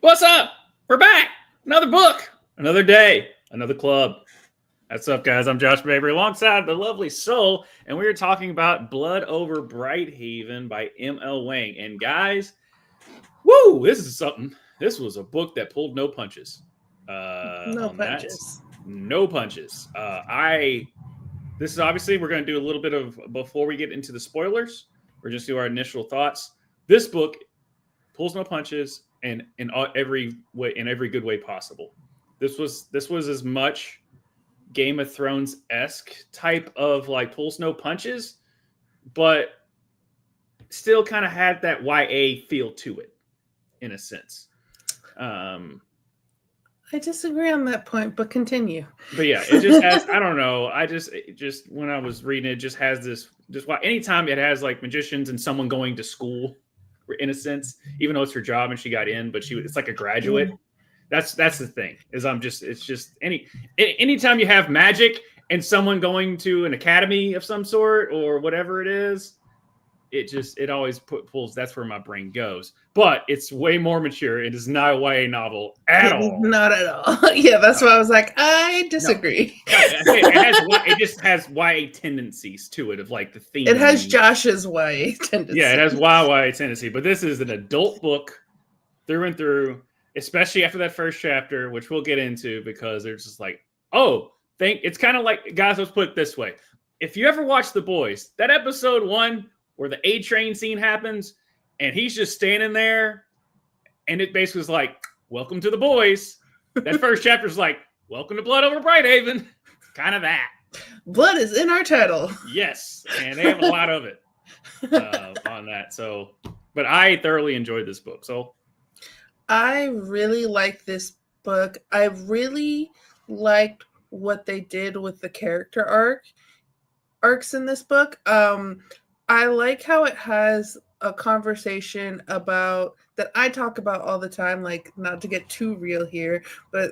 What's up? We're back. Another book, another day, another club. What's up, guys? I'm Josh Baber alongside the lovely Soul, and we are talking about Blood Over Brighthaven by M.L. Wang. And guys, woo, this is something. This was a book that pulled no punches. No On punches. that, no punches. This is obviously we're going to do a little bit of before we get into the spoilers. We're just do our initial thoughts. This book pulls no punches, and in every way, in every good way possible. This was as much Game of Thrones esque type of like pulls no punches, but still kind of had that YA feel to it, in a sense. I disagree on that point, but continue. But yeah, it just has. I don't know. It just when I was reading it, just has this. Just anytime it has like magicians and someone going to school, in a sense, even though it's her job and she got in, but it's like a graduate. That's the thing. It's just anytime you have magic and someone going to an academy of some sort or whatever it is, it always pulls. That's where my brain goes. But it's way more mature. It is not a YA novel at all. Not at all. Yeah, that's why I was like, I disagree. No. It just has YA tendencies to it of like the theme. It has Josh's YA tendency. Yeah, it has YA tendency. But this is an adult book through and through, especially after that first chapter, which we'll get into because they're just like, it's kind of like, guys, let's put it this way. If you ever watch The Boys, that episode 1 where the A train scene happens and he's just standing there and it basically is like, welcome to The Boys. That first chapter is like, welcome to Blood Over Brighthaven. Kind of that. Blood is in our title. Yes, and they have a lot of it on that. So, but I thoroughly enjoyed this book. So I really like this book. I really liked what they did with the character arcs in this book. I like how it has a conversation about that I talk about all the time, like not to get too real here, but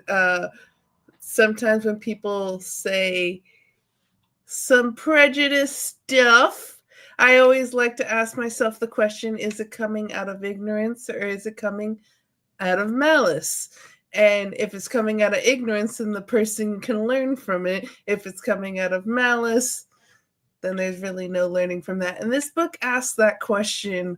sometimes when people say some prejudice stuff, I always like to ask myself the question, is it coming out of ignorance or is it coming out of malice? And if it's coming out of ignorance, then the person can learn from it. If it's coming out of malice, then there's really no learning from that. And this book asks that question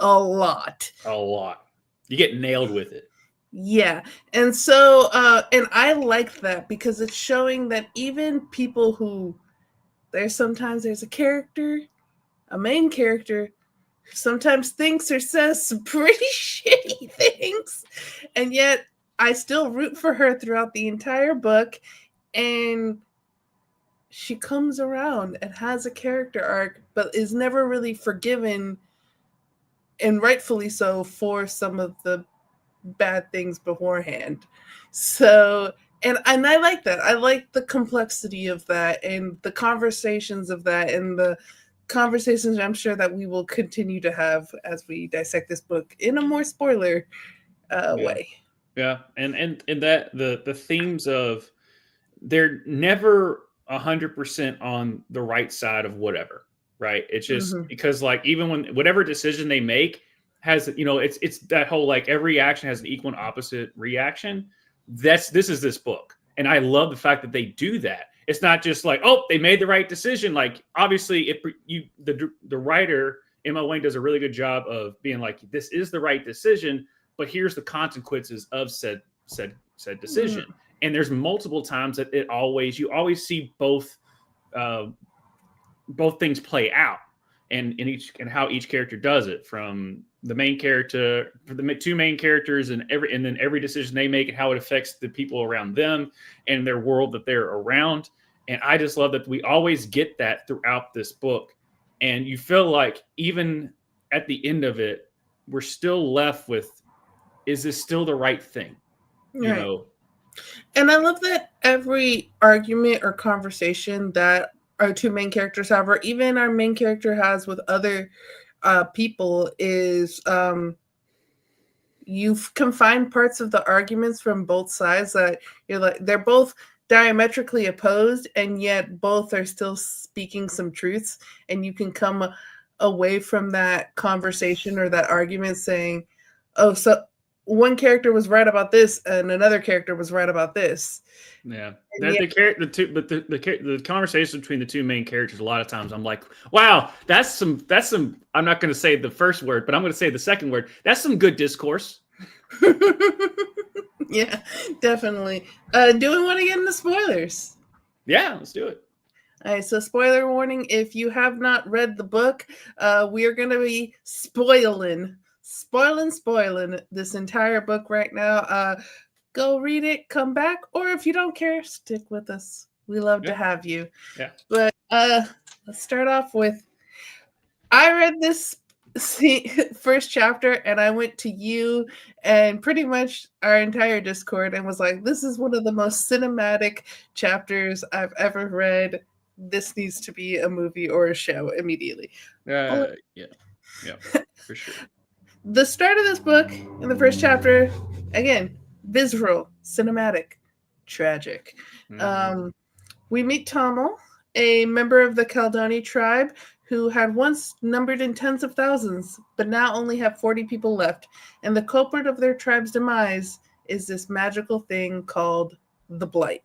a lot. A lot. You get nailed with it. Yeah. And so, and I like that because it's showing that even people who, there's a character, a main character, who sometimes thinks or says some pretty shitty things. And yet I still root for her throughout the entire book. And she comes around and has a character arc, but is never really forgiven, and rightfully so, for some of the bad things beforehand. So, and I like that. I like the complexity of that and the conversations of that and the conversations I'm sure that we will continue to have as we dissect this book in a more spoiler way. Yeah, and that the themes of they're never 100% on the right side of whatever, right? It's just because like even when whatever decision they make has, it's that whole like every action has an equal and opposite reaction. This is this book, and I love the fact that they do that. It's not just like, oh, they made the right decision. Like obviously, the writer M.L. Wang does a really good job of being like, this is the right decision, but here's the consequences of said decision. And there's multiple times that you always see both things play out, and how each character does it, from the main character, for the two main characters, and then every decision they make and how it affects the people around them and their world that they're around. And I just love that we always get that throughout this book, and you feel like even at the end of it, we're still left with, is this still the right thing? You know. And I love that every argument or conversation that our two main characters have, or even our main character has with other people, is you can find parts of the arguments from both sides that you're like, they're both diametrically opposed, and yet both are still speaking some truths, and you can come away from that conversation or that argument saying, oh, so one character was right about this and another character was right about this. Yeah, the conversation between the two main characters, a lot of times I'm like, wow, that's some. I'm not going to say the first word, but I'm going to say the second word. That's some good discourse. Yeah, definitely. Do we want to get into spoilers? Yeah, let's do it. All right, so spoiler warning, if you have not read the book, we are going to be spoiling this entire book right now. Go read it, come back, or if you don't care, stick with us. We love to have you. Yeah. But let's start off with, I read this first chapter and I went to you and pretty much our entire Discord and was like, this is one of the most cinematic chapters I've ever read. This needs to be a movie or a show immediately. Yeah, for sure. The start of this book in the first chapter, again, visceral, cinematic, tragic. Mm-hmm. We meet Tommel, a member of the Kaldani tribe who had once numbered in tens of thousands, but now only have 40 people left. And the culprit of their tribe's demise is this magical thing called the Blight.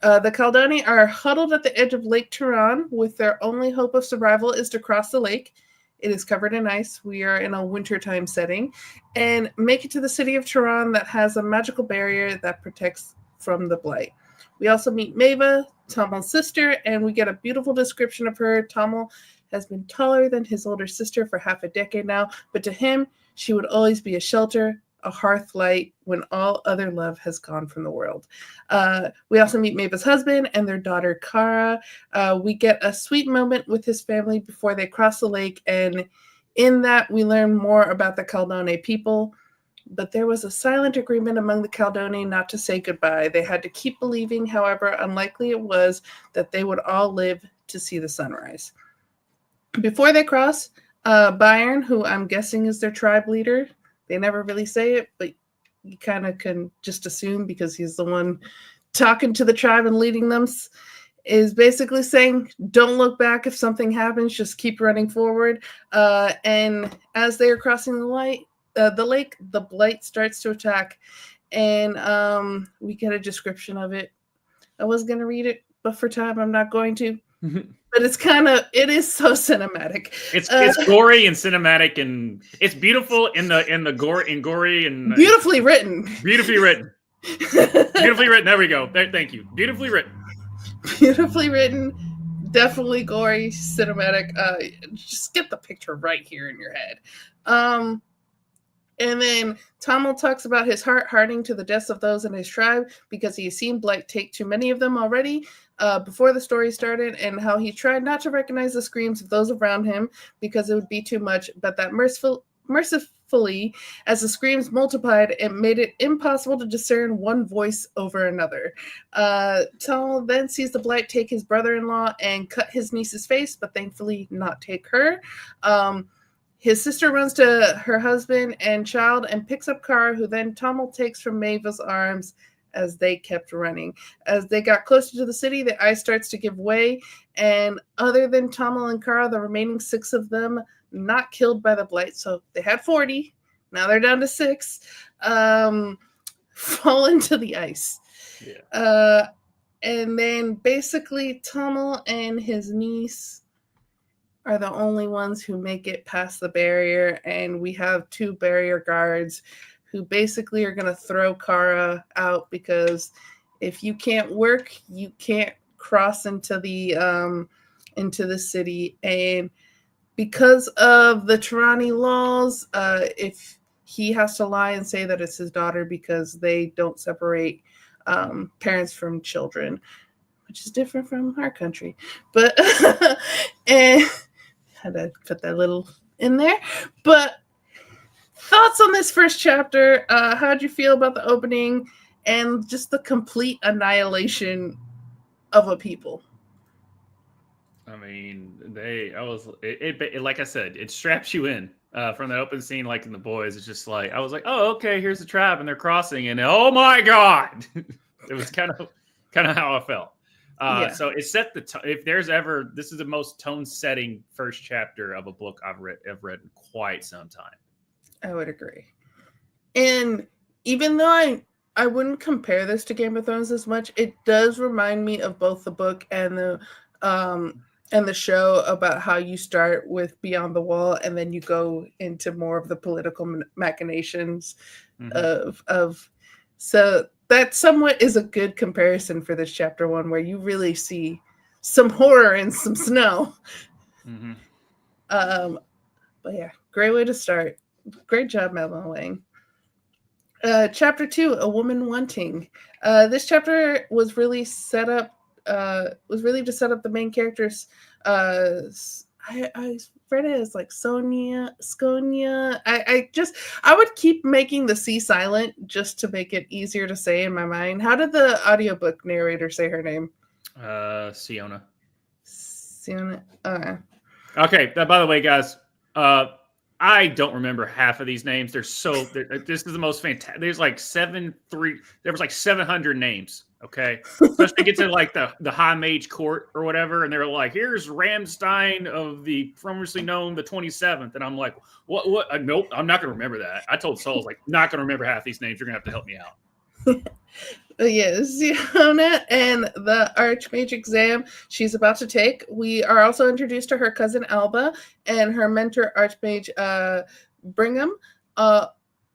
The Kaldani are huddled at the edge of Lake Turan, with their only hope of survival is to cross the lake. It is covered in ice. We are in a wintertime setting. And make it to the city of Turan that has a magical barrier that protects from the Blight. We also meet Maeva, Tommel's sister, and we get a beautiful description of her. Tommel has been taller than his older sister for half a decade now, but to him, she would always be a shelter, a hearth light when all other love has gone from the world. We also meet Maeva's husband and their daughter, Kara. We get a sweet moment with his family before they cross the lake, and in that, we learn more about the Kaldane people. But there was a silent agreement among the Kaldane not to say goodbye. They had to keep believing, however unlikely it was, that they would all live to see the sunrise. Before they cross, Byron, who I'm guessing is their tribe leader, they never really say it, but you kind of can just assume because he's the one talking to the tribe and leading them, is basically saying, don't look back if something happens, just keep running forward. And as they are crossing the lake, the Blight starts to attack, and we get a description of it. I was going to read it, but for time, I'm not going to. But it is so cinematic. It's gory and cinematic, and it's beautiful in the gory and beautifully written. Beautifully written. Beautifully written. There we go. Thank you. Beautifully written. Beautifully written. Definitely gory, cinematic. Just get the picture right here in your head. And then Tommel talks about his heart hardening to the deaths of those in his tribe because he has seen Blight take too many of them already before the story started, and how he tried not to recognize the screams of those around him because it would be too much, but that mercifully, as the screams multiplied, it made it impossible to discern one voice over another. Tommel then sees the Blight take his brother-in-law and cut his niece's face, but thankfully not take her. His sister runs to her husband and child and picks up Kara, who then Tommel takes from Maeva's arms as they kept running. As they got closer to the city, the ice starts to give way, and other than Tommel and Kara, the remaining 6 of them not killed by the Blight, so they had 40, now they're down to 6, fall into the ice. Yeah. And then basically Tommel and his niece are the only ones who make it past the barrier, and we have 2 barrier guards who basically are going to throw Kara out because if you can't work, you can't cross into the city. And because of the Tirani laws, if he has to lie and say that it's his daughter because they don't separate parents from children, which is different from our country. But and had to put that little in there. But thoughts on this first chapter? How'd you feel about the opening and just the complete annihilation of a people? I mean, like I said, it straps you in from the open scene, like in The Boys. It's just like, I was like, oh, okay, here's the tribe, and they're crossing, and oh my God, it was kind of how I felt. So it set the if there's ever, this is the most tone setting first chapter of a book I've read in quite some time. I would agree. And even though I wouldn't compare this to Game of Thrones as much, it does remind me of both the book and the show about how you start with Beyond the Wall and then you go into more of the political machinations of so that somewhat is a good comparison for this chapter 1 where you really see some horror and some snow. But yeah, great way to start. Great job, Melvin Wang. Chapter 2, A Woman Wanting. This chapter was really set up. Was really to set up the main characters. I read it as like Skonia. I would keep making the C silent just to make it easier to say in my mind. How did the audiobook narrator say her name? Siona. Siona. Okay. By the way, guys, I don't remember half of these names. This is the most fantastic. There's like 700 names. Okay. Especially to get to like the High Mage Court or whatever. And they're like, here's Ramstein of the formerly known the 27th. And I'm like, what? Nope. I'm not going to remember that. I told Saul, like, not going to remember half these names. You're going to have to help me out. Yes, Siona and the Archmage exam she's about to take. We are also introduced to her cousin Alba and her mentor Archmage Brigham.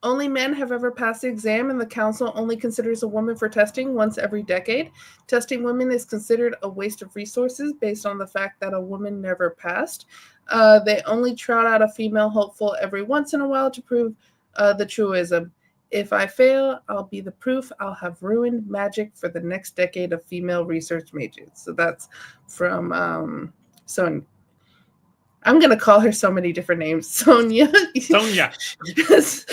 Only men have ever passed the exam, and the council only considers a woman for testing once every decade. Testing women is considered a waste of resources based on the fact that a woman never passed. They only trot out a female hopeful every once in a while to prove the truism. If I fail, I'll be the proof I'll have ruined magic for the next decade of female research mages. So that's from Sonia. I'm going to call her so many different names. Sonia. Yes.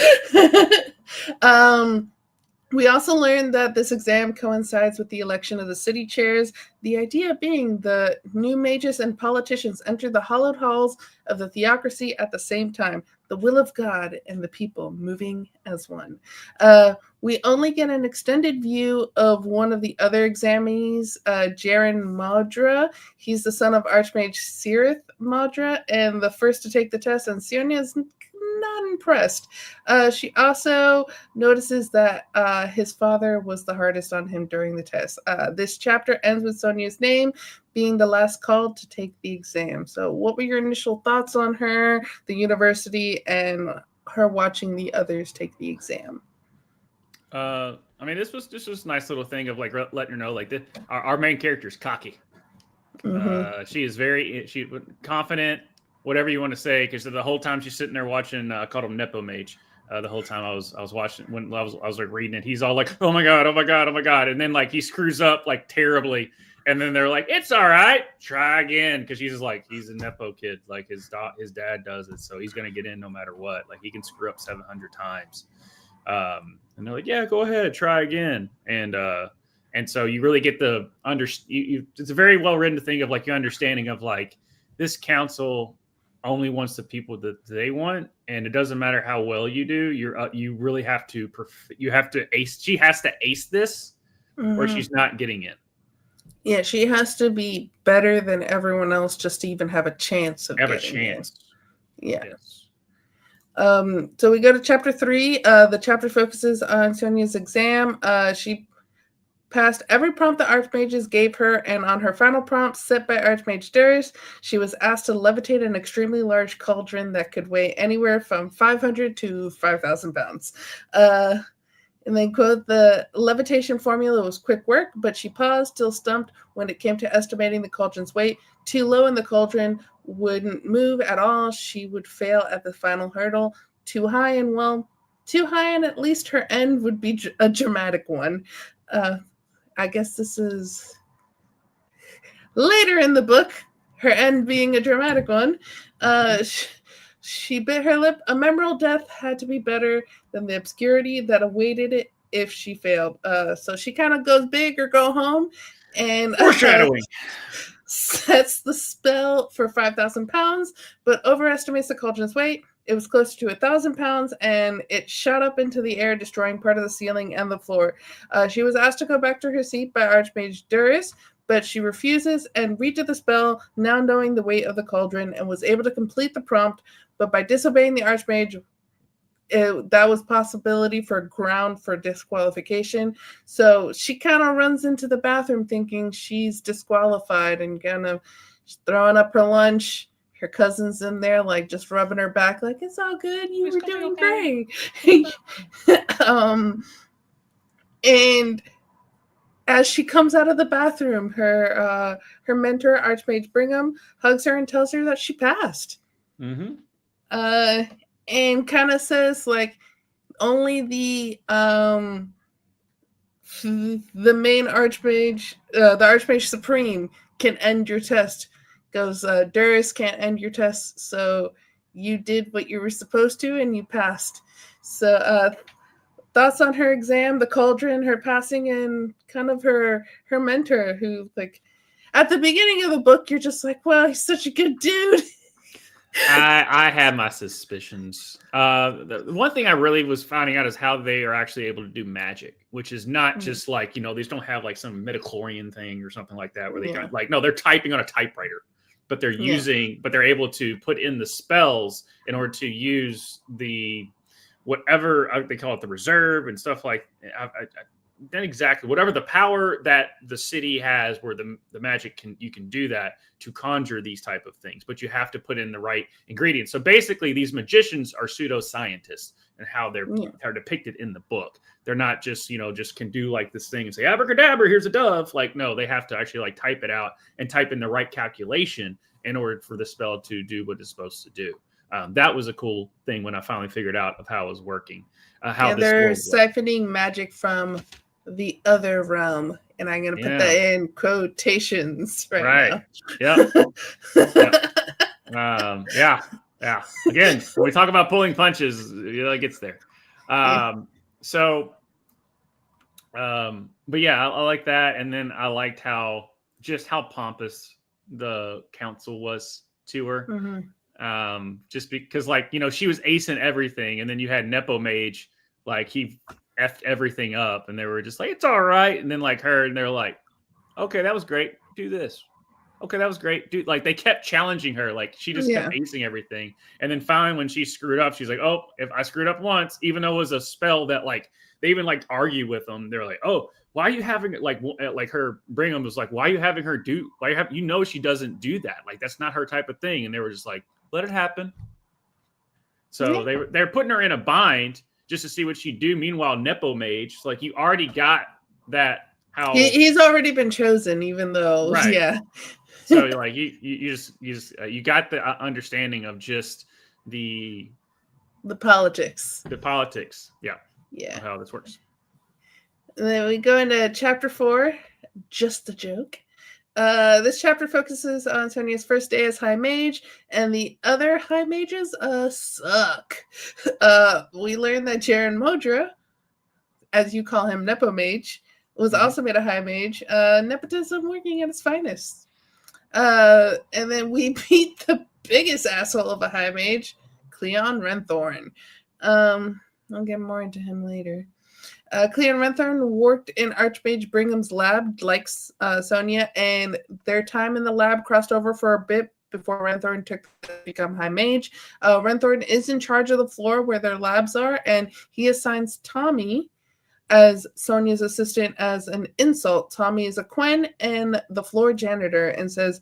We also learned that this exam coincides with the election of the city chairs, the idea being the new mages and politicians enter the hallowed halls of the theocracy at the same time, the will of God and the people moving as one. We only get an extended view of one of the other examinees, Jaren Maudra. He's the son of Archmage Cirith Maudra and the first to take the test, and Sionia's not impressed. She also notices that his father was the hardest on him during the test. This chapter ends with Sonia's name being the last called to take the exam. So what were your initial thoughts on her, the university, and her watching the others take the exam? I mean, this was a nice little thing of like letting her know, like our main character is cocky. She is very confident, whatever you want to say, because the whole time she's sitting there watching, I called him Nepo Mage. The whole time I was watching, when I was like reading it, he's all like, oh my god, and then like he screws up like terribly, and then they're like, it's all right, try again, because she's just like, he's a Nepo kid, like his dad does it, so he's gonna get in no matter what. Like he can screw up 700 times. And they're like, yeah, go ahead, try again. And so you really get the it's a very well written thing of like your understanding of like this council only wants the people that they want, and it doesn't matter how well you do. You really have to ace. She has to ace this, or she's not getting in. Yeah, she has to be better than everyone else just to even have a chance of getting in. Yeah. Yes. So we go to chapter 3. The chapter focuses on Sonia's exam. She passed every prompt the Archmages gave her, and on her final prompt set by Archmage Darius, she was asked to levitate an extremely large cauldron that could weigh anywhere from 500 to 5,000 pounds. And then, quote, the levitation formula was quick work, but she paused, still stumped when it came to estimating the cauldron's weight. Too low and the cauldron wouldn't move at all. She would fail at the final hurdle. Too high and at least her end would be a dramatic one. I guess this is later in the book, her end being a dramatic one. She bit her lip. A memorable death had to be better than the obscurity that awaited it if she failed. So she kind of goes big or go home, and foreshadowing. Sets the spell for 5,000 pounds, but overestimates the cauldron's weight. It was closer to 1,000 pounds, and it shot up into the air, destroying part of the ceiling and the floor. She was asked to go back to her seat by Archmage Darius, but she refuses and redid the spell, now knowing the weight of the cauldron, and was able to complete the prompt, but by disobeying the Archmage, that was possibility for ground for disqualification. So she kind of runs into the bathroom thinking she's disqualified and kind of throwing up her lunch. Her cousin's in there, like just rubbing her back, like it's all good. You were doing great. And as she comes out of the bathroom, her mentor, Archmage Brigham, hugs her and tells her that she passed. Mm-hmm. And kind of says like only the main Archmage, the Archmage Supreme, can end your test. Goes, Darius can't end your test, so you did what you were supposed to and you passed. So thoughts on her exam, the cauldron, her passing, and kind of her mentor, who like at the beginning of the book you're just like, wow, he's such a good dude. I had my suspicions. The one thing I really was finding out is how they are actually able to do magic, which is not just like, you know, these don't have like some midichlorian thing or something like that where they kind of like, no, they're typing on a typewriter, but they're but they're able to put in the spells in order to use the whatever they call it, the reserve and stuff like then exactly whatever the power that the city has where the magic you can do that to conjure these type of things, but you have to put in the right ingredients. So basically these magicians are pseudoscientists and how they're depicted in the book. They're not just, you know, just can do like this thing and say, abracadabra, here's a dove. Like, no, they have to actually like type it out and type in the right calculation in order for the spell to do what it's supposed to do. That was a cool thing when I finally figured out of how it was working. How they're siphoning magic from the other realm, and I'm going to put that in quotations right now. Yeah. Again, when we talk about pulling punches, it gets there. But yeah, I like that, and then I liked how pompous the council was to her. Just because, like, you know, she was acing everything, and then you had Nepo Mage, like he effed everything up, and they were just like, it's all right. And then like her, and they're like, okay, that was great, do this. Okay, that was great, dude. Like they kept challenging her, like she just kept acing everything. And then finally, when she screwed up, she's like, oh, if I screwed up once, even though it was a spell that like they even like argue with them, they're like, oh, why are you having it? Like her Brigham was like, why are you having her do? Why you have, you know, she doesn't do that. Like that's not her type of thing. And they were just like, let it happen. So they're putting her in a bind just to see what she'd do. Meanwhile, Nepo Mage, like you already got that. How he's already been chosen, even though So like you got the understanding of just the politics. Yeah, how this works. And then we go into chapter 4, just a joke. This chapter focuses on Sonia's first day as High Mage, and the other High Mages suck. We learned that Jaren Modra, as you call him, Nepo Mage, was also made a High Mage. Nepotism working at its finest. And then we beat the biggest asshole of a High Mage, Cleon Renthorn. I'll get more into him later. Cleon Renthorn worked in Archmage Brigham's lab, like Sonia, and their time in the lab crossed over for a bit before Renthorn took to become High Mage. Renthorn is in charge of the floor where their labs are, and he assigns Tommy as Sonia's assistant as an insult. Tommy is a Quen and the floor janitor, and says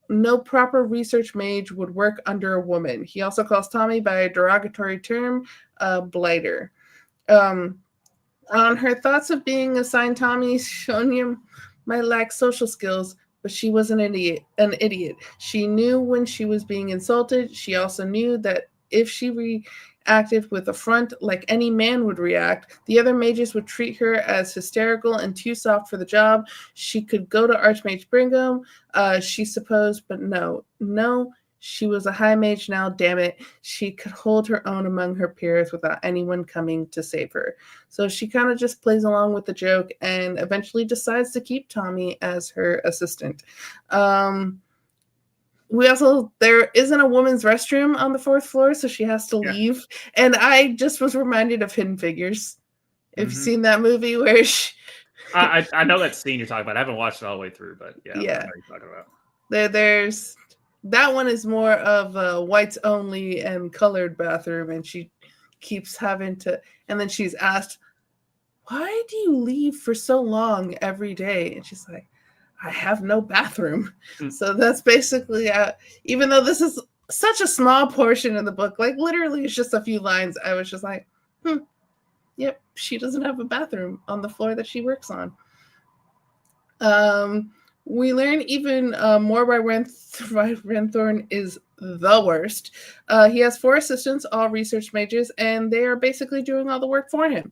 no proper research mage would work under a woman. He also calls Tommy by a derogatory term, blighter. On her thoughts of being assigned Tommy, Sonia might lack social skills, but she was an idiot. She knew when she was being insulted. She also knew that if she reacted with affront like any man would react, the other mages would treat her as hysterical and too soft for the job. She could go to Archmage Brigham, she supposed, but no, she was a High Mage now, damn it. She could hold her own among her peers without anyone coming to save her. So she kind of just plays along with the joke and eventually decides to keep Tommy as her assistant. There isn't a woman's restroom on the 4th floor, so she has to leave. And I just was reminded of Hidden Figures. Have you seen that movie where I know that scene you're talking about. I haven't watched it all the way through, but I know what you're talking about. There's that one is more of a whites only and colored bathroom, and she keeps having to, and then she's asked, why do you leave for so long every day? And she's like, I have no bathroom. So that's basically, even though this is such a small portion of the book, like literally it's just a few lines, I was just like, yep, she doesn't have a bathroom on the floor that she works on. We learn even more why Renthorn is the worst. He has 4 assistants, all research majors, and they are basically doing all the work for him.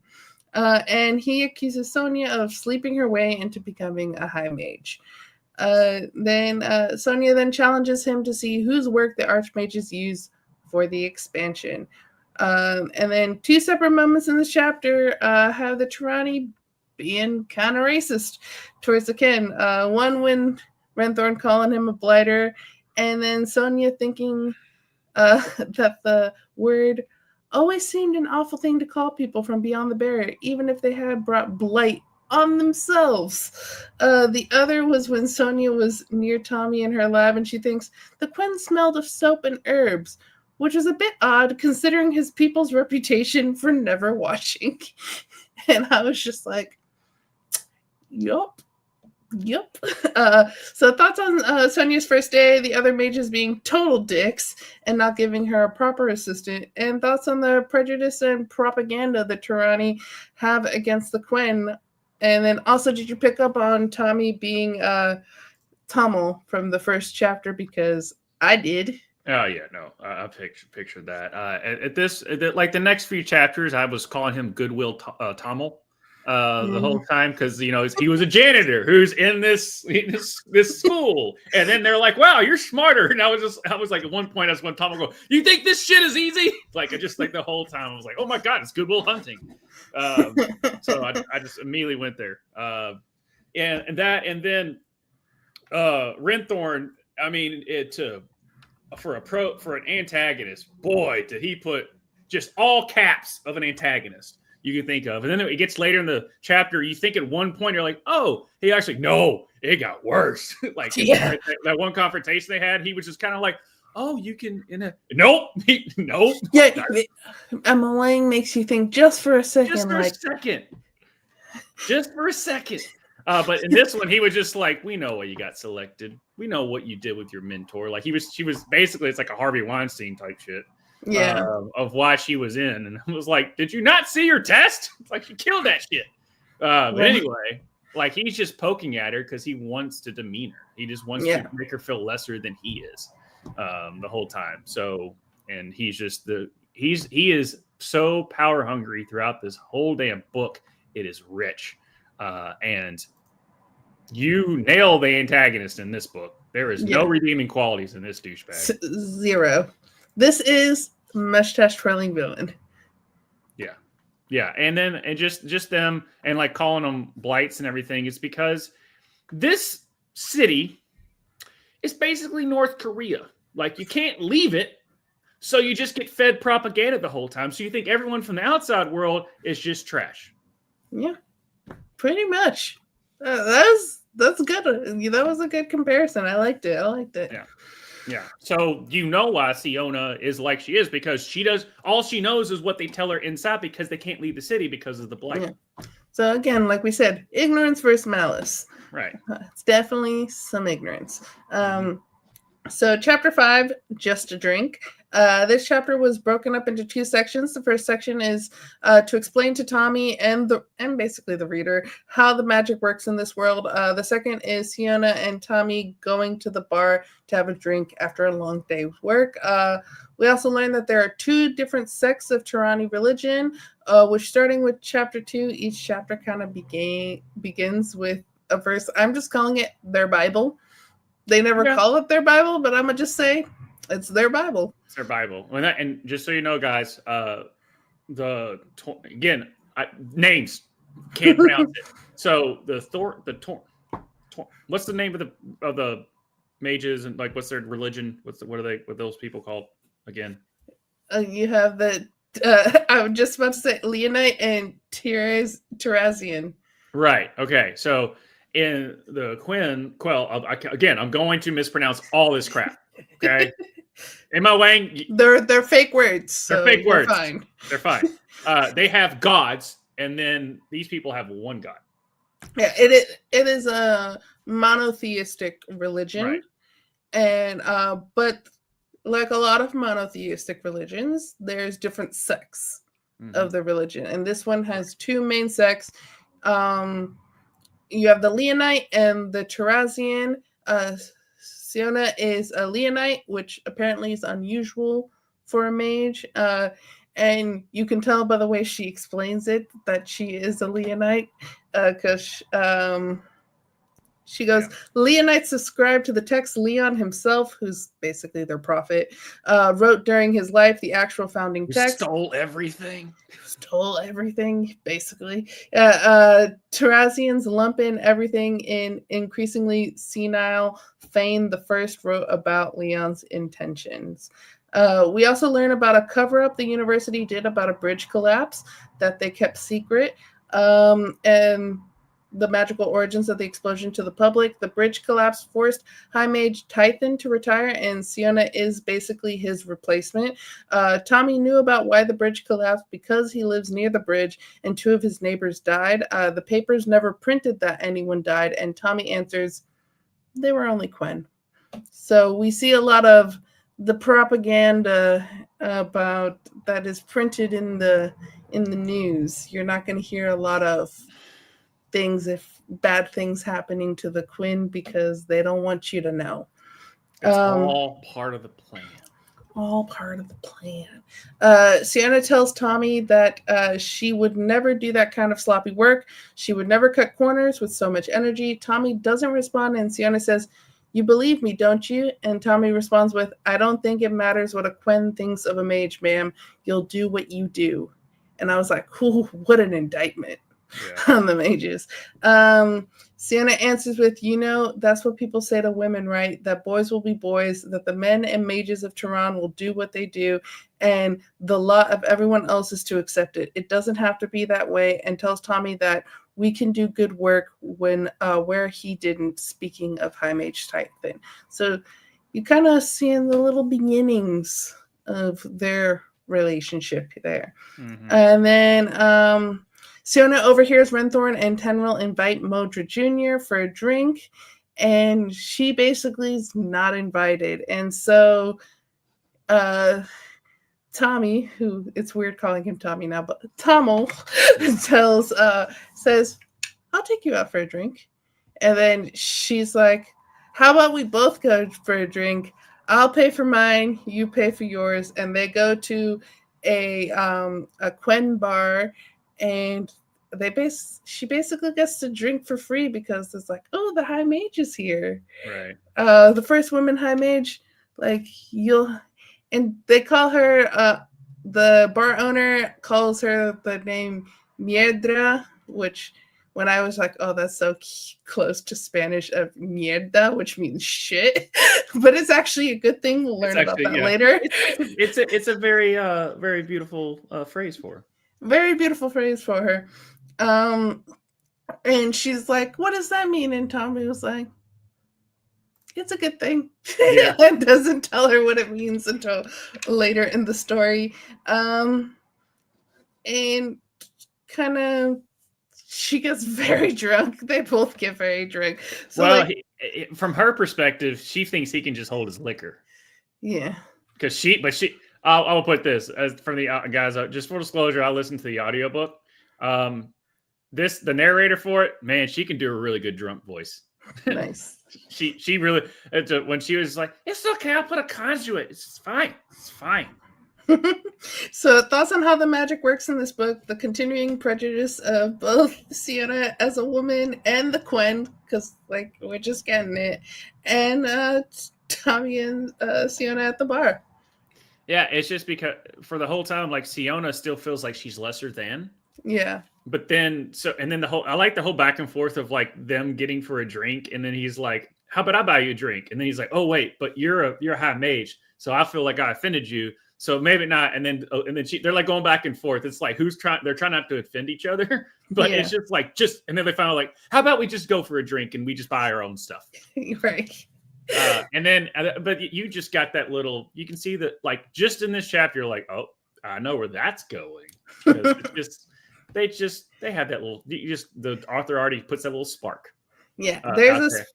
And he accuses Sonia of sleeping her way into becoming a high mage. Then Sonia then challenges him to see whose work the archmages use for the expansion. And then 2 separate moments in this chapter have the Tirani being kind of racist towards the Ken. One when Renthorn calling him a blighter, and then Sonia thinking that the word always seemed an awful thing to call people from beyond the barrier, even if they had brought blight on themselves. The other was when Sonia was near Tommy in her lab, and she thinks the Quinn smelled of soap and herbs, which is a bit odd considering his people's reputation for never washing. And I was just like, yup. So thoughts on Sonia's first day, the other mages being total dicks and not giving her a proper assistant, and thoughts on the prejudice and propaganda that Tirani have against the Quinn. And then also, did you pick up on Tommy being Tommel from the first chapter? Because I did. Oh yeah, no, I pictured that. Like the next few chapters, I was calling him Goodwill Tommel. The whole time, because he was a janitor who's in this school, and then they're like, "Wow, you're smarter." And I was like, at one point, I was going, Tom will go, "You think this shit is easy?" Like, I just like the whole time, I was like, "Oh my god, it's Goodwill Hunting." So I just immediately went there, and then Renthorn. I mean, for an antagonist, boy, did he put just all caps of an antagonist you can think of. And then it gets later in the chapter, you think at one point, you're like, oh, he actually, no, it got worse. Like that one confrontation they had, he was just kind of like, oh, you can, nope. Yeah, Emma Lang makes you think just for a second. Just for a second. But in this one, he was just like, we know why you got selected. We know what you did with your mentor. Like she was basically, it's like a Harvey Weinstein type shit. Yeah. Of why she was in, and I was like, did you not see your test? It's like, she killed that shit. But anyway, like, he's just poking at her because he wants to demean her. He just wants to make her feel lesser than he is the whole time. So, and he's just he is so power hungry throughout this whole damn book. It is rich, and you nail the antagonist in this book. There is no redeeming qualities in this douchebag. Zero. This is mustache twirling villain. Yeah, and just them and like calling them blights and everything is because this city is basically North Korea. Like, you can't leave it, so you just get fed propaganda the whole time. So you think everyone from the outside world is just trash. Yeah, pretty much. That's good. That was a good comparison. I liked it. Yeah. So why Siona is like she is, because she does all she knows is what they tell her inside, because they can't leave the city because of the blight. Yeah. So again, like we said, ignorance versus malice. Right. It's definitely some ignorance. So chapter 5, Just a Drink. This chapter was broken up into 2 sections. The first section is to explain to Tommy and basically the reader how the magic works in this world. The second is Siona and Tommy going to the bar to have a drink after a long day's work. We also learned that there are 2 different sects of Tirani religion, which, starting with chapter 2, each chapter kind of begins with a verse. I'm just calling it their Bible. They never call it their Bible, but I'm going to just say it's their Bible. It's their Bible. And just so you know, guys, names, can't pronounce it. So what's the name of the mages, and like, what's their religion? What are those people called again? You have I was just about to say Leonite and Terazian. Right. Okay. So in the Quell, again, I'm going to mispronounce all this crap. Okay. Emma Wang. They're fake words, so They're fake words. fine. They're fine. They have gods, and then these people have one god. Yeah, it is a monotheistic religion, Right. and but like a lot of monotheistic religions, there's different sects of the religion, and this one has two main sects. You have the Leonite and the Tarazian. Siona is a Leonite, which apparently is unusual for a mage. And you can tell by the way she explains it that she is a Leonite, because she goes, Leonites subscribe to the text. Leon himself, who's basically their prophet, wrote during his life the actual founding text. Stole everything. Stole everything, basically. Tarazians lump in everything in increasingly senile. Thane the First wrote about Leon's intentions. We also learn about a cover-up the university did about a bridge collapse that they kept secret. And the magical origins of the explosion to the public. The bridge collapse forced High Mage Tython to retire, and Siona is basically his replacement. Tommy knew about why the bridge collapsed because he lives near the bridge and two of his neighbors died. The papers never printed that anyone died, and Tommy answers, they were only Quen. So we see a lot of the propaganda about that is printed in the news. You're not going to hear a lot of things if bad things happening to the Quinn because they don't want you to know. It's all part of the plan. All part of the plan. Sienna tells Tommy that she would never do that kind of sloppy work. She would never cut corners with so much energy. Tommy doesn't respond, and Sienna says, you believe me, don't you? And Tommy responds with, I don't think it matters what a Quen thinks of a mage, ma'am. You'll do what you do. And I was like, ooh, what an indictment. On the mages. Sienna answers with, that's what people say to women, right? That boys will be boys, that the men and mages of Tehran will do what they do, and the lot of everyone else is to accept it. It doesn't have to be that way, and tells Tommy that we can do good work when where he didn't, speaking of High Mage Tython. So you kind of seeing the little beginnings of their relationship there. And then Siona overhears Renthorn and Tenril invite Modra Jr. for a drink, and she basically is not invited. And so Tommy, who it's weird calling him Tommy now, but Tommel says, I'll take you out for a drink. And then she's like, how about we both go for a drink? I'll pay for mine, you pay for yours. And they go to a Quen bar, and she basically gets to drink for free because it's like, oh, the High Mage is here. Right. The first woman High Mage, and they call her, the bar owner calls her the name Miedra, which when I was like, oh, that's so close to Spanish of mierda, which means shit, but it's actually a good thing. We'll learn about that later. It's a very very beautiful phrase for her. Very beautiful phrase for her. And she's like, what does that mean? And Tommy was like, it's a good thing. Yeah. And doesn't tell her what it means until later in the story. And kind of, she gets very drunk. They both get very drunk. So from her perspective, she thinks he can just hold his liquor. Yeah. I'll put this as from the guys. Just for disclosure, I listened to the audiobook. The narrator for it, man, she can do a really good drunk voice. Nice. she really, when she was like, it's okay, I'll put a conduit. It's fine. So, thoughts on how the magic works in this book, the continuing prejudice of both Sienna as a woman and the Quen, because we're just getting it, and Tommy and Sienna at the bar. Yeah, it's just because for the whole time, Sienna still feels like she's lesser than. Yeah. But then, I like the whole back and forth of them getting for a drink, and then he's like, "How about I buy you a drink?" And then he's like, "Oh wait, but you're a High Mage, so I feel like I offended you, so maybe not." And then they're going back and forth. It's like they're trying not to offend each other, but it's just and then they finally how about we just go for a drink and we just buy our own stuff, right? And then, but you just got that little. You can see that, like, just in this chapter, you're like, oh, I know where that's going. It's just they have that little. The author already puts that little spark. Yeah, there's this.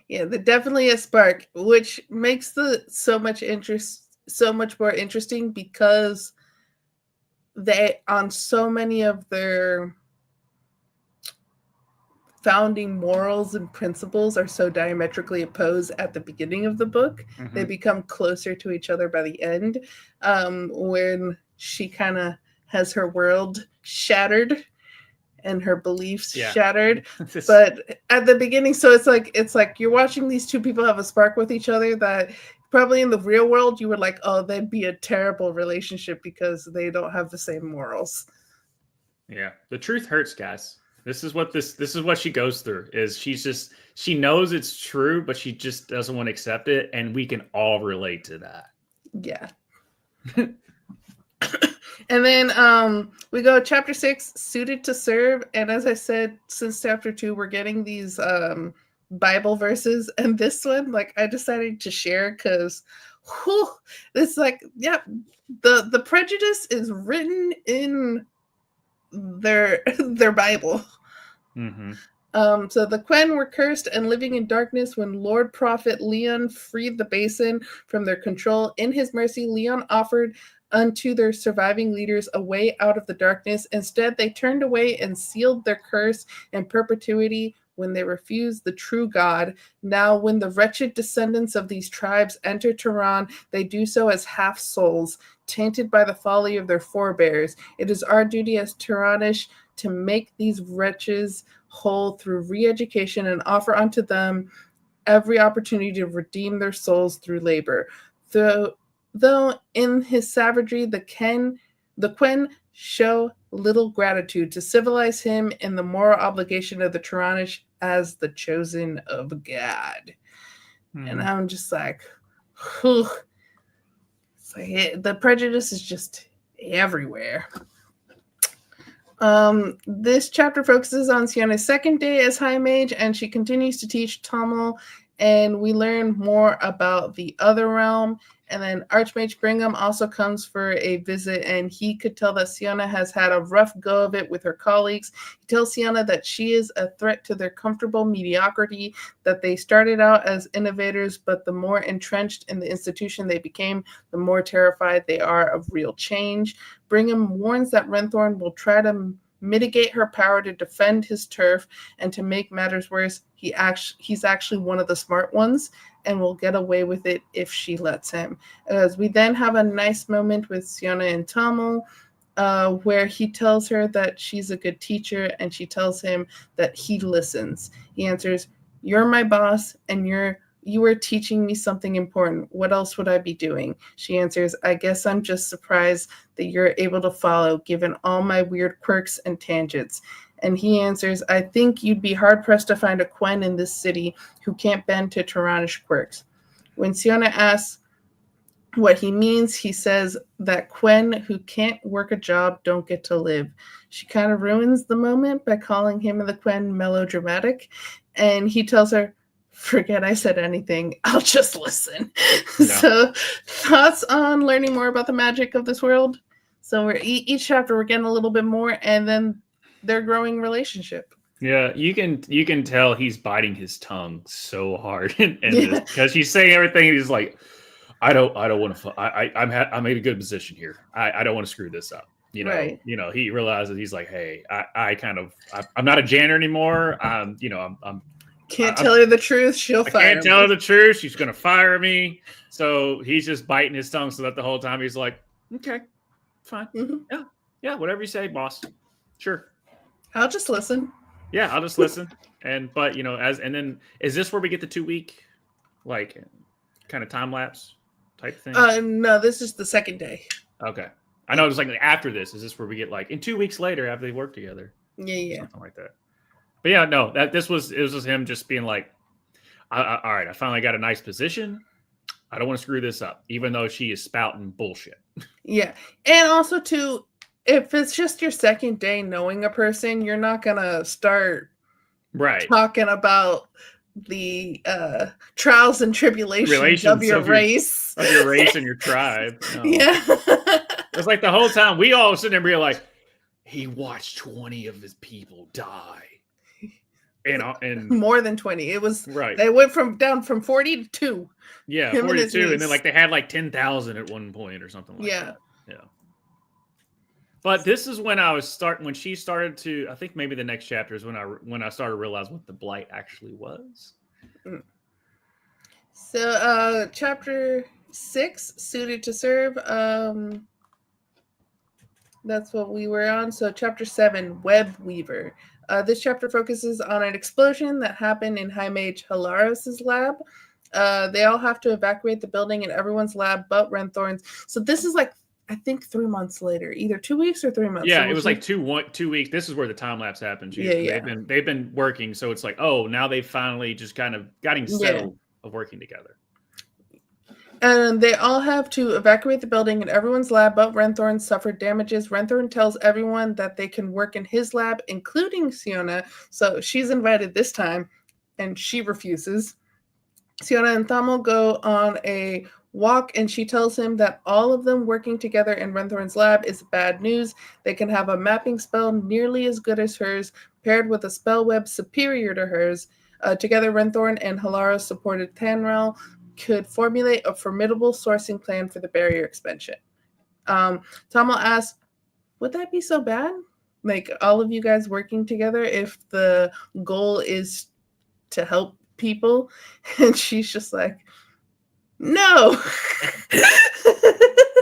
Yeah, definitely a spark, which makes so much more interesting because they, on so many of their founding morals and principles, are so diametrically opposed at the beginning of the book. Mm-hmm. They become closer to each other by the end, when she kind of has her world shattered and her beliefs shattered. But at the beginning, so it's like you're watching these two people have a spark with each other that probably in the real world you would like, oh, they'd be a terrible relationship because they don't have the same morals. Yeah, the truth hurts, guys. This is what she goes through. Is she knows it's true, but she just doesn't want to accept it, and we can all relate to that. Yeah. And then we go chapter 6, suited to serve. And as I said, since chapter 2, we're getting these Bible verses. And this one, like, I decided to share because it's like, yeah, the prejudice is written in their Bible. Mm-hmm. So the Quen were cursed and living in darkness when Lord Prophet Leon freed the basin from their control. In his mercy, Leon offered unto their surviving leaders a way out of the darkness. Instead, they turned away and sealed their curse in perpetuity when they refused the true God. Now, when the wretched descendants of these tribes enter Tehran, they do so as half souls, tainted by the folly of their forebears. It is our duty as Tehranish to make these wretches whole through re-education and offer unto them every opportunity to redeem their souls through labor. Though in his savagery, the Quen show little gratitude to civilize him in the moral obligation of the Tehranish as the chosen of God. And I'm just like, whew. It's like the prejudice is just everywhere. This chapter focuses on Sienna's second day as High Mage, and she continues to teach Tamil, and we learn more about the other realm. And then Archmage Brigham also comes for a visit, and he could tell that Sienna has had a rough go of it with her colleagues. He tells Sienna that she is a threat to their comfortable mediocrity, that they started out as innovators, but the more entrenched in the institution they became, the more terrified they are of real change. Brigham warns that Renthorn will try to mitigate her power to defend his turf, and to make matters worse, he's actually one of the smart ones and will get away with it if she lets him. As we then have a nice moment with Sienna and Tamil, where he tells her that she's a good teacher, and she tells him that he listens. He answers, "You're my boss, and you are teaching me something important. What else would I be doing?" She answers, "I guess I'm just surprised that you're able to follow, given all my weird quirks and tangents." And he answers, "I think you'd be hard-pressed to find a Quen in this city who can't bend to Tehranish quirks." When Sienna asks what he means, he says that Quen who can't work a job don't get to live. She kind of ruins the moment by calling him and the Quen melodramatic, and he tells her, "Forget I said anything. I'll just listen." Yeah. So, thoughts on learning more about the magic of this world? So, we're each chapter we're getting a little bit more, and then their growing relationship. Yeah, you can tell he's biting his tongue so hard in this, because he's saying everything. And he's like, I don't want to. I'm in a good position here. I don't want to screw this up. Right. He realizes, he's like, hey, I'm not a janitor anymore. I'm can't tell her the truth. She'll fire me. Can't tell her the truth. She's going to fire me. So he's just biting his tongue, so that the whole time he's like, okay, fine. Mm-hmm. Yeah, whatever you say, boss. Sure. I'll just listen. Yeah, I'll just listen. And then is this where we get the 2-week, like, kind of time lapse type thing? No, this is the second day. Okay. I know it was like after this. Is this where we get like in 2 weeks later after they work together? Yeah. Something like that. But yeah, no, it was just him just being like, all right, I finally got a nice position. I don't want to screw this up, even though she is spouting bullshit. Yeah. And also, too, if it's just your second day knowing a person, you're not going to start talking about the trials and tribulations of Relations your race. of your race and your tribe. No. Yeah. It's like the whole time we all sitting there being like, he watched 20 of his people die. And more than 20. It was right. They went down from 40 to 2. Yeah, 42, and then like they had like 10,000 at one point or something like that. Yeah. But this is when when she started to, I think maybe the next chapter is when I started to realize what the blight actually was. So chapter 6, Suited to Serve. That's what we were on. So chapter 7, Web Weaver. This chapter focuses on an explosion that happened in High Mage Hilaros's lab. They all have to evacuate the building in everyone's lab but Renthorn's. So this is like, I think 3 months later, either 2 weeks or 3 months. Yeah, so it was like 2 weeks. This is where the time lapse happened. Yeah. They've been working, so it's like, oh, now they finally just kind of getting settled of working together. And they all have to evacuate the building in everyone's lab, but Renthorn suffered damages. Renthorn tells everyone that they can work in his lab, including Siona. So she's invited this time, and she refuses. Siona and Thamel go on a walk, and she tells him that all of them working together in Renthorn's lab is bad news. They can have a mapping spell nearly as good as hers, paired with a spell web superior to hers. Together, Renthorn and Hilaros supported Thanrel could formulate a formidable sourcing plan for the barrier expansion. Thamel asks, would that be so bad? Like all of you guys working together if the goal is to help people? And she's just like, no.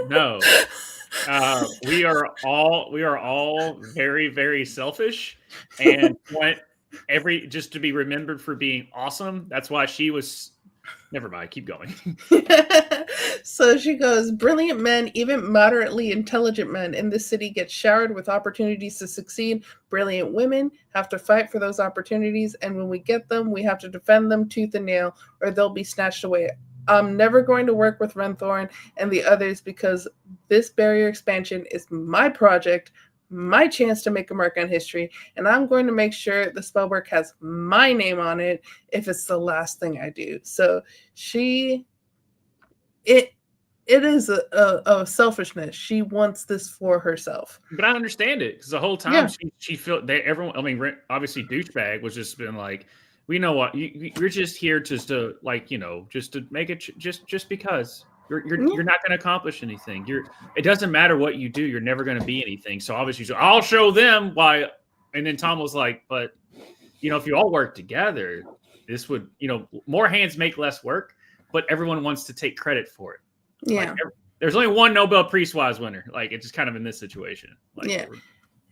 No. We are all very, very selfish and want just to be remembered for being awesome. That's why she was. Never mind, keep going. So she goes, brilliant men, even moderately intelligent men in this city get showered with opportunities to succeed. Brilliant women have to fight for those opportunities, and when we get them, we have to defend them tooth and nail, or they'll be snatched away. I'm never going to work with Renthorn and the others because this barrier expansion is my project, my chance to make a mark on history, and I'm going to make sure the spellwork has my name on it if it's the last thing I do. So it is a selfishness. She wants this for herself. But I understand it because the whole time she felt that everyone. I mean, obviously, douchebag was just been like, we know what you're just here just to like just to make it just because. You're not going to accomplish anything. It doesn't matter what you do. You're never going to be anything. So obviously, I'll show them why. And then Tom was like, but if you all work together, this would more hands make less work. But everyone wants to take credit for it. Yeah. Like, there's only one Nobel Peace Prize winner. Like it's just kind of in this situation. Like, yeah.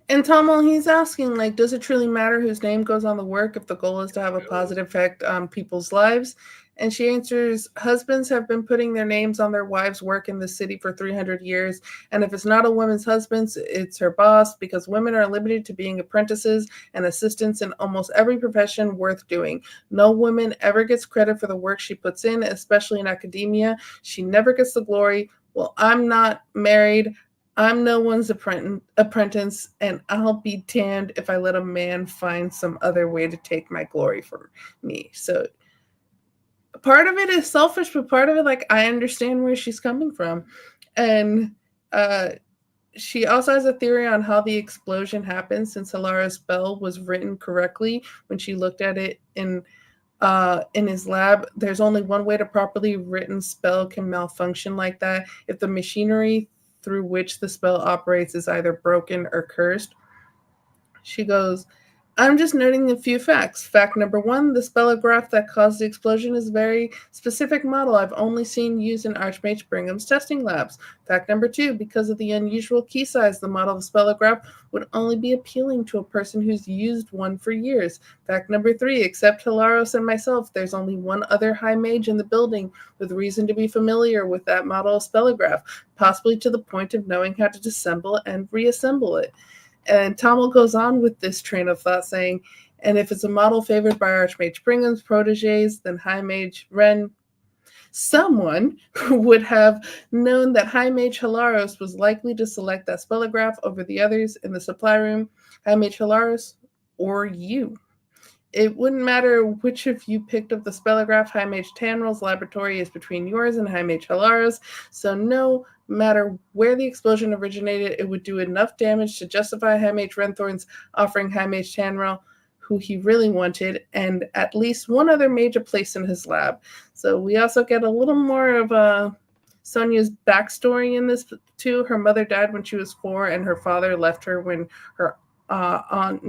And Thamel, he's asking, like, does it truly matter whose name goes on the work if the goal is to have a positive effect on people's lives? And she answers, husbands have been putting their names on their wives' work in the city for 300 years. And if it's not a woman's husband, it's her boss, because women are limited to being apprentices and assistants in almost every profession worth doing. No woman ever gets credit for the work she puts in, especially in academia. She never gets the glory. Well, I'm not married. I'm no one's apprentice, and I'll be damned if I let a man find some other way to take my glory from me. So part of it is selfish, but part of it, like, I understand where she's coming from. And she also has a theory on how the explosion happened, since Hilara's spell was written correctly when she looked at it in his lab. There's only one way to properly written spell can malfunction like that: if the machinery through which the spell operates is either broken or cursed. She goes, I'm just noting a few facts. Fact number 1, the spellograph that caused the explosion is a very specific model I've only seen used in Archmage Bringham's testing labs. Fact number 2, because of the unusual key size, the model of spellograph would only be appealing to a person who's used one for years. Fact number 3, except Hilaros and myself, there's only one other high mage in the building with reason to be familiar with that model of spellograph, possibly to the point of knowing how to disassemble and reassemble it. And Thamel goes on with this train of thought, saying, and if it's a model favored by Archmage Bringham's proteges, then High Mage Ren, someone would have known that High Mage Hilaros was likely to select that spellograph over the others in the supply room. High Mage Hilaros, or you. it wouldn't matter which of you picked up the spellograph. High Mage Tanral's laboratory is between yours and High Mage Halara's, so no matter where the explosion originated, it would do enough damage to justify High Mage Renthorn's offering High Mage Tanral, who he really wanted, and at least one other mage a place in his lab. So we also get a little more of Sonia's backstory in this too. Her mother died when she was 4, and her father left her when her aunt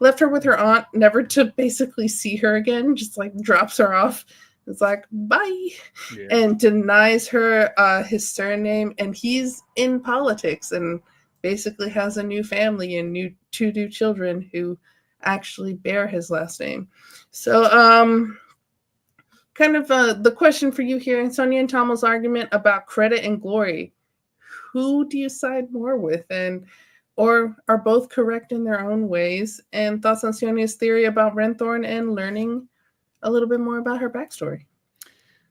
left her with her aunt, never to basically see her again, just like drops her off. It's like, bye. Yeah. And denies her his surname. And he's in politics and basically has a new family and two new children who actually bear his last name. So kind of the question for you here in Sonia and Tomo's argument about credit and glory. Who do you side more with? Or are both correct in their own ways? And thoughts on Sonia's theory about Renthorn and learning a little bit more about her backstory.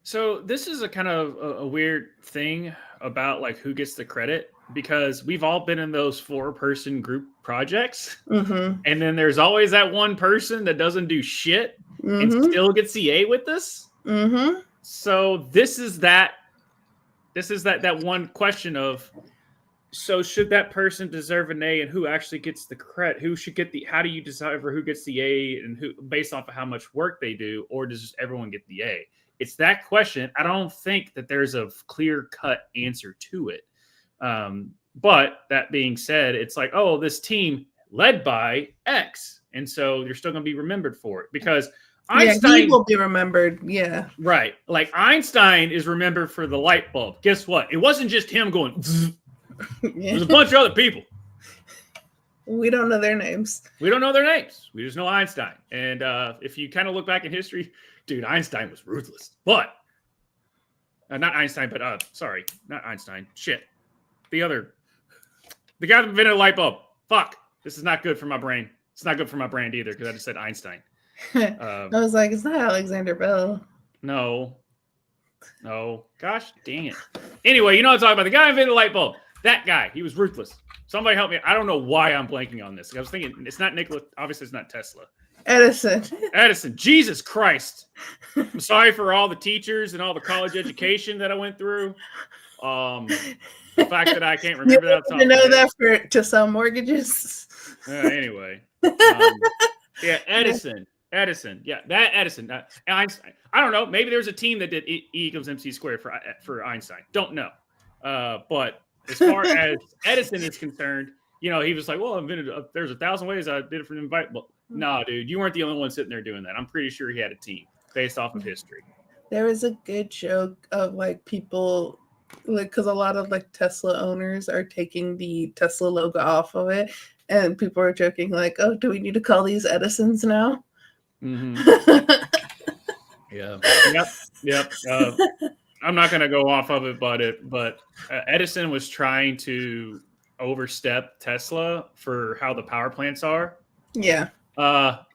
So this is a kind of a weird thing about like who gets the credit, because we've all been in those 4-person group projects. Mm-hmm. And then there's always that one person that doesn't do shit and still gets the A with this. Mm-hmm. So this is that one question of, so should that person deserve an A, and who actually gets the credit? Who should get how do you decipher who gets the A and who based off of how much work they do, or does just everyone get the A? It's that question. I don't think that there's a clear-cut answer to it. But that being said, it's like, oh, this team led by X, and so you're still going to be remembered for it, because Einstein he will be remembered. Yeah, right. Like Einstein is remembered for the light bulb. Guess what? It wasn't just him going. There's a bunch of other people. We don't know their names. We don't know their names. We just know Einstein. And if you kind of look back in history, dude, Einstein was ruthless. But not Einstein, but sorry, not Einstein. Shit. The guy that invented a light bulb. Fuck. This is not good for my brain. It's not good for my brand either, because I just said Einstein. I was like, it's not Alexander Bell. No. Gosh dang it. Anyway, you know what I'm talking about. The guy invented a light bulb. That guy. He was ruthless. Somebody help me. I don't know why I'm blanking on this. I was thinking, it's not Nikola. Obviously, it's not Tesla. Edison. Jesus Christ. I'm sorry for all the teachers and all the college education that I went through. The fact that I can't remember that. You know that to sell mortgages. Anyway. Yeah, Edison. Yeah, that Edison. Einstein. I don't know. Maybe there's a team that did E equals MC squared for Einstein. Don't know. But as far as Edison is concerned, he was like, well, there's 1,000 ways I did it for the invite. Well, no, dude, you weren't the only one sitting there doing that. I'm pretty sure he had a team based off of history. There was a good joke of like people, like, because a lot of like Tesla owners are taking the Tesla logo off of it, and people are joking like, oh, do we need to call these Edisons now? Mm-hmm. Yeah. Yep. I'm not going to go off of it, but Edison was trying to overstep Tesla for how the power plants are. Yeah.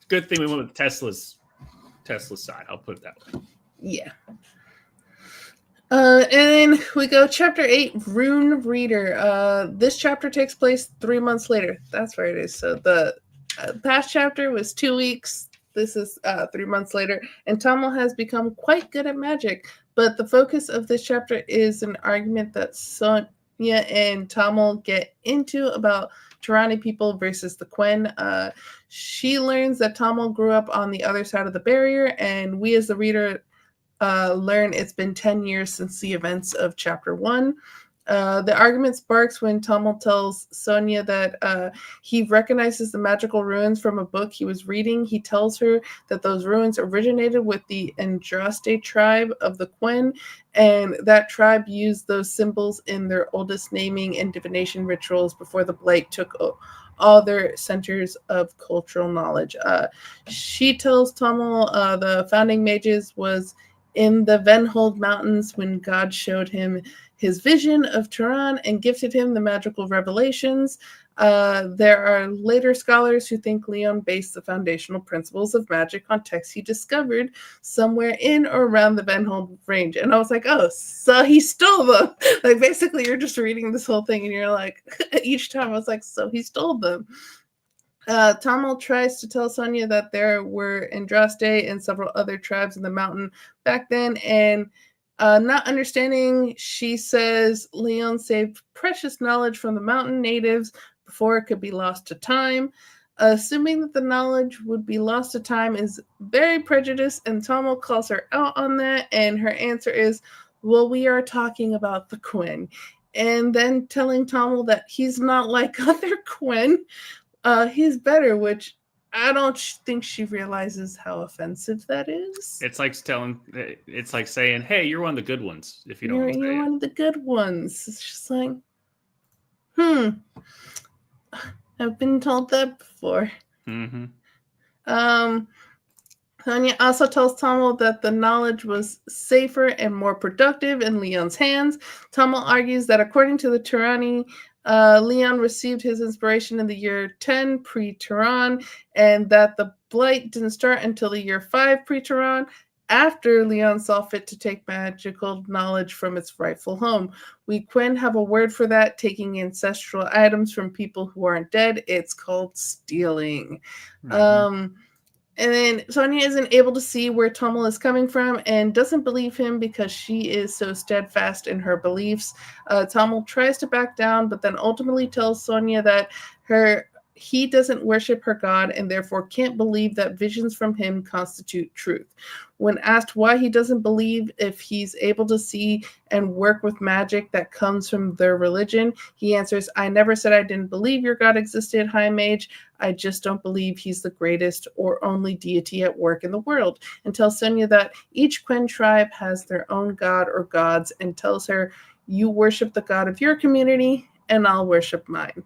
Good thing we went with Tesla's side. I'll put it that way. Yeah. And then we go chapter 8, Rune Reader. This chapter takes place 3 months later. That's where it is. So the past chapter was 2 weeks. This is 3 months later. And Tomo has become quite good at magic. But the focus of this chapter is an argument that Sonia and Tomo get into about Tarani people versus the Quen. She learns that Tomo grew up on the other side of the barrier, and we as the reader learn it's been 10 years since the events of chapter 1. The argument sparks when Tomo tells Sonia that he recognizes the magical ruins from a book he was reading. He tells her that those ruins originated with the Andraste tribe of the Quen, and that tribe used those symbols in their oldest naming and divination rituals before the Blight took all their centers of cultural knowledge. She tells Tomo the founding mages was in the Venhold Mountains when God showed him his vision of Turan and gifted him the magical revelations. There are later scholars who think Leon based the foundational principles of magic on texts he discovered somewhere in or around the Venhold range. And I was like, oh, so he stole them. Like, basically, you're just reading this whole thing and you're like, each time I was like, so he stole them. Tamil tries to tell Sonia that there were Andraste and several other tribes in the mountain back then, and not understanding, she says Leon saved precious knowledge from the mountain natives before it could be lost to time. Assuming that the knowledge would be lost to time is very prejudiced, and Tamil calls her out on that, and her answer is, well, we are talking about the Quinn. And then telling Tamil that he's not like other Quinn, he's better, which I don't think she realizes how offensive that is. It's like saying, "Hey, you're one of the good ones." If you don't, you're one of the good ones. It's just like, I've been told that before. Mm-hmm. Sonia also tells Tamil that the knowledge was safer and more productive in Leon's hands. Tamil argues that according to the Turani, Leon received his inspiration in the year 10 pre-Turan, and that the blight didn't start until the year 5 pre-Turan, after Leon saw fit to take magical knowledge from its rightful home. We Quinn have a word for that, taking ancestral items from people who aren't dead. It's called stealing. Mm-hmm. And then Sonia isn't able to see where Tamil is coming from and doesn't believe him because she is so steadfast in her beliefs. Tamil tries to back down, but then ultimately tells Sonia that he doesn't worship her God and therefore can't believe that visions from him constitute truth. When asked why he doesn't believe if he's able to see and work with magic that comes from their religion, he answers, I never said I didn't believe your God existed, High Mage. I just don't believe he's the greatest or only deity at work in the world. And tells Sonia that each Quinn tribe has their own god or gods, and tells her, you worship the god of your community and I'll worship mine.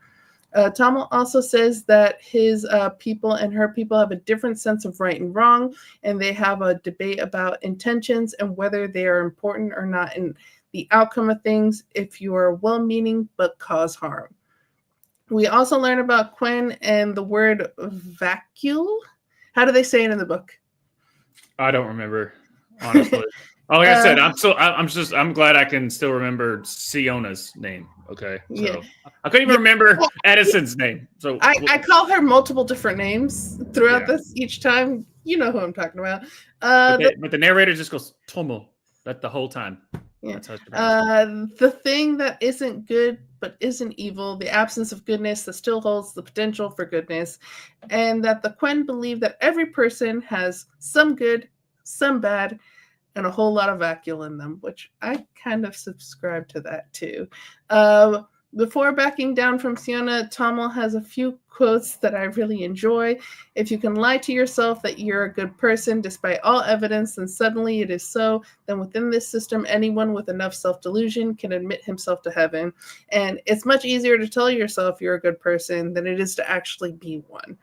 Tamil also says that his people and her people have a different sense of right and wrong, and they have a debate about intentions and whether they are important or not in the outcome of things if you are well-meaning but cause harm. We also learn about Quinn and the word vacuole. How do they say it in the book? I don't remember, honestly. Like I said, I'm glad I can still remember Siona's name. Okay, so yeah. I couldn't even remember Edison's name. So I call her multiple different names throughout this each time. You know who I'm talking about. But the narrator just goes Tomo the whole time. Yeah. The thing that isn't good but isn't evil, the absence of goodness that still holds the potential for goodness, and that the Quinn believe that every person has some good, some bad, and a whole lot of vacuole in them, which I kind of subscribe to that too. Before backing down from Siona, Tamil has a few quotes that I really enjoy. If you can lie to yourself that you're a good person despite all evidence, and suddenly it is so, then within this system, anyone with enough self-delusion can admit himself to heaven. And it's much easier to tell yourself you're a good person than it is to actually be one.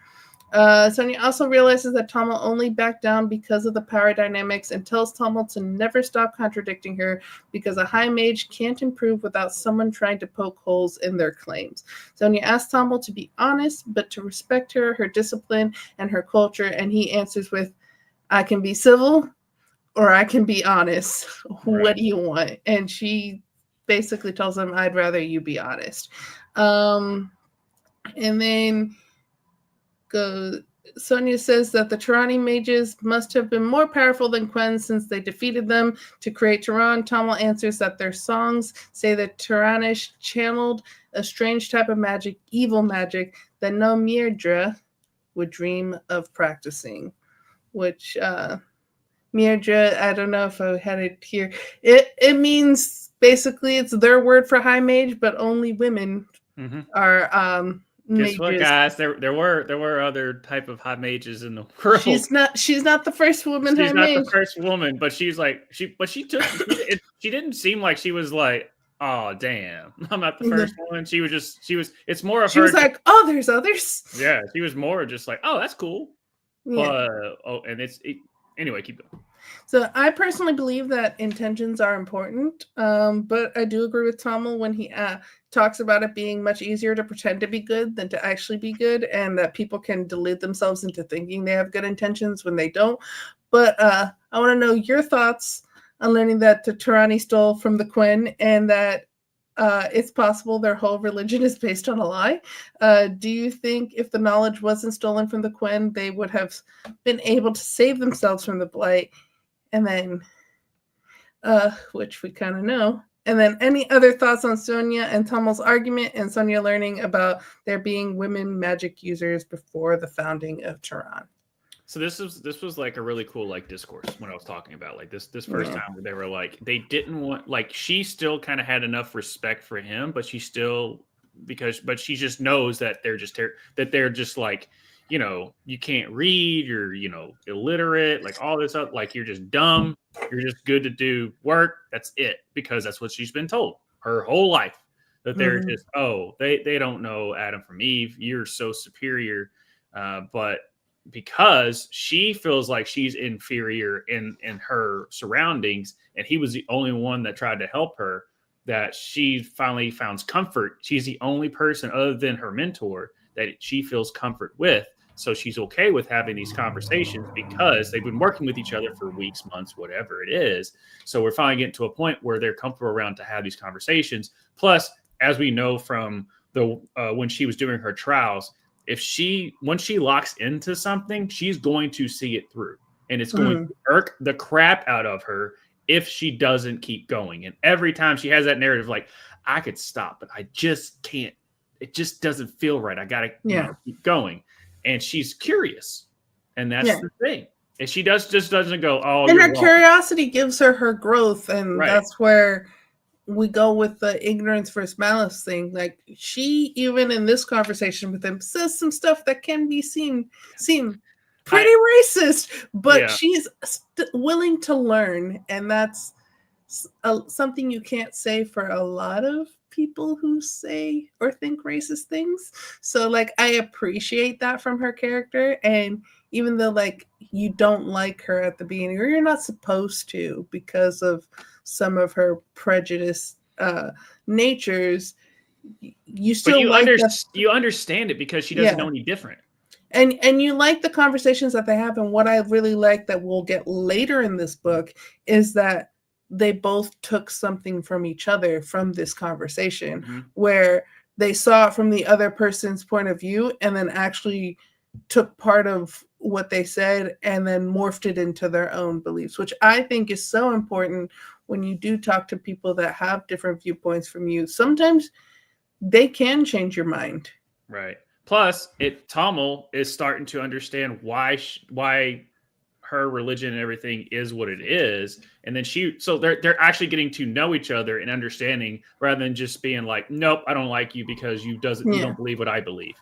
Sonia also realizes that Tamil only backed down because of the power dynamics and tells Tamil to never stop contradicting her because a high mage can't improve without someone trying to poke holes in their claims. Sonia asks Tamil to be honest, but to respect her discipline, and her culture, and he answers with, I can be civil or I can be honest. Right. What do you want? And she basically tells him, I'd rather you be honest. And then Sonia says that the Turani mages must have been more powerful than Quinn since they defeated them to create Turan. Tamil answers that their songs say that Turanish channeled a strange type of magic, evil magic, that no Mirdra would dream of practicing. Which, Mirdra, I don't know if I had it here. It means, basically, it's their word for high mage, but only women are... Guess what, guys? There were other type of high mages in the world. She's not the first woman. She's not the first woman, but she's like she took it. She didn't seem like she was like, oh damn, I'm not the first woman. She was. It's more of she was like, oh, there's others. Yeah, she was more just like, oh, that's cool. Yeah. Anyway, keep going. So I personally believe that intentions are important, but I do agree with Tamil when he talks about it being much easier to pretend to be good than to actually be good, and that people can delude themselves into thinking they have good intentions when they don't. But I want to know your thoughts on learning that the Turani stole from the Quinn, and that It's possible their whole religion is based on a lie. Do you think if the knowledge wasn't stolen from the Quen, they would have been able to save themselves from the blight? And then, which we kind of know. And then, any other thoughts on Sonia and Tommel's argument and Sonia learning about there being women magic users before the founding of Tehran? So this was like a really cool like discourse when I was talking about like this first time where they were like they didn't want, like, she still kind of had enough respect for him, but she still but she just knows that they're just like, you know, you can't read, you're, you know, illiterate, like all this stuff, like you're just dumb, you're just good to do work, that's it, because that's what she's been told her whole life, that they're just, oh, they don't know Adam from Eve, you're so superior, but because she feels like she's inferior in her surroundings, and he was the only one that tried to help her, that she finally found comfort. She's the only person other than her mentor that she feels comfort with. So she's okay with having these conversations because they've been working with each other for weeks, months, whatever it is. So we're finally getting to a point where they're comfortable around to have these conversations. Plus, as we know from the when she was doing her trials, once she locks into something, she's going to see it through, and it's going to irk the crap out of her if she doesn't keep going. And every time she has that narrative, like, I could stop, but I just can't. It just doesn't feel right. I gotta keep going. And she's curious, and that's the thing. And she doesn't go, oh, and her curiosity gives her growth, and that's where we go with the ignorance versus malice thing. Like, she, even in this conversation with him, says some stuff that can be seem pretty racist, but she's willing to learn, and that's something you can't say for a lot of people who say or think racist things. So, like, I appreciate that from her character, and even though, like, you don't like her at the beginning, or you're not supposed to because of some of her prejudice natures, you still you understand it because she doesn't know any different. And you like the conversations that they have. And what I really like that we'll get later in this book is that they both took something from each other from this conversation, where they saw it from the other person's point of view and then actually took part of what they said and then morphed it into their own beliefs, which I think is so important when you do talk to people that have different viewpoints from you. Sometimes they can change your mind. Right. Plus, Tommel is starting to understand why her religion and everything is what it is, and then they're actually getting to know each other and understanding, rather than just being like, nope, I don't like you because you don't believe what I believe.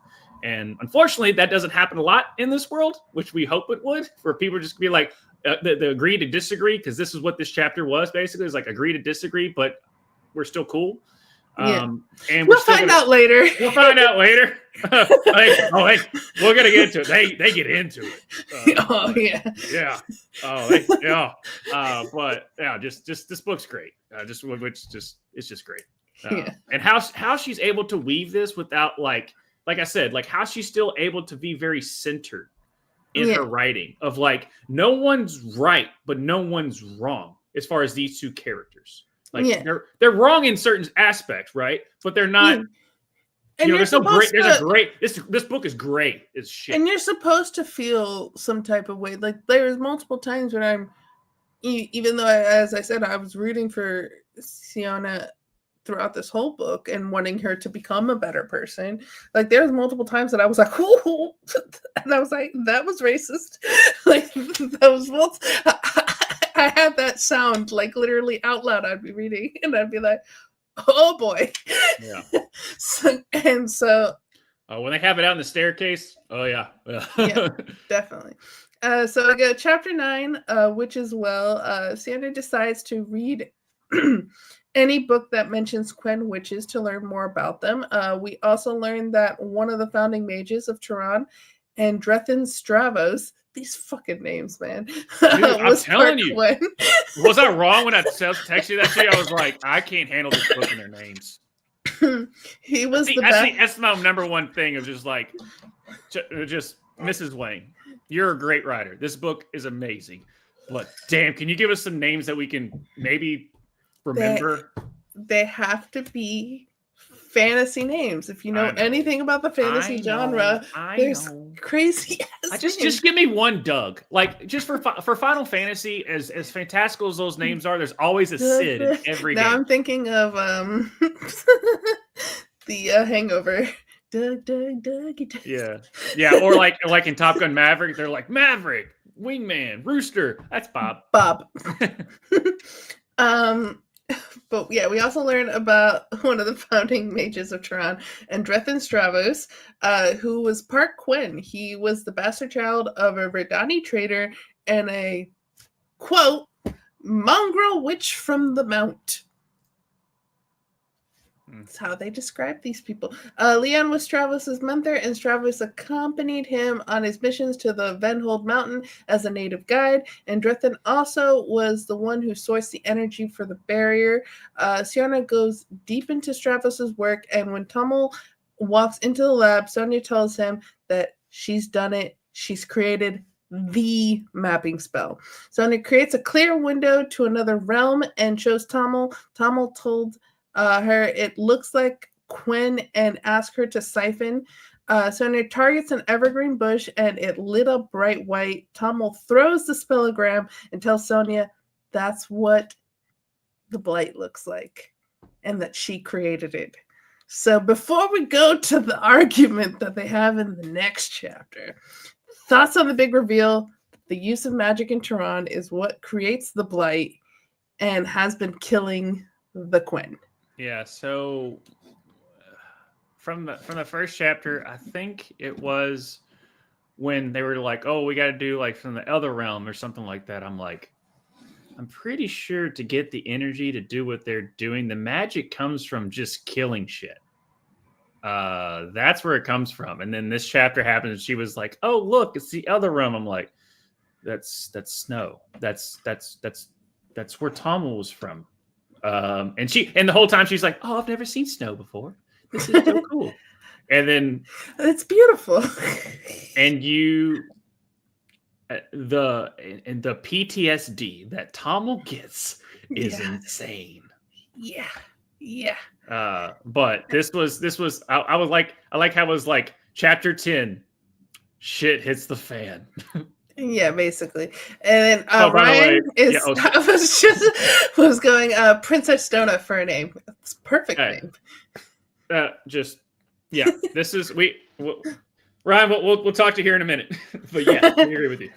And unfortunately, that doesn't happen a lot in this world, which we hope it would, for people just to be like, they agree to disagree, because this is what this chapter was basically. It's like, agree to disagree, but we're still cool. And we'll find out later. We'll find out later. We're gonna get into it. They get into it. But yeah, just this book's great. It's just great. And how she's able to weave this without, like I said, like how she's still able to be very centered in her writing, of like, no one's right, but no one's wrong as far as these two characters. Like, they're wrong in certain aspects, right? But they're not. And this book is great as shit. And you're supposed to feel some type of way. Like, there's multiple times when even though, as I said, I was rooting for Sienna throughout this whole book and wanting her to become a better person. Like, there's multiple times that I was like, "Ooh," and I was like, that was racist. Like, that was I had that sound, like, literally out loud. I'd be reading and I'd be like, oh boy. Yeah. So when they have it out in the staircase, yeah, definitely. So we go chapter 9, which is Sandra decides to read any book that mentions Quen witches to learn more about them. We also learned that one of the founding mages of Tehran, Andrethan Stravos, these fucking names, man. Dude, I'm telling you. Was I wrong when I texted you that shit? I was like, I can't handle this book and their names. He was the best. That's my number one thing, of just like, just Mrs. Wang, you're a great writer. This book is amazing. But damn, can you give us some names that we can maybe remember? they have to be fantasy names. If you know anything about the fantasy genre, there's crazy ass names. Just give me one Doug. Like, just for Final Fantasy, as fantastical as those names are, there's always a Sid in every game. Now I'm thinking of the Hangover. Doug. Yeah. Or like in Top Gun Maverick, they're like Maverick, Wingman, Rooster. That's Bob. But yeah, we also learned about one of the founding mages of Tehran, Andrethan Stravos, who was part Quen. He was the bastard child of a Verdani trader and a, quote, mongrel witch from the Mount. That's how they describe these people. Leon was Stravos' mentor, and Stravos accompanied him on his missions to the Venhold Mountain as a native guide. And Drethan also was the one who sourced the energy for the barrier. Siona goes deep into Stravos' work, and when Tommel walks into the lab, Sonia tells him that she's done it. She's created the mapping spell. Sonia creates a clear window to another realm and shows Tommel. Tommel told her it looks like Quen and asked her to siphon. Sonia targets an evergreen bush and it lit up bright white. Tommel throws the spellagram and tells Sonia that's what the blight looks like and that she created it. So before we go to the argument that they have in the next chapter, thoughts on the big reveal: the use of magic in Tehran is what creates the blight and has been killing the Quen. Yeah, so from the first chapter, I think it was when they were like, "Oh, we got to do like from the other realm or something like that." I'm like, I'm pretty sure to get the energy to do what they're doing, the magic comes from just killing shit. That's where it comes from. And then this chapter happened, and she was like, "Oh, look, it's the other realm." I'm like, "That's snow. That's where Tommel was from." And the whole time she's like, "Oh, I've never seen snow before. This is so cool." And then it's beautiful. And the PTSD that Tommel gets is insane. Yeah. But this was I like how it was like chapter 10, shit hits the fan. Yeah, basically. And then Ryan was going Princess Stona for a name. It's perfect name. This is Ryan, we'll talk to you here in a minute. But yeah, I agree with you.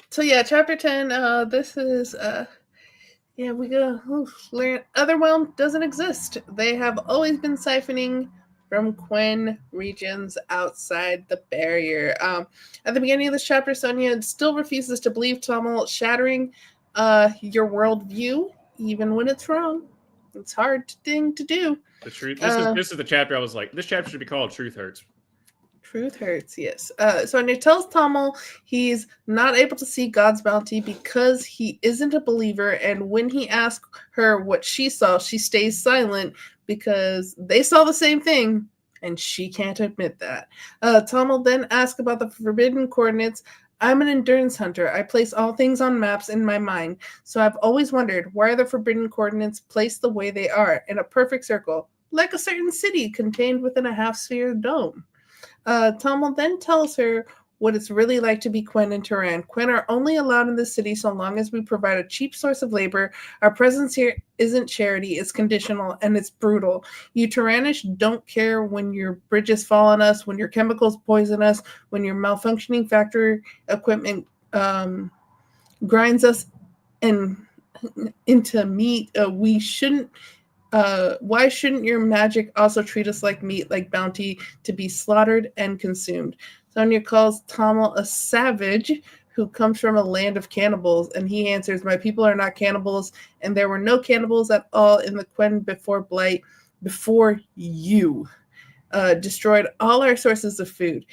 So yeah, chapter 10, this is we go learn Otherwhelm doesn't exist. They have always been siphoning from Quen regions outside the barrier. At the beginning of this chapter, Sonia still refuses to believe Tommel, shattering your worldview, even when it's wrong. It's hard thing to do. The truth. This is the chapter I was like, this chapter should be called Truth Hurts. Truth hurts, yes. Sonia tells Tommel he's not able to see God's bounty because he isn't a believer, and when he asks her what she saw, she stays silent because they saw the same thing, and she can't admit that. Tommel then asks about the forbidden coordinates. I'm an endurance hunter. I place all things on maps in my mind, so I've always wondered why are the forbidden coordinates placed the way they are, in a perfect circle, like a certain city contained within a half-sphere dome. Tommel then tells her what it's really like to be Quen in Tehran. Quen are only allowed in the city so long as we provide a cheap source of labor. Our presence here isn't charity, it's conditional, and it's brutal. You Tehrannish don't care when your bridges fall on us, when your chemicals poison us, when your malfunctioning factory equipment grinds us into meat. We shouldn't. Why shouldn't your magic also treat us like meat, like bounty, to be slaughtered and consumed? Sonia calls Tommel a savage who comes from a land of cannibals, and he answers, my people are not cannibals, and there were no cannibals at all in the Quen before Blight, before you destroyed all our sources of food.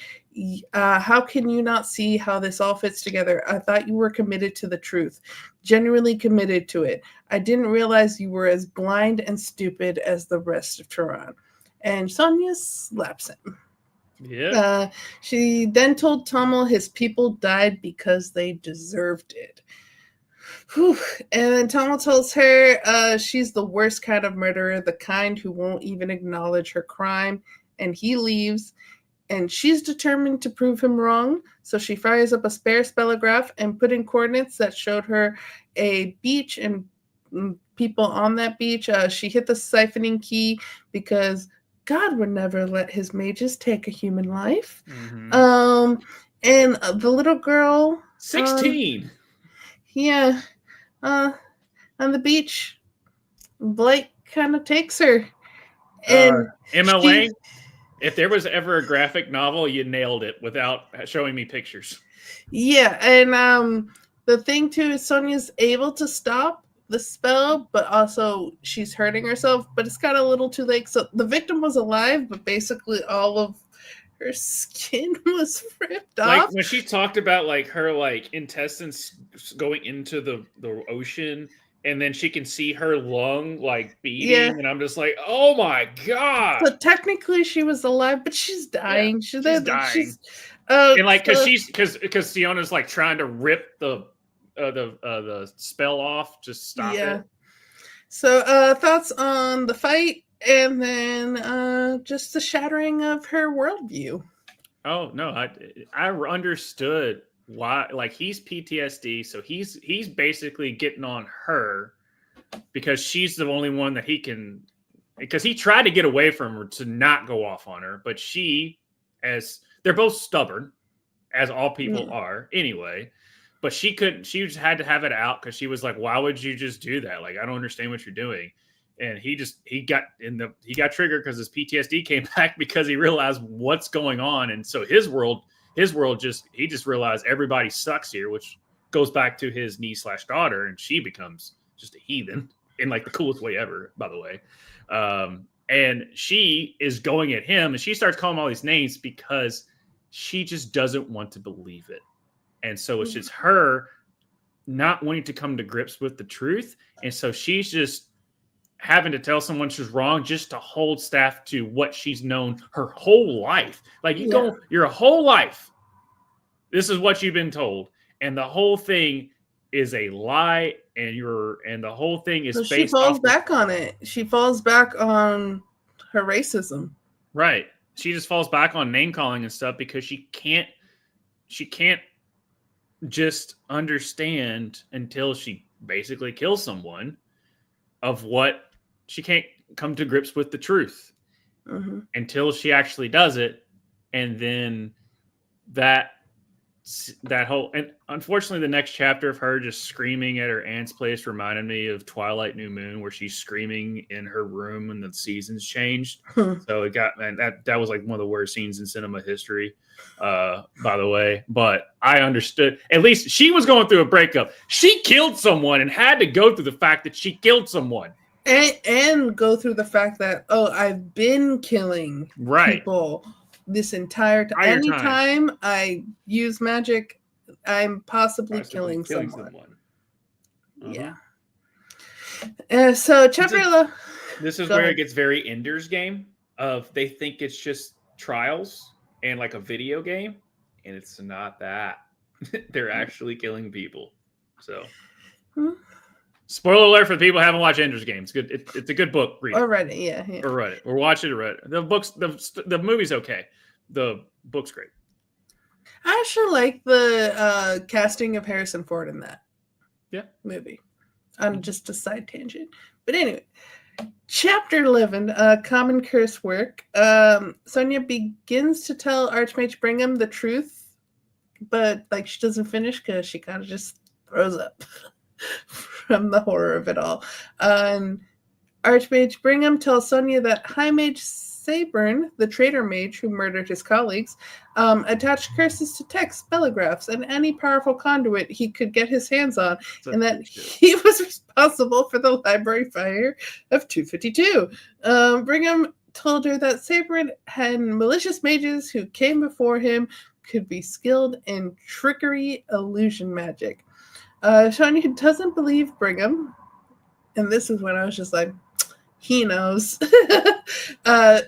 How can you not see how this all fits together? I thought you were committed to the truth, genuinely committed to it. I didn't realize you were as blind and stupid as the rest of Tehran. And Sonia slaps him. Yeah. She then told Tommel his people died because they deserved it. Whew. And then Tomo tells her she's the worst kind of murderer, the kind who won't even acknowledge her crime. And he leaves. And she's determined to prove him wrong. So she fires up a spare spellograph and put in coordinates that showed her a beach and people on that beach. She hit the siphoning key because God would never let his mages take a human life. Mm-hmm. And the little girl, 16. Yeah, on the beach, Blake kind of takes her. And Emma Lang, if there was ever a graphic novel, you nailed it without showing me pictures. Yeah, and the thing too is Sonya's able to stop the spell, but also she's hurting herself, but it's got a little too late. So the victim was alive, but basically all of her skin was ripped off. Like when she talked about like her like intestines going into the ocean, and then she can see her lung like beating, and I'm just like, oh my God. So technically she was alive, but she's dying. Yeah, she's dying. And like because Siona's like trying to rip the spell off, just stop it. So thoughts on the fight, and then just the shattering of her worldview. Oh no, I understood why. Like he's PTSD, so he's basically getting on her because she's the only one that he can. Because he tried to get away from her to not go off on her, but she, as they're both stubborn, as all people are anyway. But she couldn't. She just had to have it out because she was like, "Why would you just do that? Like, I don't understand what you're doing." And he got triggered because his PTSD came back because he realized what's going on, and so his world just realized everybody sucks here, which goes back to his niece/daughter, and she becomes just a heathen in like the coolest way ever, by the way. And she is going at him, and she starts calling him all these names because she just doesn't want to believe it. And so it's just her not wanting to come to grips with the truth. And so she's just having to tell someone she's wrong just to hold staff to what she's known her whole life. Like your whole life, this is what you've been told. And the whole thing is a lie. And the whole thing is based. She falls back on it. She falls back on her racism. Right. She just falls back on name calling and stuff because she can't just understand until she basically kills someone of what she can't come to grips with the truth until she actually does it. And then that whole, and unfortunately the next chapter of her just screaming at her aunt's place reminded me of Twilight New Moon, where she's screaming in her room when the seasons changed. So that was like one of the worst scenes in cinema history, by the way. But I understood, at least she was going through a breakup. She killed someone and had to go through the fact that she killed someone. And go through the fact that, I've been killing people this entire time. Anytime I use magic, I'm possibly killing someone. Yeah. So chapter this is where it gets very Ender's Game of they think it's just trials and like a video game, and it's not that. They're actually killing people. So spoiler alert for the people who haven't watched Ender's Game. It's good. It's a good book. Read it. Or read it, yeah. Or read it. Or watch it or read it. The books, the movie's okay. The book's great. I actually like the casting of Harrison Ford in that movie. On just a side tangent. But anyway, chapter 11, Common Curse Work. Sonia begins to tell Archmage Brigham the truth, but like she doesn't finish because she kind of just throws up from the horror of it all. Archmage Brigham tells Sonia that High Mage Sayburn, the traitor mage who murdered his colleagues, attached curses to text, spellographs, and any powerful conduit he could get his hands on, and that he was responsible for the library fire of 252. Brigham told her that Sayburn had malicious mages who came before him could be skilled in trickery illusion magic. Sonia doesn't believe Brigham, and this is when I was just like, he knows.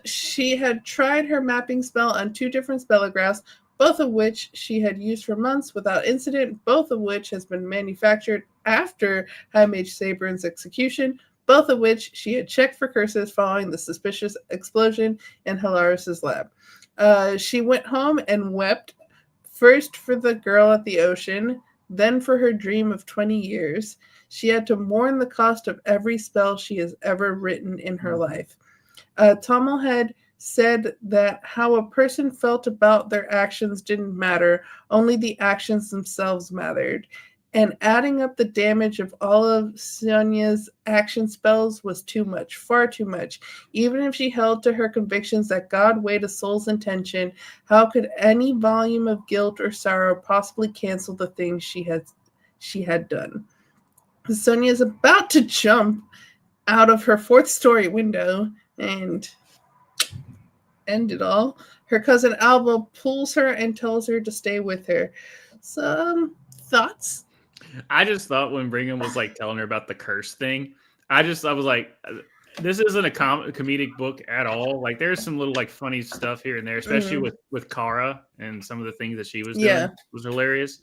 She had tried her mapping spell on 2 different spellographs, both of which she had used for months without incident, both of which has been manufactured after High Mage Sabrin's execution, both of which she had checked for curses following the suspicious explosion in Hilaris's lab. She went home and wept, first for the girl at the ocean, then for her dream of 20 years. She had to mourn the cost of every spell she has ever written in her life. Tommel had said that how a person felt about their actions didn't matter, only the actions themselves mattered. And adding up the damage of all of Sonia's action spells was too much, far too much. Even if she held to her convictions that God weighed a soul's intention, how could any volume of guilt or sorrow possibly cancel the things she had done? Sonia's about to jump out of her 4th-story window and end it all. Her cousin Alba pulls her and tells her to stay with her. Some thoughts? I just thought when Brigham was like telling her about the curse thing, I was like, this isn't a comedic book at all. Like there's some little like funny stuff here and there, especially with Kara and some of the things that she was doing was hilarious.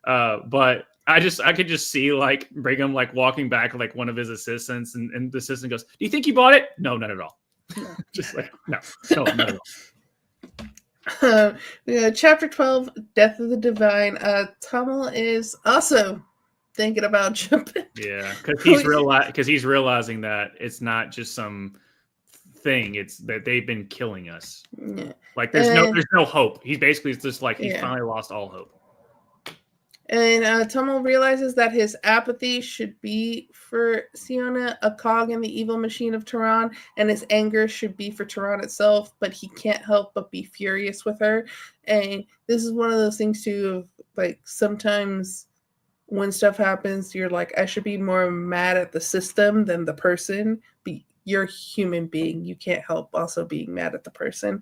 But I could just see like Brigham like walking back like one of his assistants, and the assistant goes, "Do you think you bought it?" No, not at all. No. Just like no, not at all. Chapter 12, Death of the Divine. Tommel is also thinking about jumping. Yeah, because he's realizing that it's not just some thing; it's that they've been killing us. Yeah. Like there's no hope. He's basically just like he's finally lost all hope. And Tommel realizes that his apathy should be for Siona, a cog in the evil machine of Tehran, and his anger should be for Tehran itself, but he can't help but be furious with her. And this is one of those things, too, of, like, sometimes when stuff happens, you're like, I should be more mad at the system than the person. But you're a human being. You can't help also being mad at the person.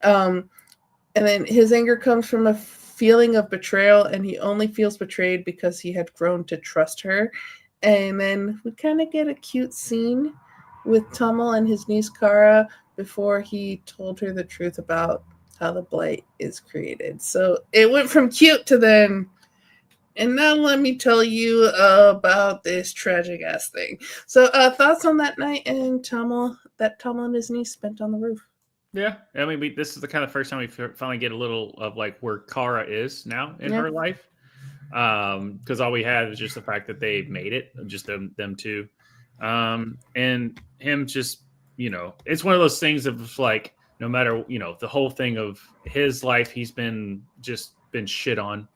And then his anger comes from a feeling of betrayal, and he only feels betrayed because he had grown to trust her. And then we kind of get a cute scene with Tommel and his niece Kara before he told her the truth about how the blight is created. So it went from cute to then, and now let me tell you about this tragic ass thing. So thoughts on that night and Tommel and his niece spent on the roof? Yeah, I mean, this is the kind of first time we finally get a little of like where Kara is now in her life, because all we had is just the fact that they made it, just them two, and him just, it's one of those things of like, no matter, the whole thing of his life, he's been shit on,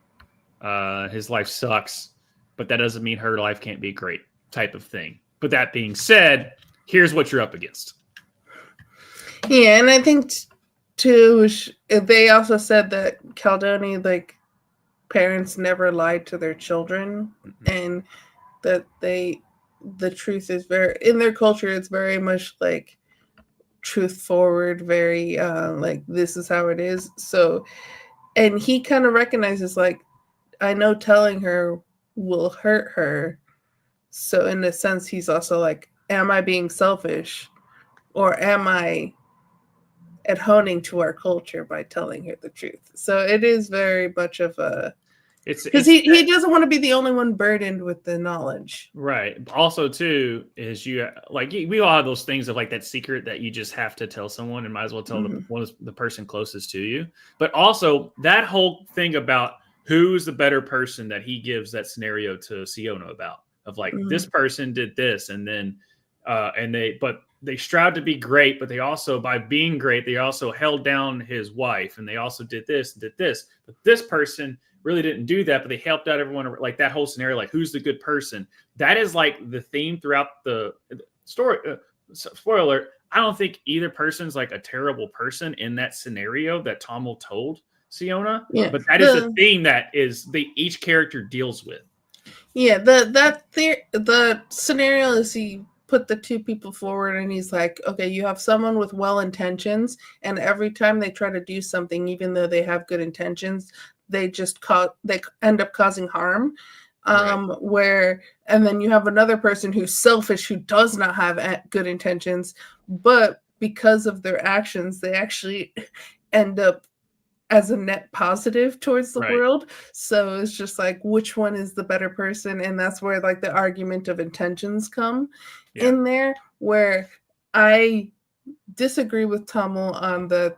his life sucks, but that doesn't mean her life can't be great type of thing. But that being said, here's what you're up against. Yeah, and I think too, they also said that Caldoni, like, parents never lied to their children, and that the truth is in their culture, it's very much like truth forward, very like this is how it is. So, and he kind of recognizes, like, I know telling her will hurt her. So in a sense, he's also like, am I being selfish, or am I adhering to our culture by telling her the truth? So it is very much of a, because he doesn't want to be the only one burdened with the knowledge, right? Also too is we all have those things of like that secret that you just have to tell someone, and might as well tell the person closest to you. But also that whole thing about who's the better person that he gives that scenario to Siona about, of like, this person did this, and then they strived to be great, but they also, by being great, they also held down his wife, and they also did this and did this. But this person really didn't do that, but they helped out everyone. Like that whole scenario, like who's the good person? That is like the theme throughout the story. Spoiler alert, I don't think either person's like a terrible person in that scenario that Tommel told Siona. Yeah, but that is a theme that each character deals with. Yeah, the scenario is he put the two people forward, and he's like, okay, you have someone with well intentions, and every time they try to do something, even though they have good intentions, they end up causing harm. Right. And then you have another person who's selfish, who does not have good intentions, but because of their actions, they actually end up as a net positive towards the Right. world. So it's just like, which one is the better person? And that's where like the argument of intentions come in there, where I disagree with Tamil on the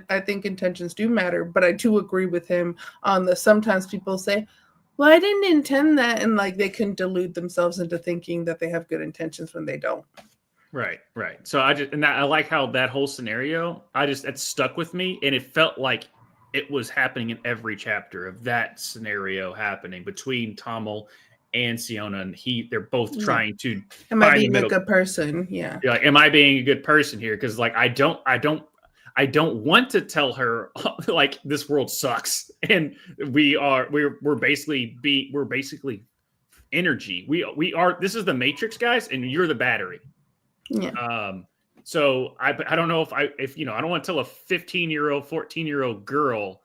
I think intentions do matter, but I do agree with him on the sometimes people say, well, I didn't intend that, and like they can delude themselves into thinking that they have good intentions when they don't. Right. So I like how that whole scenario, it stuck with me, and it felt like it was happening in every chapter of that scenario happening between Tamil and Siona, and they're both trying to Am I being a good person? Yeah. You're like, am I being a good person here? Because like I don't want to tell her like this world sucks, and we're basically energy. We are. This is the Matrix, guys, and you're the battery. Yeah. So I don't know if I don't want to tell a 15-year-old, 14-year-old girl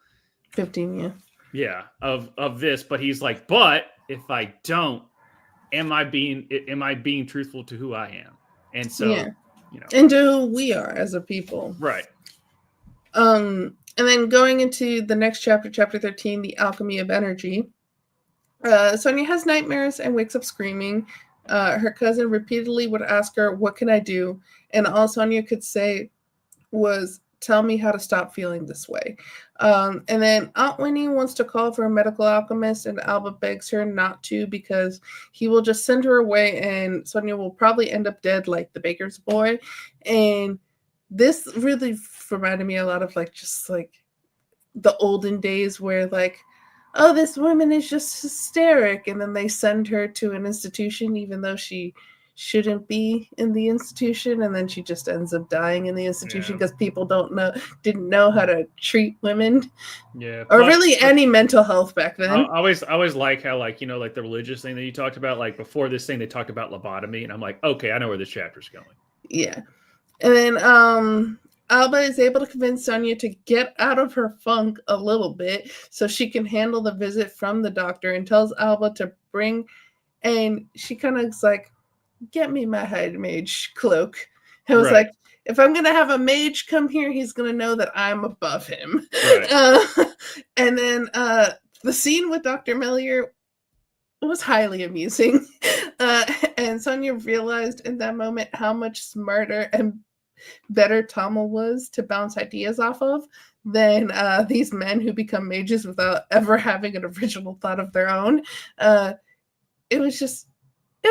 15, yeah, of this, but he's like, but if I don't, am I being truthful to who I am? And so and to who we are as a people. Right. And then going into the next chapter, chapter 13, the alchemy of energy. Sonia has nightmares and wakes up screaming. Her cousin repeatedly would ask her, what can I do? And all Sonia could say was, tell me how to stop feeling this way. And then Aunt Winnie wants to call for a medical alchemist, and Alba begs her not to because he will just send her away and Sonia will probably end up dead like the baker's boy. And this really reminded me a lot of like just like the olden days where like, oh, this woman is just hysteric, and then they send her to an institution even though she shouldn't be in the institution, and then she just ends up dying in the institution because people didn't know how to treat women, or really any mental health back then. I always like how like like the religious thing that you talked about, like before this thing they talked about lobotomy, and I'm like, okay, I know where this chapter's going. Yeah. And then Alba is able to convince Sonia to get out of her funk a little bit so she can handle the visit from the doctor, and tells Alba to bring, and she kind of is like, get me my high mage cloak. It was like, if I'm going to have a mage come here, he's going to know that I'm above him. Right. And then the scene with Dr. Melier was highly amusing. And Sonia realized in that moment how much smarter and better Tamil was to bounce ideas off of than these men who become mages without ever having an original thought of their own. It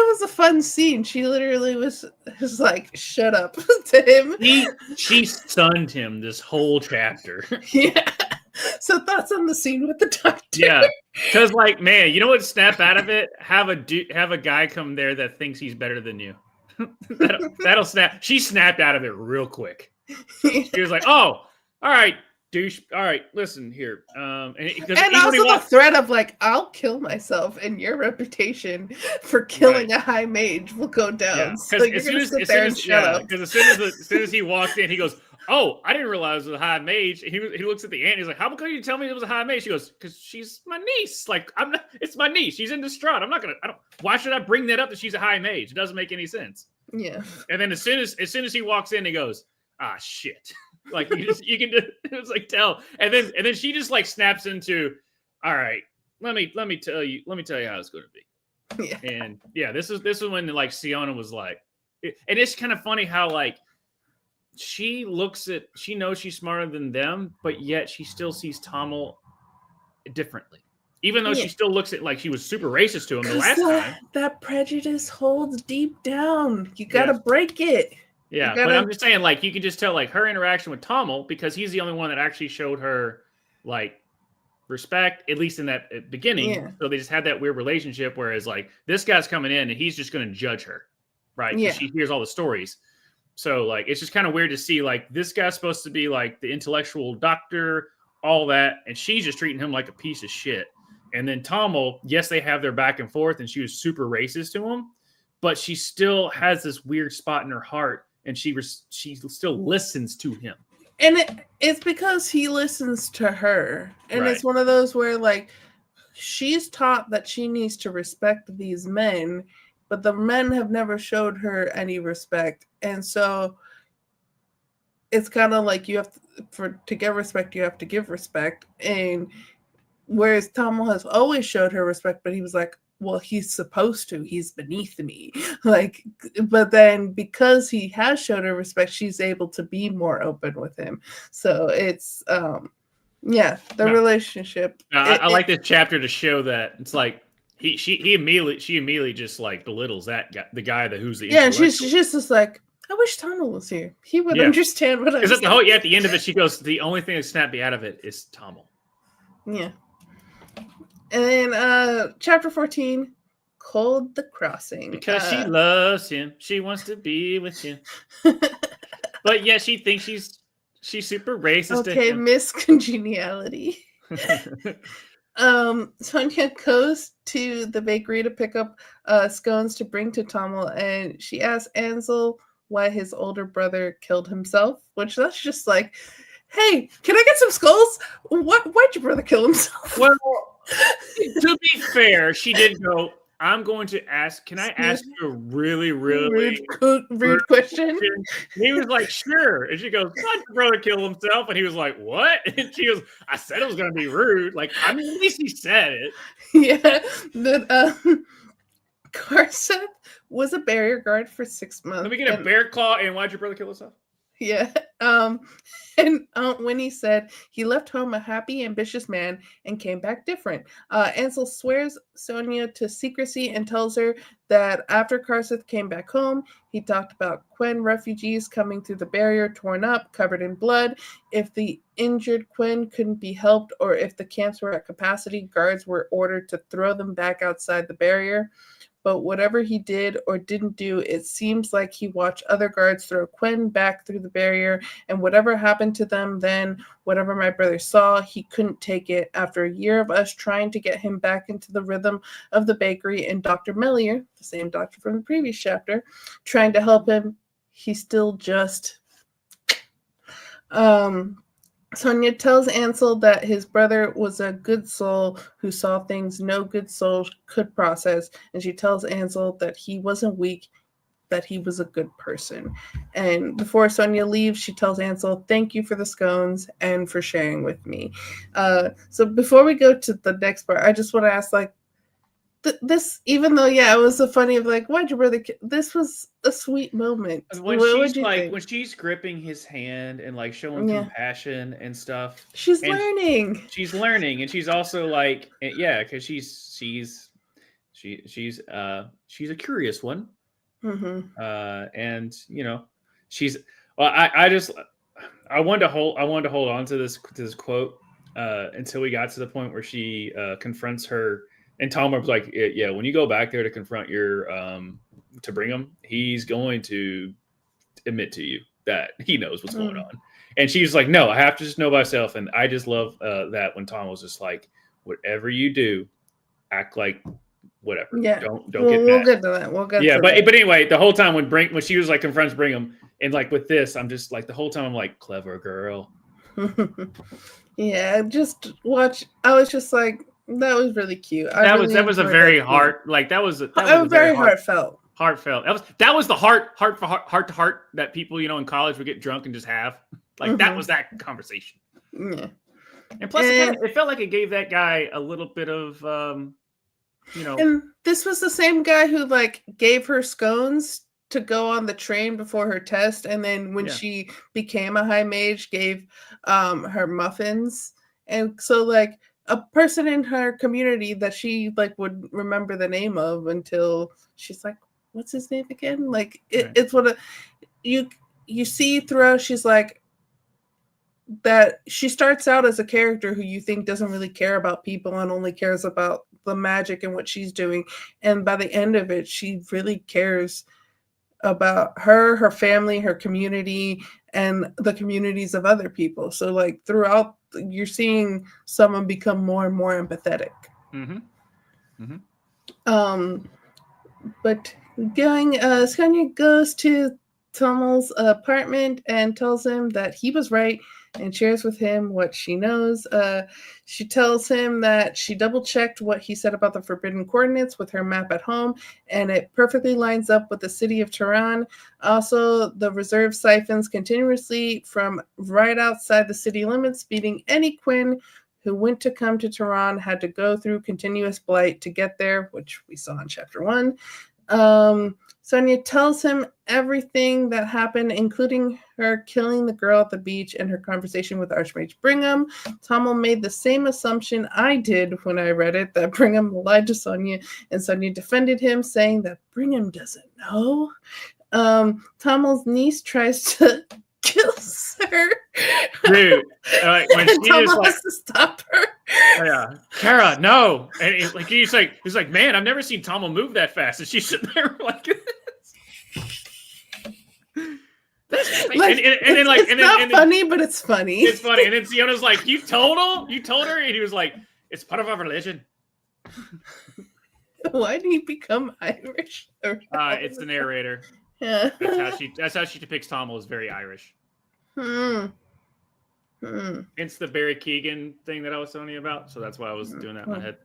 was a fun scene. She literally was like, shut up to him. She stunned him this whole chapter. Yeah. So thoughts on the scene with the doctor? Yeah. Because like, man, you know what snap out of it? Have a guy come there that thinks he's better than you. that'll snap. She snapped out of it real quick. She was like, oh, all right, douche. All right, listen here. And also the threat of like, I'll kill myself, and your reputation for killing a high mage will go down. Yeah, so you're going to sit there and shut up. Because as soon as he walked in, he goes, oh, I didn't realize it was a high mage. He looks at the aunt. He's like, how come you tell me it was a high mage? She goes, because she's my niece. Like, it's my niece. She's in distraught. Why should I bring that up that she's a high mage? It doesn't make any sense. Yeah. And then as soon as he walks in, he goes, ah, shit. Like you can just, it was like tell. And then she just like snaps into, all right, let me tell you how it's going to be. Yeah. And yeah, this is when like Siona was like, and it's kind of funny how like, she knows she's smarter than them, but yet she still sees Tamil differently. Even though she still looks at like she was super racist to him the last time. That prejudice holds deep down. You got to break it. Yeah, but I'm just saying, like, you can just tell like her interaction with Tamil, because he's the only one that actually showed her like respect, at least in that beginning. Yeah. So they just had that weird relationship, whereas like this guy's coming in and he's just going to judge her, right? Yeah. She hears all the stories. So, like, it's just kind of weird to see, like, this guy's supposed to be, like, the intellectual doctor, all that, and she's just treating him like a piece of shit. And then Tamil, yes, they have their back and forth, and she was super racist to him, but she still has this weird spot in her heart, and she still listens to him. And it's because he listens to her. And it's one of those where, like, she's taught that she needs to respect these men, but the men have never showed her any respect. And so it's kind of like you have to get respect, you have to give respect. And whereas Tomo has always showed her respect, but he was like, well, he's supposed to, he's beneath me. Like, but then because he has showed her respect, she's able to be more open with him. So it's yeah, the relationship. I like this chapter to show that it's like she immediately just like belittles that guy, the guy who's the and she's just like, I wish Tomo was here. He would understand what I'm saying. At the end of it, she goes, the only thing that snapped me out of it is Tomo. Yeah. And then chapter 14, Cold the Crossing. Because she loves him. She wants to be with him. But yeah, she thinks she's super racist. Okay, Miss Congeniality. Sonia goes to the bakery to pick up scones to bring to Tomo, and she asks Ansel why his older brother killed himself, which that's just like, hey, can I get some skulls? Why'd your brother kill himself? Well, to be fair, she did go, I'm going to ask, can I ask you a really, really rude question? And he was like, sure. And she goes, why'd your brother kill himself? And he was like, what? And she goes, I said it was going to be rude. Like, I mean, at least he said it. Yeah. But Karseth was a barrier guard for 6 months. Let me get a bear claw and why'd your brother kill himself? Yeah. And when he said he left home a happy, ambitious man and came back different, Ansel swears Sonia to secrecy and tells her that after Karseth came back home, he talked about Quen refugees coming through the barrier, torn up, covered in blood. If the injured Quen couldn't be helped or if the camps were at capacity, guards were ordered to throw them back outside the barrier. But whatever he did or didn't do, it seems like he watched other guards throw Quen back through the barrier, and whatever happened to them then, whatever my brother saw, he couldn't take it. After a year of us trying to get him back into the rhythm of the bakery and Dr. Mellier, the same doctor from the previous chapter, trying to help him, he still just... Sonia tells Ansel that his brother was a good soul who saw things no good soul could process, and she tells Ansel that he wasn't weak, that he was a good person. And before Sonia leaves, she tells Ansel, thank you for the scones and for sharing with me. So before we go to the next part, I just want to ask, like, this, even though, yeah, it was so funny of like, why'd your brother this was a sweet moment. When she's gripping his hand and like showing compassion and stuff, she's learning, and she's also like, yeah, because she's a curious one. And you know, she's, well, I wanted to hold on to this quote until we got to the point where she confronts her. And Tom was like, yeah, when you go back there to confront your, to bring him, he's going to admit to you that he knows what's going on. And she's like, no, I have to just know myself. And I just love that when Tom was just like, whatever you do, act like whatever. Yeah. Don't get mad. We'll get to that. But anyway, the whole time when she was like confronts Brigham, and like with this, I'm just like the whole time I'm like, clever girl. Yeah, just watch. I was just like, that was really cute. That was a very heartfelt. That was the heart to heart that people, you know, in college would get drunk and just have. Like that was that conversation. Yeah. And plus, it felt like it gave that guy a little bit of, you know. And this was the same guy who like gave her scones to go on the train before her test, and then when she became a high mage, gave her muffins. And so like a person in her community that she like would remember the name of until she's like, what's his name again? Like it's what you see throughout. She's like, that she starts out as a character who you think doesn't really care about people and only cares about the magic and what she's doing. And by the end of it, she really cares about her family, her community, and the communities of other people. So like throughout, you're seeing someone become more and more empathetic. But going, Sonia goes to Tommel's apartment and tells him that he was right and shares with him what she knows. She tells him that she double-checked what he said about the forbidden coordinates with her map at home, and it perfectly lines up with the city of Tehran. Also, the reserve siphons continuously from right outside the city limits, meaning any Quinn who went to come to Tehran had to go through continuous blight to get there, which we saw in Chapter 1. Sonia tells him everything that happened, including her killing the girl at the beach and her conversation with Archmage Brigham. Tommel made the same assumption I did when I read it, that Brigham lied to Sonia, and Sonia defended him, saying that Brigham doesn't know. Tommel's niece tries to kill her. Dude, when she Tommel has to stop her. Oh, yeah, Kara, no. And he's like, man, I've never seen Tommel move that fast. And she's sitting there like this. It's not funny, but it's funny. It's funny. And then Siona's like, you told her? And he was like, it's part of our religion. Why did he become Irish? It's the narrator. Yeah. That's how she depicts Tommel as very Irish. It's the Barry Keoghan thing that I was telling you about, so that's why I was doing that in my head.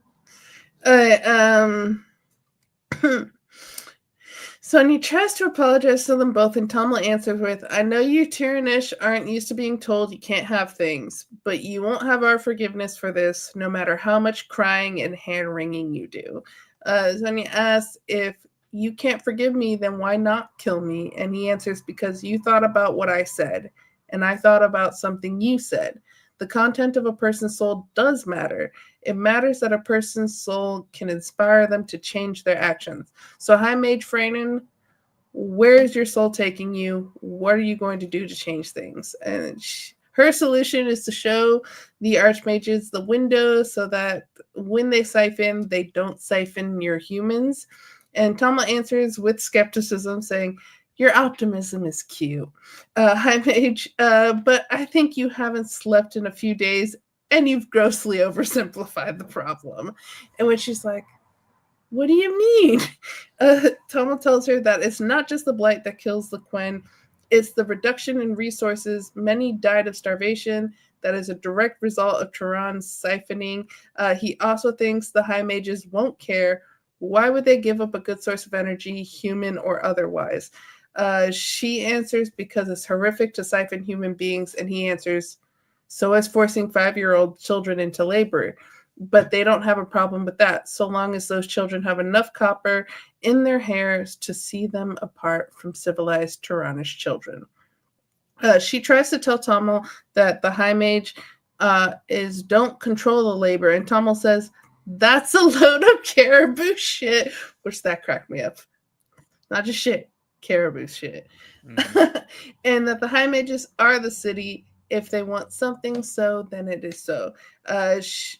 Sonia tries to apologize to them both, and Tommel answers with, I know you Tyranish aren't used to being told you can't have things, but you won't have our forgiveness for this, no matter how much crying and hand-wringing you do. Sonia asks, if you can't forgive me, then why not kill me? And he answers, because you thought about what I said, and I thought about something you said. The content of a person's soul does matter. It matters that a person's soul can inspire them to change their actions. So, High Mage Freynan, where is your soul taking you? What are you going to do to change things? And her solution is to show the Archmages the window so that when they siphon, they don't siphon your humans. And Tommel answers with skepticism, saying, your optimism is cute, High Mage, but I think you haven't slept in a few days and you've grossly oversimplified the problem. And when she's like, what do you mean? Tommel tells her that it's not just the blight that kills the Quen, it's the reduction in resources. Many died of starvation. That is a direct result of Tehran's siphoning. He also thinks the High Mages won't care. Why would they give up a good source of energy, human or otherwise? She answers, because it's horrific to siphon human beings, and he answers, so as forcing 5-year-old children into labor. But they don't have a problem with that, so long as those children have enough copper in their hairs to see them apart from civilized Tehrannish children. She tries to tell Tommel that the High Mage don't control the labor, and Tommel says, that's a load of caribou shit, which that cracked me up. Not just shit. Caribou shit. And that the High Mages are the city. If they want something so, then it is so.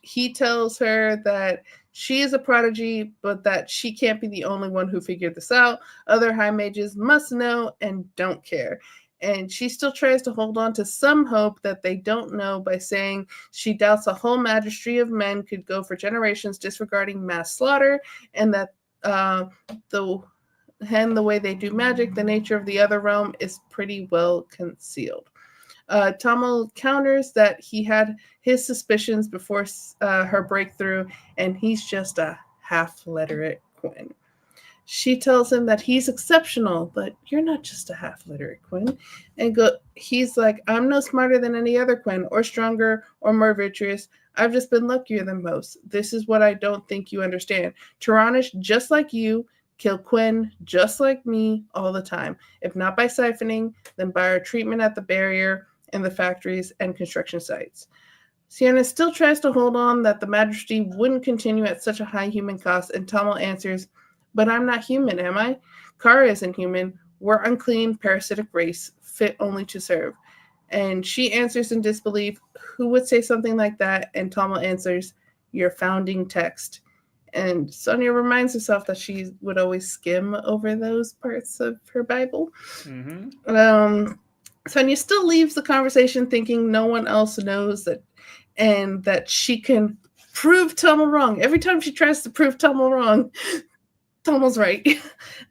He tells her that she is a prodigy, but that she can't be the only one who figured this out. Other High Mages must know and don't care. And she still tries to hold on to some hope that they don't know by saying she doubts a whole magistry of men could go for generations disregarding mass slaughter, and that the way they do magic, the nature of the other realm is pretty well concealed. Tommel counters that he had his suspicions before her breakthrough, and he's just a half-literate Quen. She tells him that he's exceptional, but you're not just a half-literate Quen. And he's like, I'm no smarter than any other Quen, or stronger, or more virtuous. I've just been luckier than most. This is what I don't think you understand. Tehrannish, just like you, kill Quen just like me all the time. If not by siphoning, then by our treatment at the barrier and the factories and construction sites. Sienna still tries to hold on that the Majesty wouldn't continue at such a high human cost, and Tommel answers, but I'm not human, am I? Kara isn't human. We're unclean, parasitic race, fit only to serve. And she answers in disbelief, who would say something like that? And Tommel answers, your founding text. And Sonia reminds herself that she would always skim over those parts of her Bible. Mm-hmm. Sonia still leaves the conversation thinking no one else knows that, and that she can prove Tommel wrong. Every time she tries to prove Tommel wrong, Tomo's right.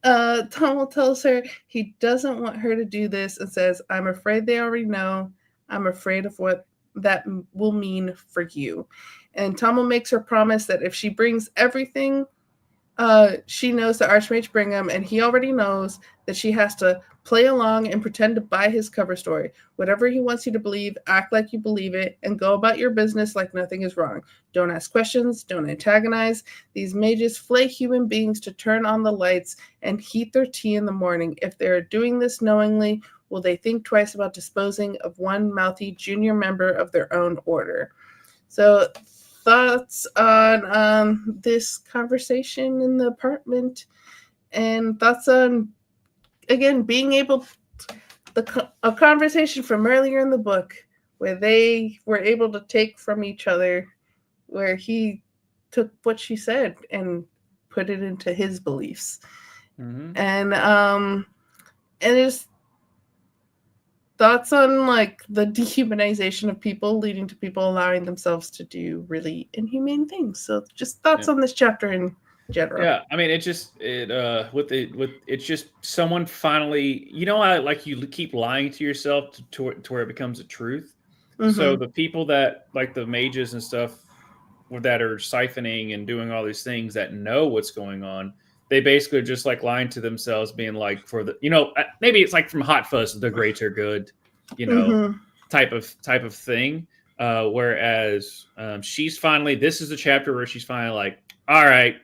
Tomo tells her he doesn't want her to do this and says, I'm afraid they already know. I'm afraid of what that will mean for you. And Tomo makes her promise that if she brings everything she knows the Archmage Brigham, and he already knows that she has to play along and pretend to buy his cover story. Whatever he wants you to believe, act like you believe it, and go about your business like nothing is wrong. Don't ask questions, don't antagonize. These mages flay human beings to turn on the lights and heat their tea in the morning. If they're doing this knowingly, will they think twice about disposing of one mouthy junior member of their own order? So, thoughts on this conversation in the apartment, and thoughts on, again, being able a conversation from earlier in the book where they were able to take from each other, where he took what she said and put it into his beliefs. And just thoughts on like the dehumanization of people leading to people allowing themselves to do really inhumane things. So just thoughts on this chapter in general. Yeah, I mean, it's just someone finally, like you keep lying to yourself to where it becomes a truth. So the people that like the mages and stuff that are siphoning and doing all these things that know what's going on, they basically are just like lying to themselves, being like, for the, maybe it's like from Hot Fuzz, the greater good, type of thing. Whereas she's finally, this is the chapter where she's finally like, all right,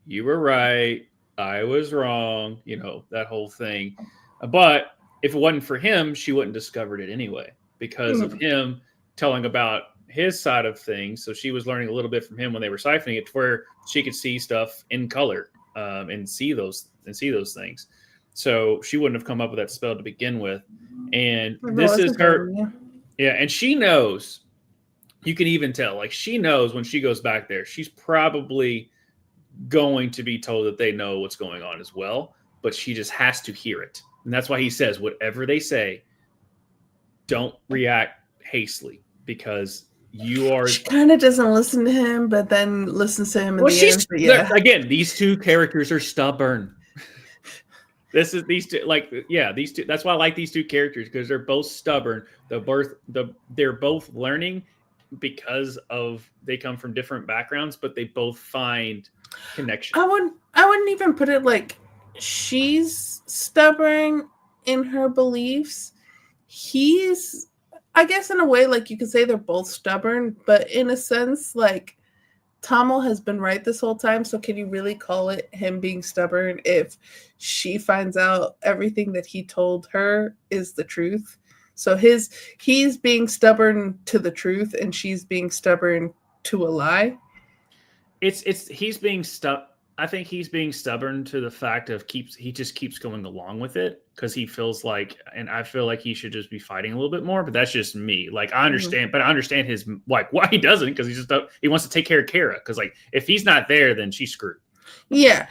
you were right, I was wrong, that whole thing. But if it wasn't for him, she wouldn't have discovered it anyway, because of him telling about his side of things. So she was learning a little bit from him when they were siphoning it, to where she could see stuff in color and see those things. So she wouldn't have come up with that spell to begin with. And this is her. Yeah. And she knows, you can even tell, like, she knows when she goes back there, she's probably going to be told that they know what's going on as well, but she just has to hear it. And that's why he says, whatever they say, don't react hastily, because you are. She kind of doesn't listen to him, but then listens to him in the end. But yeah. Again, these two characters are stubborn. These two. That's why I like these two characters, because they're both stubborn. They're both learning because of they come from different backgrounds, but they both find connection. I wouldn't even put it like she's stubborn in her beliefs. He's, I guess, in a way, like, you could say they're both stubborn, but in a sense, like, Tomo has been right this whole time, so can you really call it him being stubborn if she finds out everything that he told her is the truth? So he's being stubborn to the truth, and she's being stubborn to a lie. He's being stuck. I think he's being stubborn to the fact of he just keeps going along with it, because he feels like, and I feel like he should just be fighting a little bit more, but that's just me. Like, I understand, but I understand his, like, why he doesn't, because he wants to take care of Kara, because, like, if he's not there, then she's screwed. Yeah,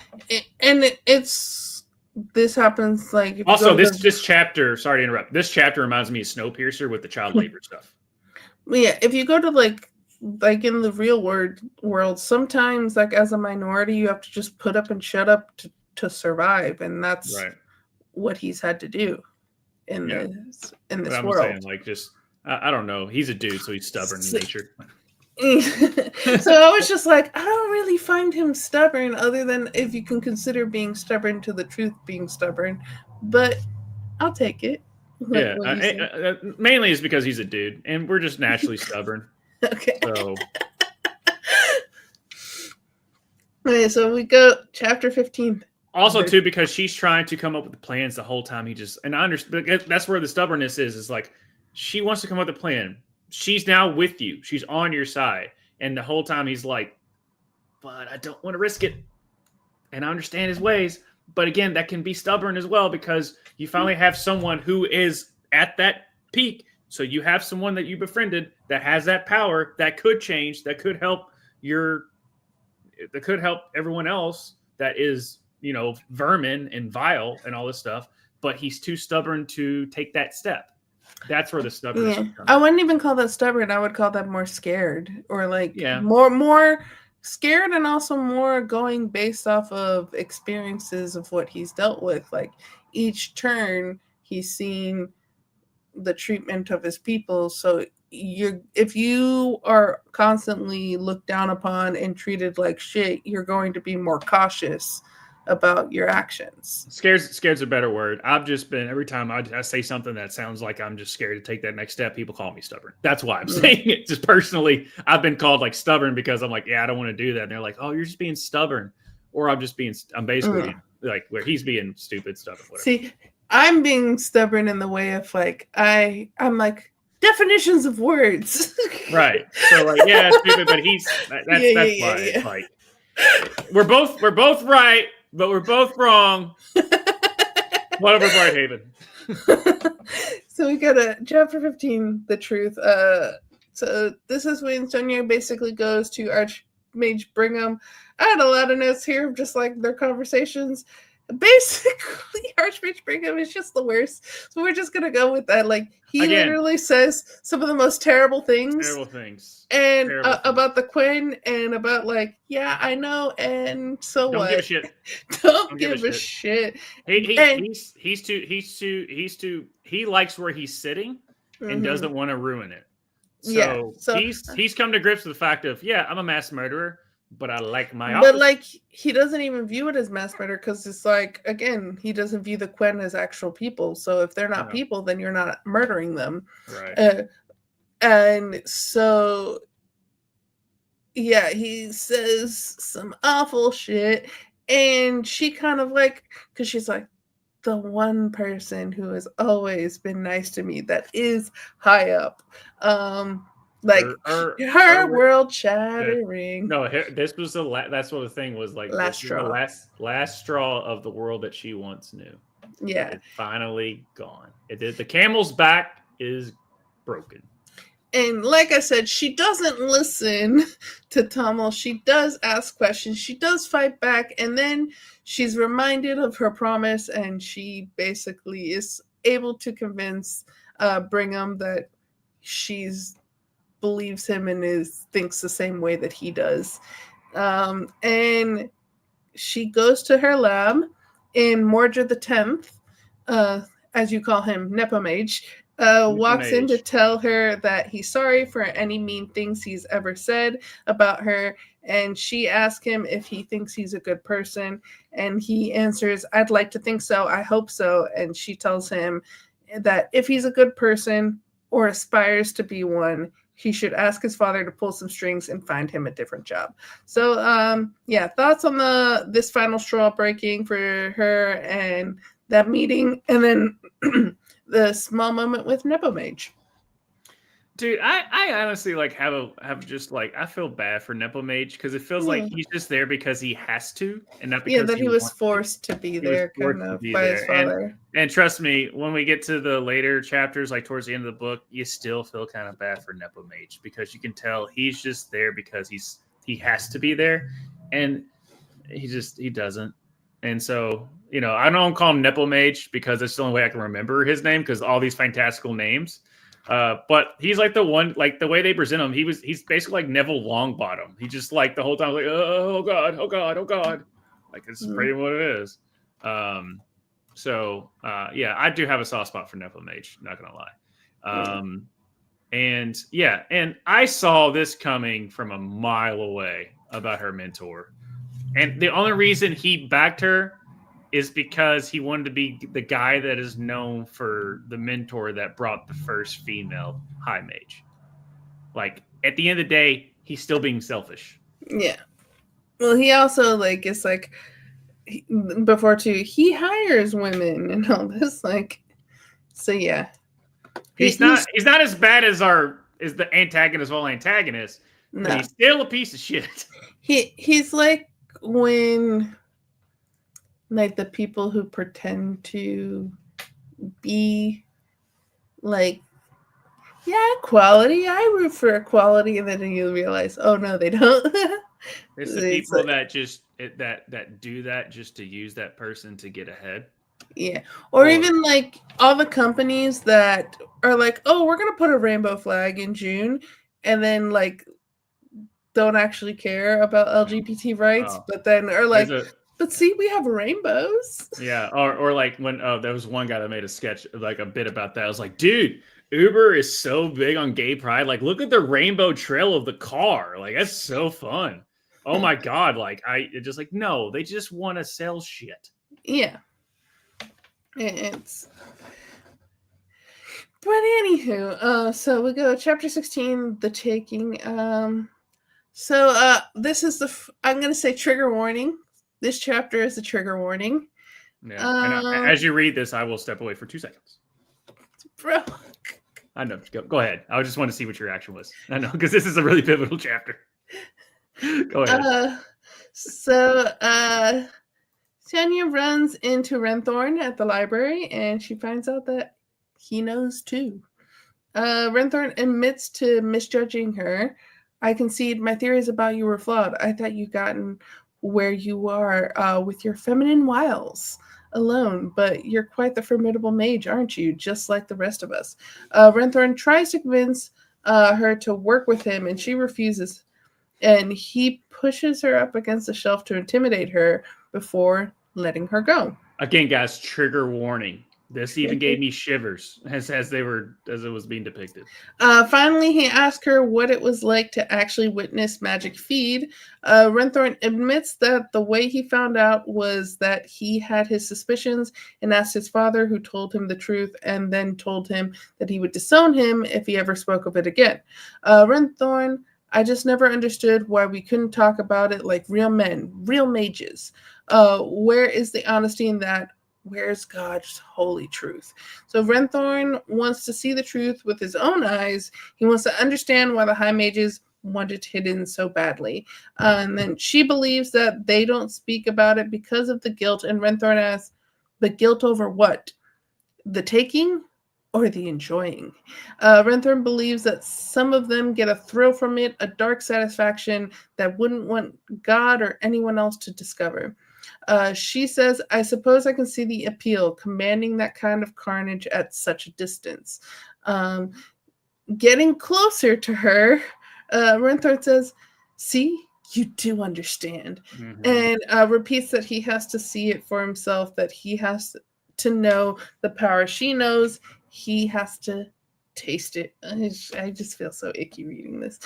this happens, like, also this chapter, sorry to interrupt, this chapter reminds me of Snowpiercer with the child labor stuff. Yeah, if you go to like in the real world, sometimes, like, as a minority, you have to just put up and shut up to survive, and that's what he's had to do in this world. Saying, like, just I don't know, he's a dude, so he's stubborn in nature. So I was just like, I don't really find him stubborn, other than if you can consider being stubborn to the truth being stubborn, but I'll take it. Mainly is because he's a dude, and we're just naturally stubborn. Okay. So. Okay, so we go chapter 15. Also, too, because she's trying to come up with the plans the whole time. And I understand that's where the stubbornness is like, she wants to come up with a plan. She's now with you. She's on your side. And the whole time he's like, but I don't want to risk it. And I understand his ways. But again, that can be stubborn as well, because you finally have someone who is at that peak. So you have someone that you befriended that has that power that could change, that could help everyone else that is, vermin and vile and all this stuff. But he's too stubborn to take that step. That's where the stubbornness comes. I wouldn't even call that stubborn. I would call that more scared, or like more scared and also more going based off of experiences of what he's dealt with. Like each turn, he's seen the treatment of his people. So if you are constantly looked down upon and treated like shit, you're going to be more cautious about your actions. Scared's a better word. I've just been, every time I say something that sounds like I'm just scared to take that next step, people call me stubborn. That's why I'm saying it. Just personally, I've been called like stubborn because I'm like, yeah, I don't want to do that. And they're like, oh, you're just being stubborn. Or I'm basically being, like, where he's being stupid, stubborn, whatever. See, I'm being stubborn in the way of like, I'm like, definitions of words. Right. So like, yeah, it's stupid, but that's why. It's like, we're both right, but we're both wrong. Whatever, Brighthaven. So we got a chapter 15, the truth. So this is when Sonia basically goes to Archmage Brigham. I had a lot of notes here of just like their conversations. Basically, Archmage Brigham is just the worst. So we're just gonna go with that. Like he literally says some of the most terrible things. And about the Quinn and about like, yeah, I know, and so don't what? Give a shit. Don't give a shit. He likes where he's sitting and doesn't want to ruin it. So he's come to grips with the fact of, yeah, I'm a mass murderer, but I like my office. But like he doesn't even view it as mass murder because it's like, again, he doesn't view the Quen as actual people. So if they're not people, then you're not murdering them. Right. And so yeah, he says some awful shit, and she kind of like, because she's like, the one person who has always been nice to me that is high up. Like her world shattering. No, this was that's what the thing was like. Last straw. Last straw of the world that she once knew. Yeah, it's finally gone. The camel's back is broken. And like I said, she doesn't listen to Tommel. She does ask questions. She does fight back, and then she's reminded of her promise, and she basically is able to convince Brigham that she's believes him and thinks the same way that he does. And she goes to her lab, and Mordred the 10th, as you call him, Nepomage, walks in to tell her that he's sorry for any mean things he's ever said about her. And she asks him if he thinks he's a good person. And he answers, I'd like to think so. I hope so. And she tells him that if he's a good person or aspires to be one, he should ask his father to pull some strings and find him a different job. So, thoughts on this final straw breaking for her and that meeting, and then the small moment with Nepomage. Dude, I honestly have just I feel bad for Nepomage because it feels like he's just there because he has to, and not because he was forced to be there kind of by his father. And trust me, when we get to the later chapters, like towards the end of the book, you still feel kind of bad for Nepomage because you can tell he's just there because he has to be there, and he doesn't. And so, I don't call him Nepomage because it's the only way I can remember his name because all these fantastical names. But he's like the one, like the way they present him, he's basically like Neville Longbottom. He just like the whole time like, oh God, oh God, oh God. Like it's pretty what it is. So I do have a soft spot for Nepomage, not gonna lie. And I saw this coming from a mile away about her mentor. And the only reason he backed her is because he wanted to be the guy that is known for the mentor that brought the first female high mage. Like, at the end of the day, he's still being selfish. Yeah. Well, he also, is before, too, he hires women and all this, so, yeah. He's not as bad as the antagonist of all antagonists, but he's still a piece of shit. He's like when the people who pretend to be equality, I root for equality, and then you realize, oh no, they don't. It's the people that just that do that just to use that person to get ahead. Yeah. Or even all the companies that are oh, we're gonna put a rainbow flag in June, and then don't actually care about LGBT rights, but then are like, but see, we have rainbows. Yeah, or like when there was one guy that made a sketch, like a bit about that. I was like, dude, Uber is so big on gay pride. Like, look at the rainbow trail of the car. Like, that's so fun. Oh my god! Like, just like, no, they just want to sell shit. Yeah, it's. But anywho, so we go chapter 16, the taking. So this is I'm gonna say trigger warning. This chapter is a trigger warning. Yeah, and as you read this, I will step away for 2 seconds. Bro, I know. Go ahead. I just want to see what your reaction was. I know, because this is a really pivotal chapter. Go ahead. Tanya runs into Renthorn at the library, and she finds out that he knows too. Renthorn admits to misjudging her. I concede my theories about you were flawed. I thought you'd gotten where you are with your feminine wiles alone, but you're quite the formidable mage, aren't you? Just like the rest of us. Renthorn tries to convince her to work with him, and she refuses. And he pushes her up against the shelf to intimidate her before letting her go. Again, guys, trigger warning. This even gave me shivers as it was being depicted. Finally, he asked her what it was like to actually witness magic feed. Renthorn admits that the way he found out was that he had his suspicions and asked his father, who told him the truth, and then told him that he would disown him if he ever spoke of it again. Renthorn, I just never understood why we couldn't talk about it like real men, real mages. Where is the honesty in that? Where's God's holy truth? So Renthorn wants to see the truth with his own eyes. He wants to understand why the High Mages want it hidden so badly. And then she believes that they don't speak about it because of the guilt. And Renthorn asks, but guilt over what? The taking or the enjoying? Renthorn believes that some of them get a thrill from it, a dark satisfaction that wouldn't want God or anyone else to discover. She says, I suppose I can see the appeal, commanding that kind of carnage at such a distance. Getting closer to her, Renthorn says, see, you do understand. And repeats that he has to see it for himself, that he has to know the power she knows. He has to taste it. I just feel so icky reading this.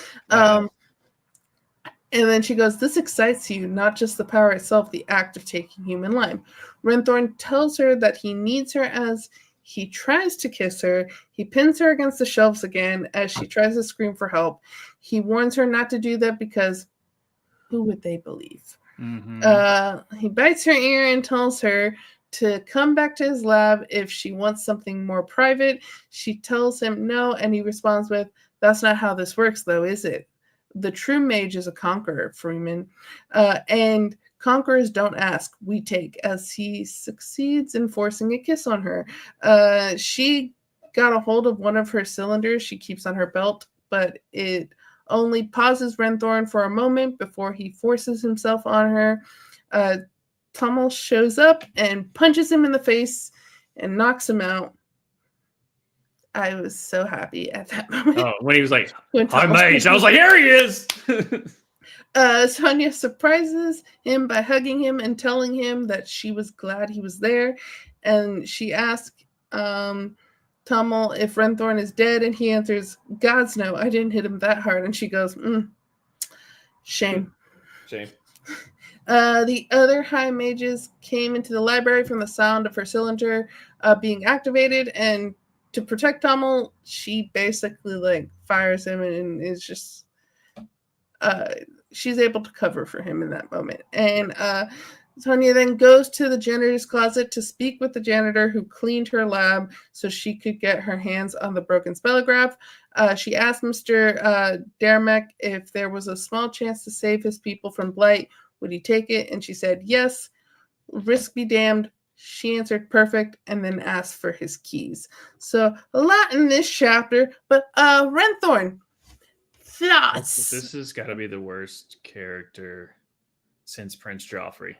And then she goes, this excites you, not just the power itself, the act of taking human life. Renthorn tells her that he needs her as he tries to kiss her. He pins her against the shelves again as she tries to scream for help. He warns her not to do that because who would they believe? He bites her ear and tells her to come back to his lab if she wants something more private. She tells him no, and he responds with, that's not how this works, though, is it? The true mage is a conqueror, Freeman. And conquerors don't ask, we take, as he succeeds in forcing a kiss on her. She got a hold of one of her cylinders she keeps on her belt, but it only pauses Renthorn for a moment before he forces himself on her. Tommel shows up and punches him in the face and knocks him out. I was so happy at that moment. Oh, when he was like, hi, mage. I was like, here he is. Sonia surprises him by hugging him and telling him that she was glad he was there. And she asks Tommel if Renthorn is dead. And he answers, God's no, I didn't hit him that hard. And she goes, shame. Shame. The other high mages came into the library from the sound of her cylinder being activated, and to protect Tommel, she basically fires him and is just she's able to cover for him in that moment. And Sonia then goes to the janitor's closet to speak with the janitor who cleaned her lab so she could get her hands on the broken spellograph. She asked Mr. Dermack if there was a small chance to save his people from blight. Would he take it? And she said yes. Risk be damned. She answered perfect and then asked for his keys. So a lot in this chapter, but Renthorn, thoughts? This has got to be the worst character since Prince Joffrey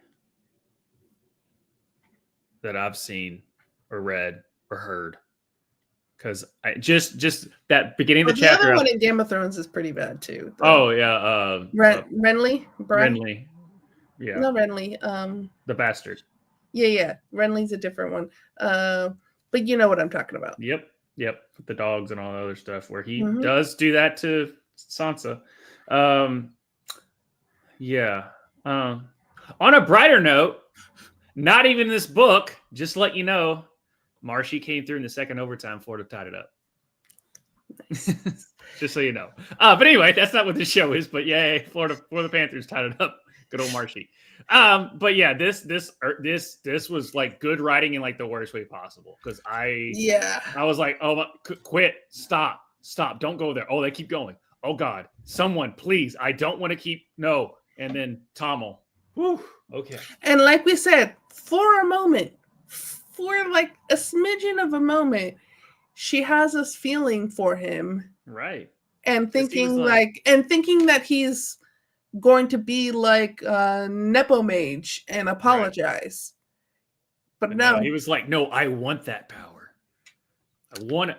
that I've seen or read or heard. because I just that beginning of the The other chapter. one in Game of Thrones is pretty bad too. Oh yeah, Renly, Renly, yeah, no Renly. The bastard. Yeah, Renly's a different one. But you know what I'm talking about. Yep, the dogs and all the other stuff where he Mhm. does do that to Sansa. Yeah. On a brighter note, not even this book, just to let you know, Marshy came through in the second overtime. Florida tied it up. Just so you know. But anyway, that's not what this show is. But yay, Florida Panthers tied it up. Good old Marshy. But yeah, this was like good writing in like the worst way possible because I was like, oh, quit, stop, don't go there. Oh, they keep going. Oh God, someone please, I don't want to keep no. And then Tommel. Whew, okay. And like we said, for a moment, for like a smidgen of a moment, she has us feeling for him. Right. And thinking thinking that he's going to be like Nepo Mage and apologize. Right. But no. He was like, no, I want that power.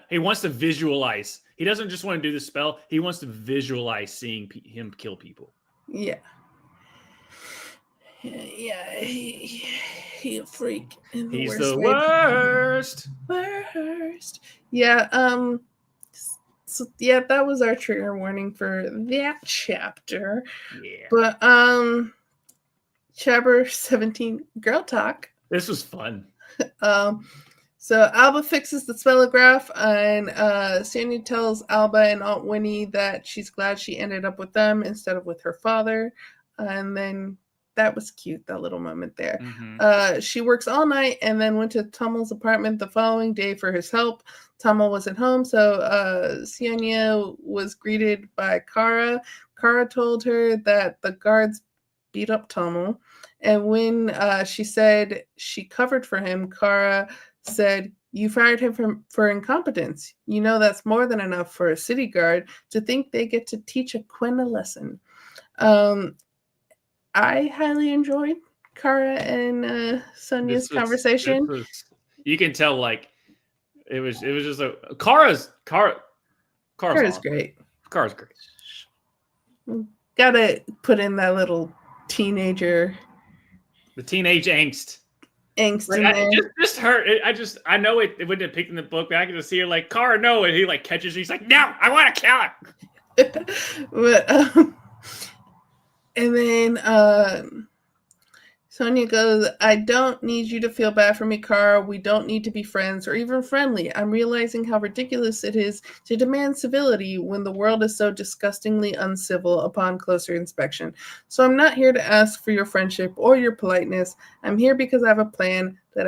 He wants to visualize. He doesn't just want to do the spell. He wants to visualize seeing him kill people. Yeah. Yeah, he a freak. He's the worst. Worst. Yeah, so yeah, that was our trigger warning for that chapter. Yeah. But chapter 17, Girl Talk. This was fun. So Alba fixes the spellograph, and Sonia tells Alba and Aunt Winnie that she's glad she ended up with them instead of with her father. And then that was cute, that little moment there. Mm-hmm. She works all night and then went to Tommel's apartment the following day for his help. Tommel wasn't home, so Sonia was greeted by Kara. Kara told her that the guards beat up Tommel. And when she said she covered for him, Kara said, "You fired him for incompetence. You know that's more than enough for a city guard to think they get to teach a Quinn a lesson." I highly enjoyed Kara and Sonia's conversation. You can tell, like, it was just a Kara's awesome. Great. Kara's great. Gotta put in that little teenager, the teenage angst in there. Just her. I know it wouldn't have picked in the book, but I can just see her like, Kara, no, and he like catches her. He's like, no, I want to kill her. But and then Sonia goes, "I don't need you to feel bad for me, Kara. We don't need to be friends or even friendly. I'm realizing how ridiculous it is to demand civility when the world is so disgustingly uncivil upon closer inspection. So I'm not here to ask for your friendship or your politeness. I'm here because I have a plan that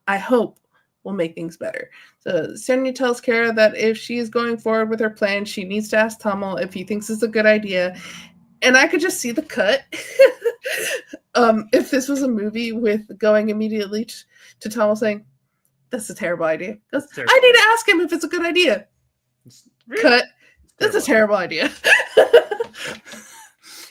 I hope will make things better." So Sonia tells Kara that if she is going forward with her plan, she needs to ask Tommel if he thinks it's a good idea. And I could just see the cut. If this was a movie with going immediately to Tommel saying, "That's a terrible idea." Goes, "I need to ask him if it's a good idea." Cut. That's a terrible idea.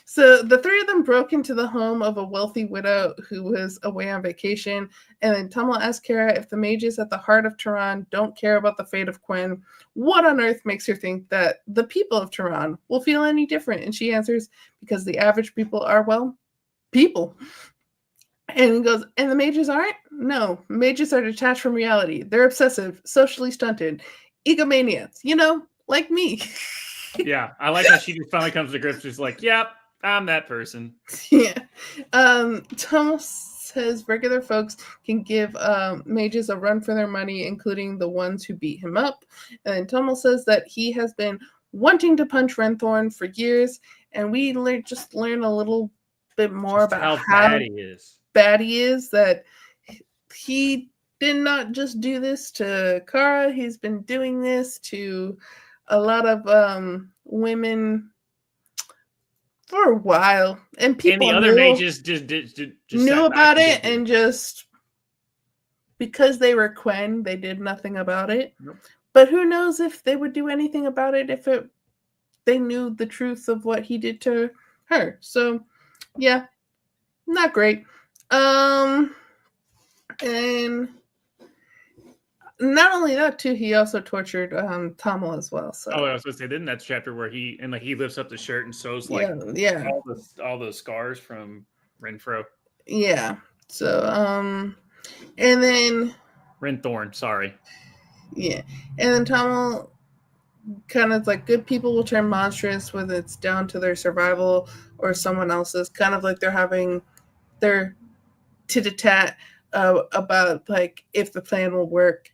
So the three of them broke into the home of a wealthy widow who was away on vacation. And then Tommel asked Kara if the mages at the heart of Tehran don't care about the fate of Quinn. What on earth makes her think that the people of Tehran will feel any different? And she answers, because the average people are, well, people. And he goes, and the mages aren't? No, mages are detached from reality. They're obsessive, socially stunted, egomaniacs, like me. Yeah, I like how she just finally comes to grips. She's like, yep, I'm that person. Yeah. Tommel says regular folks can give mages a run for their money, including the ones who beat him up. And Tommel says that he has been wanting to punch Renthorn for years, and we just learn a little bit more just about how bad he is, that he did not just do this to Kara. He's been doing this to a lot of women for a while, and people and the other mages just knew about it, and just because they were Quinn, they did nothing about it. Nope. But who knows if they would do anything about it if they knew the truth of what he did to her. So yeah, not great. And not only that too, he also tortured Tamil as well. So I was gonna say, then that's chapter where he lifts up the shirt and sews like yeah, all the scars from Renfro. Yeah. So and then Renthorn, sorry. yeah, and then Tamil kind of like good people will turn monstrous when it's down to their survival or someone else's. Kind of like they're having their tit-a-tat about like if the plan will work.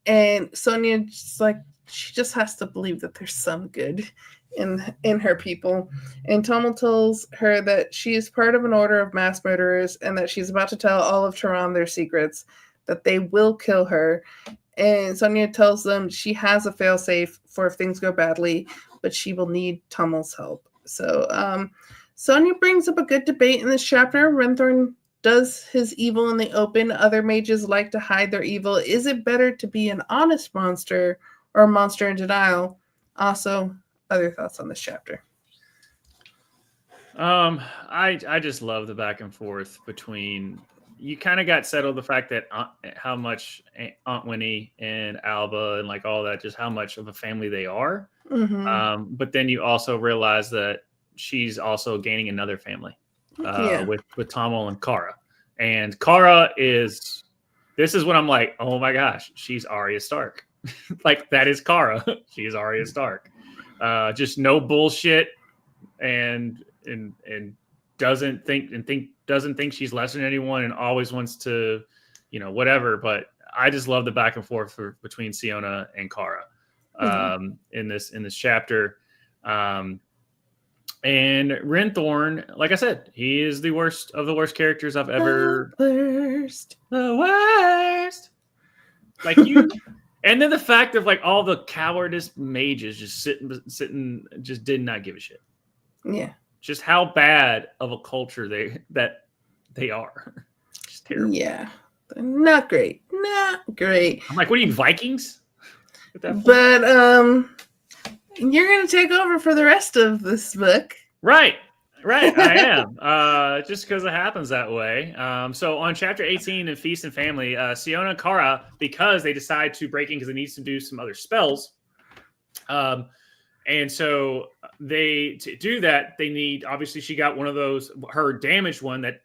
And Sonia just like she just has to believe that there's some good in her people. And Tamil tells her that she is part of an order of mass murderers and that she's about to tell all of Tehran their secrets, that they will kill her. And Sonia tells them she has a failsafe for if things go badly, but she will need Tamil's help. So Sonia brings up a good debate in this chapter. Renthorn does his evil in the open. Other mages like to hide their evil. Is it better to be an honest monster or a monster in denial? Also, other thoughts on this chapter? I just love the back and forth between. You kind of got settled the fact that how much Aunt Winnie and Alba and like all that, just how much of a family they are. Mm-hmm. But then you also realize that she's also gaining another family with Tamil and Kara. And Kara this is when I'm like, oh my gosh, she's Arya Stark. Like that is Kara. She's Arya Stark. Just no bullshit and doesn't think she's less than anyone and always wants to, whatever. But I just love the back and forth between Siona and Kara in this chapter. And Renthorn, like I said, he is the worst of the worst characters I've ever. The worst. Like you. And then the fact of like all the cowardice mages just sitting, just did not give a shit. Yeah. Just how bad of a culture they are. Just terrible. Yeah. Not great. Not great. I'm like, what are you, Vikings? But you're gonna take over for the rest of this book. Right. I am. Just because it happens that way. So on chapter 18 in Feast and Family, Siona and Kara, because they decide to break in because they need to do some other spells. And so to do that, they need, obviously she got one of those, her damaged one that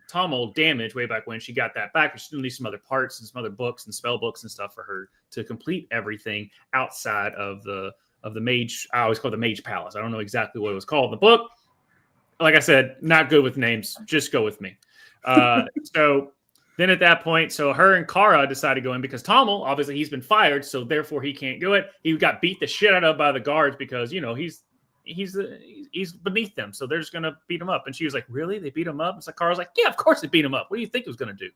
Tamil damaged way back when. She got that back, but she still needs some other parts and some other books and spell books and stuff for her to complete everything outside of the mage. I always call it the Mage Palace. I don't know exactly what it was called in the book. Like I said, not good with names. Just go with me. So then at that point, so her and Kara decided to go in because Tamil, obviously he's been fired, so therefore he can't do it. He got beat the shit out of by the guards because, he's beneath them. So they're just going to beat him up. And she was like, really? They beat him up? It's like, Kara's like, yeah, of course they beat him up. What do you think it was going to do?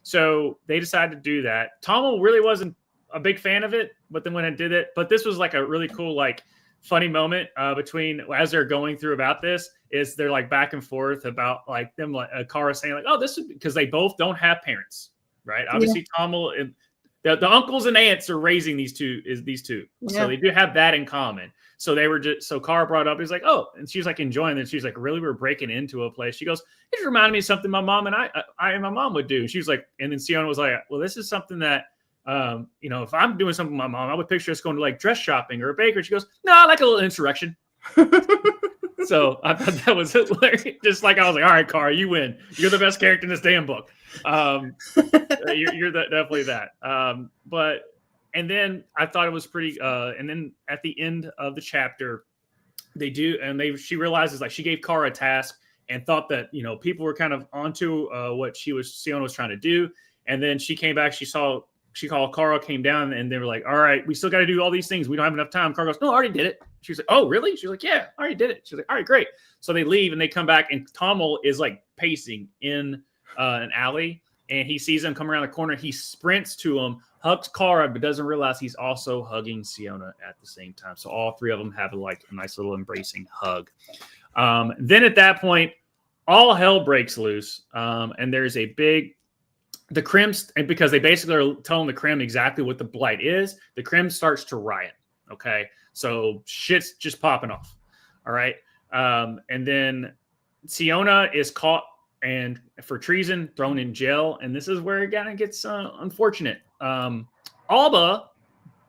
So they decided to do that. Tamil really wasn't a big fan of it, but then when I did it, but this was like a really cool, like, funny moment between as they're going through about this is they're like back and forth about like them like Kara saying like, oh, this is because they both don't have parents, right? Obviously Tamil and the uncles and aunts are raising these two so they do have that in common. So they were just, so Kara brought up, he's like, oh, and she was like enjoying it. She was like, really, we're breaking into a place. She goes, it just reminded me of something my mom and I and my mom would do. And she was like, and then Siona was like, well, this is something that if I'm doing something with my mom, I would picture us going to like dress shopping or a bakery. She goes, no, I like a little insurrection. So I thought that was hilarious. Just like I was like, all right, Kara, you win. You're the best character in this damn book. You're definitely that. But and then I thought it was pretty. And then at the end of the chapter, she realizes like she gave Kara a task and thought that people were kind of onto what Siona was trying to do. And then she came back. She called Kara, came down, and they were like, all right, we still got to do all these things. We don't have enough time. Kara goes, no, I already did it. She was like, oh, really? She was like, yeah, I already did it. She was like, all right, great. So they leave and they come back, and Tamil is like pacing in an alley, and he sees them come around the corner. He sprints to him, hugs Kara, but doesn't realize he's also hugging Siona at the same time. So all three of them have like a nice little embracing hug. Then at that point, all hell breaks loose, and there's a big the Crims, and because they basically are telling the Crim exactly what the blight is, the Crim starts to riot. Okay. So shit's just popping off. All right. And then Siona is caught and for treason, thrown in jail. And this is where it kind of gets unfortunate. Alba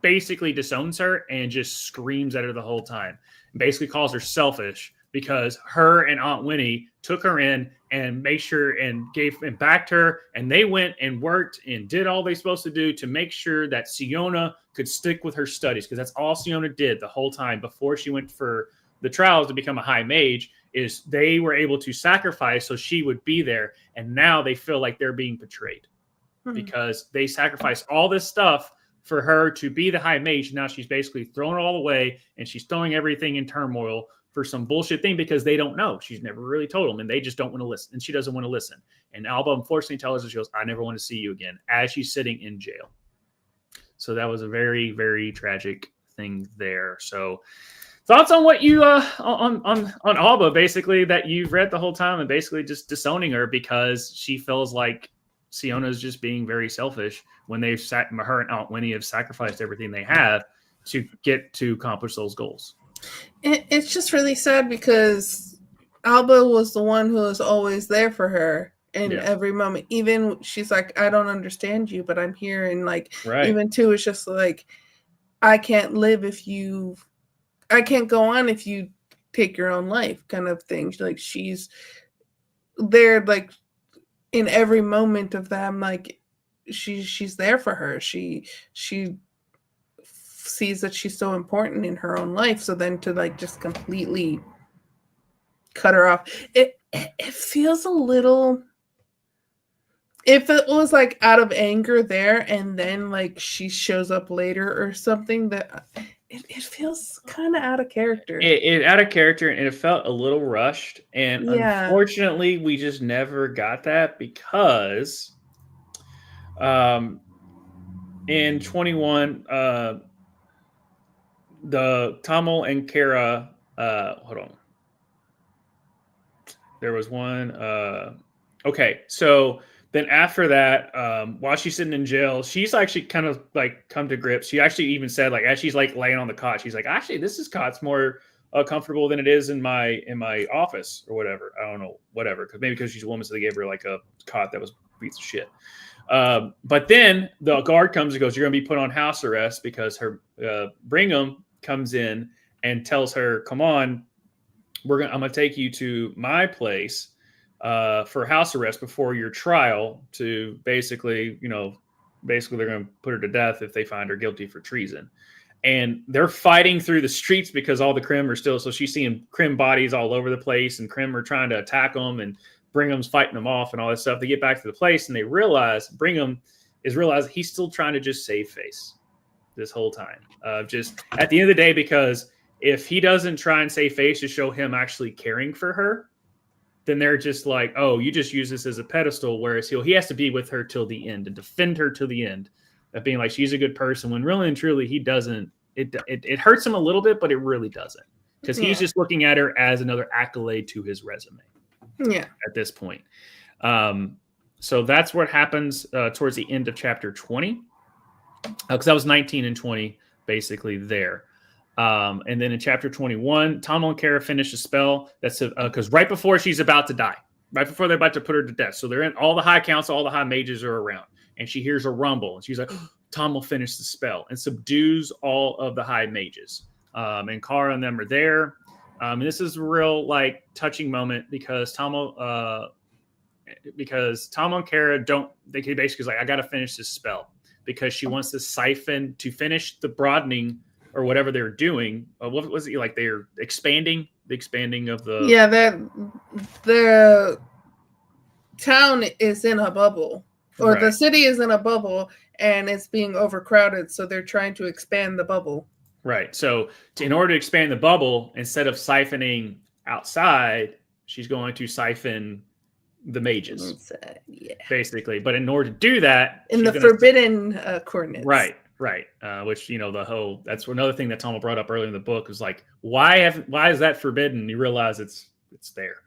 basically disowns her and just screams at her the whole time. Basically calls her selfish because her and Aunt Winnie took her in and made sure and gave and backed her, and they went and worked and did all they supposed to do to make sure that Siona could stick with her studies, because that's all Siona did the whole time before she went for the trials to become a high mage. Is they were able to sacrifice so she would be there, and now they feel like they're being betrayed because they sacrificed all this stuff for her to be the high mage. Now she's basically thrown it all away, and she's throwing everything in turmoil for some bullshit thing because they don't know. She's never really told them, and they just don't want to listen, and she doesn't want to listen. And Alba unfortunately tells her, she goes, I never want to see you again, as she's sitting in jail. So that was a very, very tragic thing there. So thoughts on what you on Alba, basically, that you've read the whole time, and basically just disowning her because she feels like Siona's just being very selfish when they've her and Aunt Winnie have sacrificed everything they have to get to accomplish those goals. It's just really sad because Alba was the one who was always there for her in every moment. Even she's like, I don't understand you, but I'm here. And like, even too, it's just like, I can't go on if you take your own life, kind of thing. Like, she's there, like, in every moment of them, like, she's there for her. She sees that she's so important in her own life. So then to like just completely cut her off, it feels a little. If it was like out of anger there, and then like she shows up later or something, that it feels kind of out of character. It out of character, and it felt a little rushed. And unfortunately, we just never got that because in 21, the Tamil and Kara, hold on. There was one. Okay, so then after that, while she's sitting in jail, she's actually kind of like come to grips. She actually even said, like, as she's like laying on the cot, she's like, actually, this cot's more comfortable than it is in my office or whatever. I don't know, whatever. Because she's a woman, so they gave her like a cot that was piece of shit. But then the guard comes and goes, you're going to be put on house arrest because her Brigham comes in and tells her, come on, I'm going to take you to my place for house arrest before your trial to basically they're going to put her to death if they find her guilty for treason. And they're fighting through the streets because all the Krim are still, so she's seeing Krim bodies all over the place, and Krim are trying to attack them, and Brigham's fighting them off and all this stuff. They get back to the place, and they realize Brigham is realizing he's still trying to just save face this whole time. Just at the end of the day, because if he doesn't try and save face to show him actually caring for her, then they're just like, oh, you just use this as a pedestal, whereas he has to be with her till the end and defend her till the end of being like, she's a good person, when really and truly he doesn't. It hurts him a little bit, but it really doesn't, because he's just looking at her as another accolade to his resume. Yeah. At this point. So that's what happens towards the end of chapter 20. Because that was 19 and 20 basically there. And then in chapter 21, Tamil and Kara finish a spell. That's because right before she's about to die, right before they're about to put her to death. So they're in, all the high council, all the high mages are around, and she hears a rumble, and she's like, oh, Tamil finished the spell and subdues all of the high mages. And Kara and them are there. And this is a real like touching moment because Tamil and Kara they basically like, I got to finish this spell, because she wants to finish the broadening or whatever they're doing. What was it like? They're expanding of the. Yeah, the town is in a bubble, or the city is in a bubble, and it's being overcrowded. So they're trying to expand the bubble. Right. So in order to expand the bubble, instead of siphoning outside, she's going to siphon the mages. Inside, basically. But in order to do that, in the forbidden coordinates. Right. Which, that's another thing that Tom brought up earlier in the book is like, why is that forbidden? You realize it's there.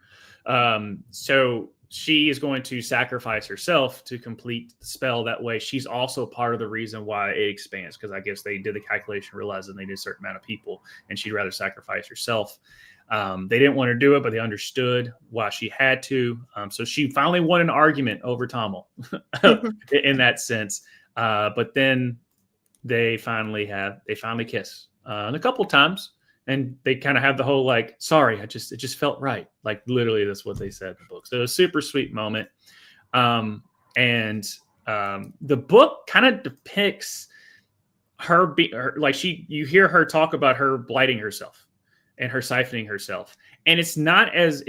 So she is going to sacrifice herself to complete the spell. That way, she's also part of the reason why it expands. Because I guess they did the calculation, realizing they need a certain amount of people, and she'd rather sacrifice herself. They didn't want to do it, but they understood why she had to. So she finally won an argument over Tommel in that sense. But then they finally kiss and a couple times, and they kind of have the whole like, sorry, it just felt right. Like literally, that's what they said in the book. So it was a super sweet moment. And the book kind of depicts her like you hear her talk about her blighting herself and her siphoning herself. And it's not as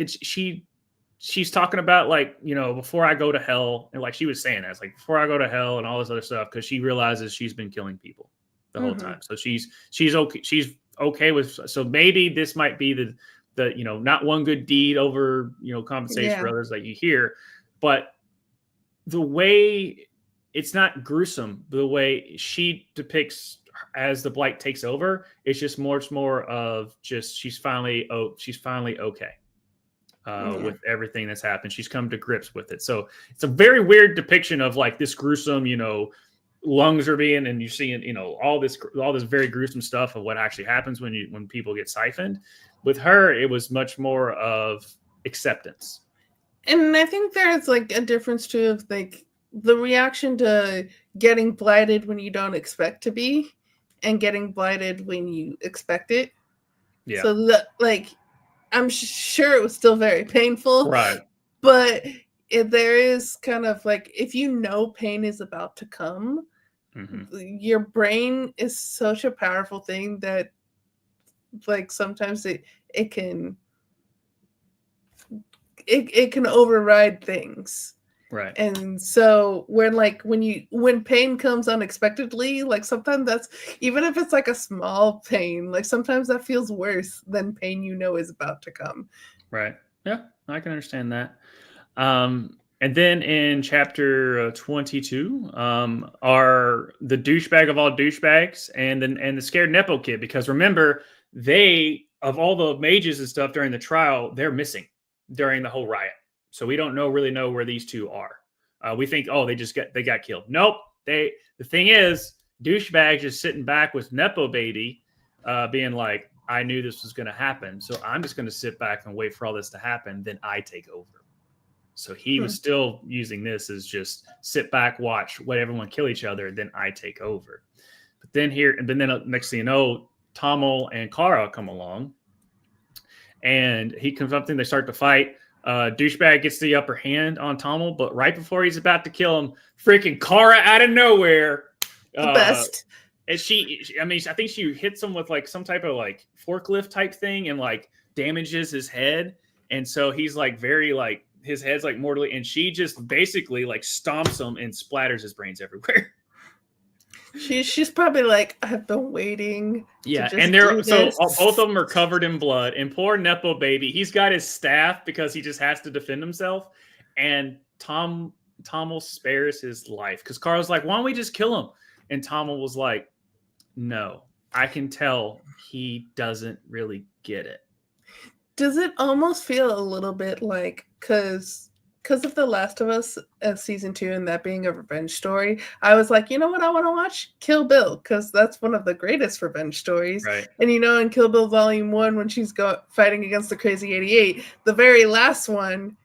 she's talking about like, you know, before I go to hell. And like she was saying that, it's like before I go to hell and all this other stuff. Cause she realizes she's been killing people the whole time. So she's okay. She's okay with, so maybe this might be the, you know, not one good deed over, you know, compensation for others that you hear, but the way it's not gruesome, the way she depicts as the blight takes over, it's just more of just she's finally okay with everything that's happened. She's come to grips with it. So it's a very weird depiction of like this gruesome, you know, lungs are being, and you're seeing, you know, all this very gruesome stuff of what actually happens when people get siphoned. With her, it was much more of acceptance. And I think there's like a difference too of like the reaction to getting blighted when you don't expect to be, and getting blighted when you expect it. Yeah. So like, I'm sure it was still very painful, right? But there is kind of like, if you know pain is about to come, your brain is such a powerful thing that like sometimes it can override things. Right. And so when pain comes unexpectedly, like sometimes that's, even if it's like a small pain, like sometimes that feels worse than pain you know is about to come. Right. Yeah, I can understand that. And then in chapter 22 are the douchebag of all douchebags and the scared Nepo kid, because remember, they, of all the mages and stuff during the trial, they're missing during the whole riot. So we don't really know where these two are. We think, oh, they got killed. Nope. The thing is, douchebag just sitting back with Nepo baby, being like, I knew this was going to happen, so I'm just going to sit back and wait for all this to happen. Then I take over. So he was still using this as just sit back, watch, let everyone kill each other, then I take over. But then next thing you know, Tommel and Kara come along, and he comes up to them. They start to fight. Douchebag gets the upper hand on Tommel, but right before he's about to kill him, freaking Kara out of nowhere, the best. And I think she hits him with like some type of like forklift type thing and like damages his head, and so he's like very like his head's like mortally, and she just basically like stomps him and splatters his brains everywhere. She's probably like, I've been waiting. Yeah, and both of them are covered in blood. And poor Nepo baby, he's got his staff because he just has to defend himself. And Tommel spares his life because Carl's like, why don't we just kill him? And Tommel was like, no, I can tell he doesn't really get it. Does it almost feel a little bit like, because of The Last of Us season 2 and that being a revenge story, I was like, you know what I want to watch? Kill Bill, because that's one of the greatest revenge stories. Right. And you know, in Kill Bill Volume 1, when she's fighting against the Crazy 88, the very last one,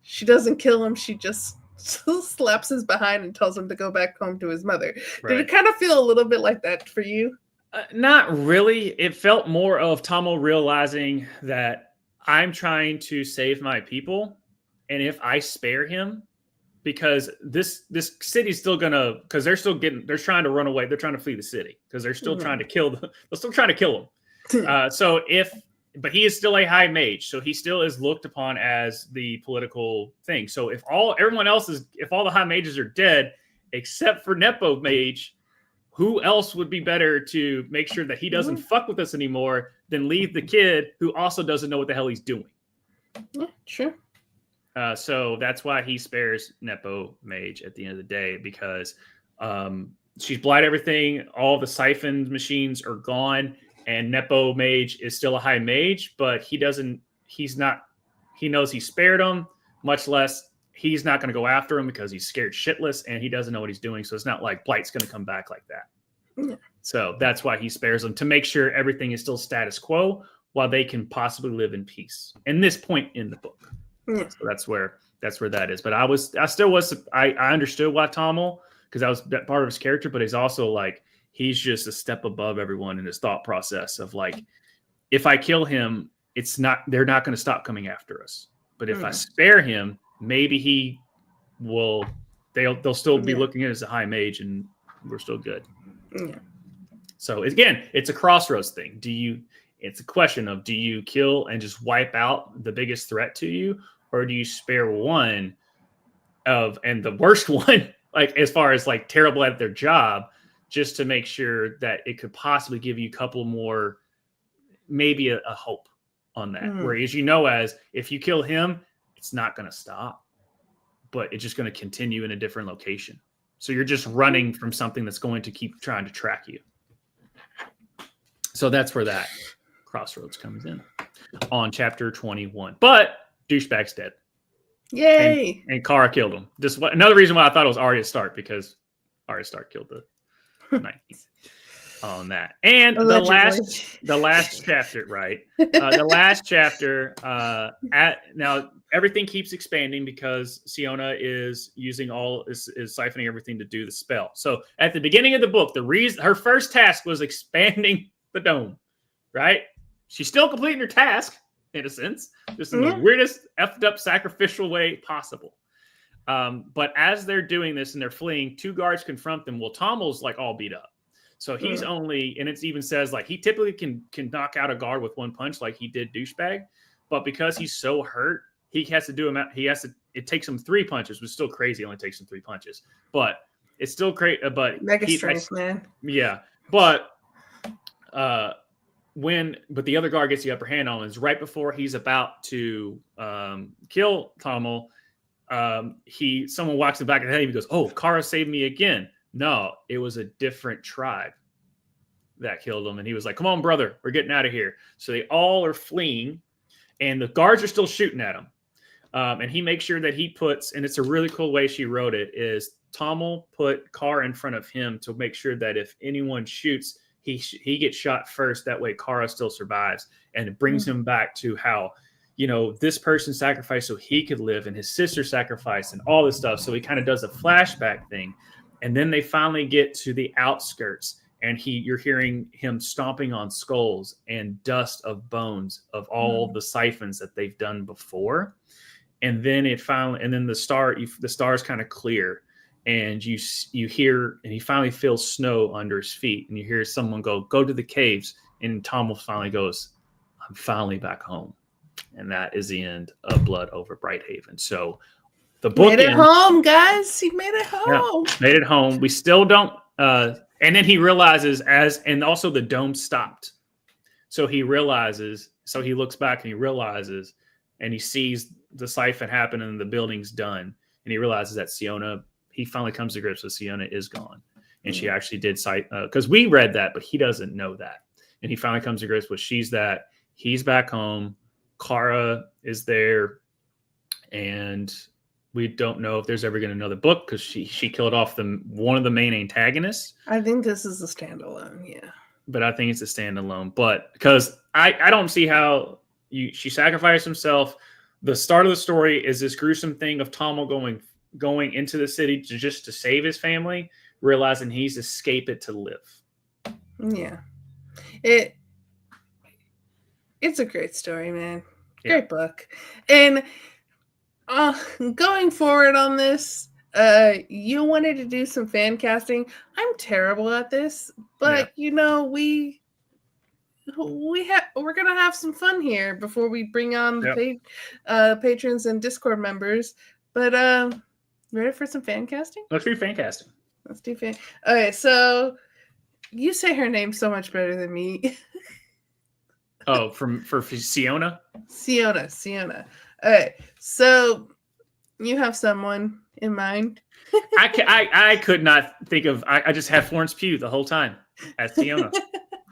she doesn't kill him, she just slaps his behind and tells him to go back home to his mother. Right. Did it kind of feel a little bit like that for you? Not really. It felt more of Tommel realizing that I'm trying to save my people. And if I spare him, because this city's still gonna, because they're trying to run away. They're trying to flee the city because they're still trying to kill him. But he is still a high mage, so he still is looked upon as the political thing. So if all the high mages are dead except for Nepo mage, who else would be better to make sure that he doesn't fuck with us anymore than leave the kid who also doesn't know what the hell he's doing? Yeah, sure. So that's why he spares Nepo mage at the end of the day, because she's blighted everything. All the siphon machines are gone, and Nepo mage is still a high mage, but he knows he spared him, much less he's not going to go after him because he's scared shitless and he doesn't know what he's doing. So it's not like Blight's going to come back like that. Yeah. So that's why he spares them, to make sure everything is still status quo while they can possibly live in peace. And this point in the book. Yeah. So that's where that is. But I understood why Tommel, because that was part of his character, but he's also like, he's just a step above everyone in his thought process of like, if I kill him, they're not going to stop coming after us. But if I spare him, maybe they'll still be looking at it as a high mage and we're still good. Yeah. So again, it's a crossroads thing. It's a question of, do you kill and just wipe out the biggest threat to you, or do you spare one and the worst one, like as far as like terrible at their job, just to make sure that it could possibly give you a couple more, maybe a hope on that. Whereas as if you kill him, it's not going to stop, but it's just going to continue in a different location. So you're just running from something that's going to keep trying to track you. So that's where that crossroads comes in on chapter 21. But douchebag's dead. Yay! And Kara killed him. Another reason why I thought it was Arya Stark, because Arya Stark killed the knight on that. And allegedly. the last chapter, right? The last chapter. Now everything keeps expanding because Siona is using is siphoning everything to do the spell. So at the beginning of the book, her first task was expanding the dome, right? She's still completing her task in a sense, just in the weirdest effed up sacrificial way possible. But as they're doing this and they're fleeing, 2 guards confront them. Well, Tommel's like all beat up. So he's only, and it even says like he typically can knock out a guard with 1 punch like he did douchebag. But because he's so hurt, he has to do him. It takes him 3 punches, which is still crazy. It only takes him 3 punches, but it's still crazy. But mega strength, man. Yeah. But the other guard gets the upper hand on him, is right before he's about to kill Tommel. Someone walks in the back of the head. He goes, "Oh, Kara saved me again." No, it was a different tribe that killed him. And he was like, "Come on, brother, we're getting out of here." So they all are fleeing and the guards are still shooting at him. And he makes sure that he puts, and it's a really cool way she wrote it, is Tommel put Kara in front of him to make sure that if anyone shoots, he gets shot first. That way Kara still survives. And it brings him back to how, this person sacrificed so he could live, and his sister sacrificed and all this stuff. So he kind of does a flashback thing. And then they finally get to the outskirts, and you're hearing him stomping on skulls and dust of bones of all the siphons that they've done before. And then the stars kind of clear, and you hear, and he finally feels snow under his feet, and you hear someone go to the caves, and Tommel finally goes, "I'm finally back home." And that is the end of Blood over Brighthaven. So the book made it home, guys. He made it home. Yeah, made it home. We still don't. And then he realizes and also the dome stopped. So he realizes. So he looks back and he realizes, and he sees the siphon happen and the building's done. And he realizes that Siona. He finally comes to grips with Siona is gone, and she actually did cite because we read that, but he doesn't know that. And he finally comes to grips with he's back home. Kara is there, and we don't know if there's ever going to another book because she killed off one of the main antagonists. I think this is a standalone, yeah. But I think it's a standalone. But because I don't see how she sacrificed himself. The start of the story is this gruesome thing of Tommel going into the city just to save his family, realizing he's escaped it to live. Yeah, it's a great story, man. Great book. And going forward on this, you wanted to do some fan casting. I'm terrible at this, but we're gonna have some fun here before we bring on the patrons and Discord members. But ready for some fan casting? Let's do fan casting. Let's do fan. Okay, so you say her name so much better than me. Oh, for Siona? Siona. All right, so you have someone in mind? I could not think of. I just had Florence Pugh the whole time as Siona.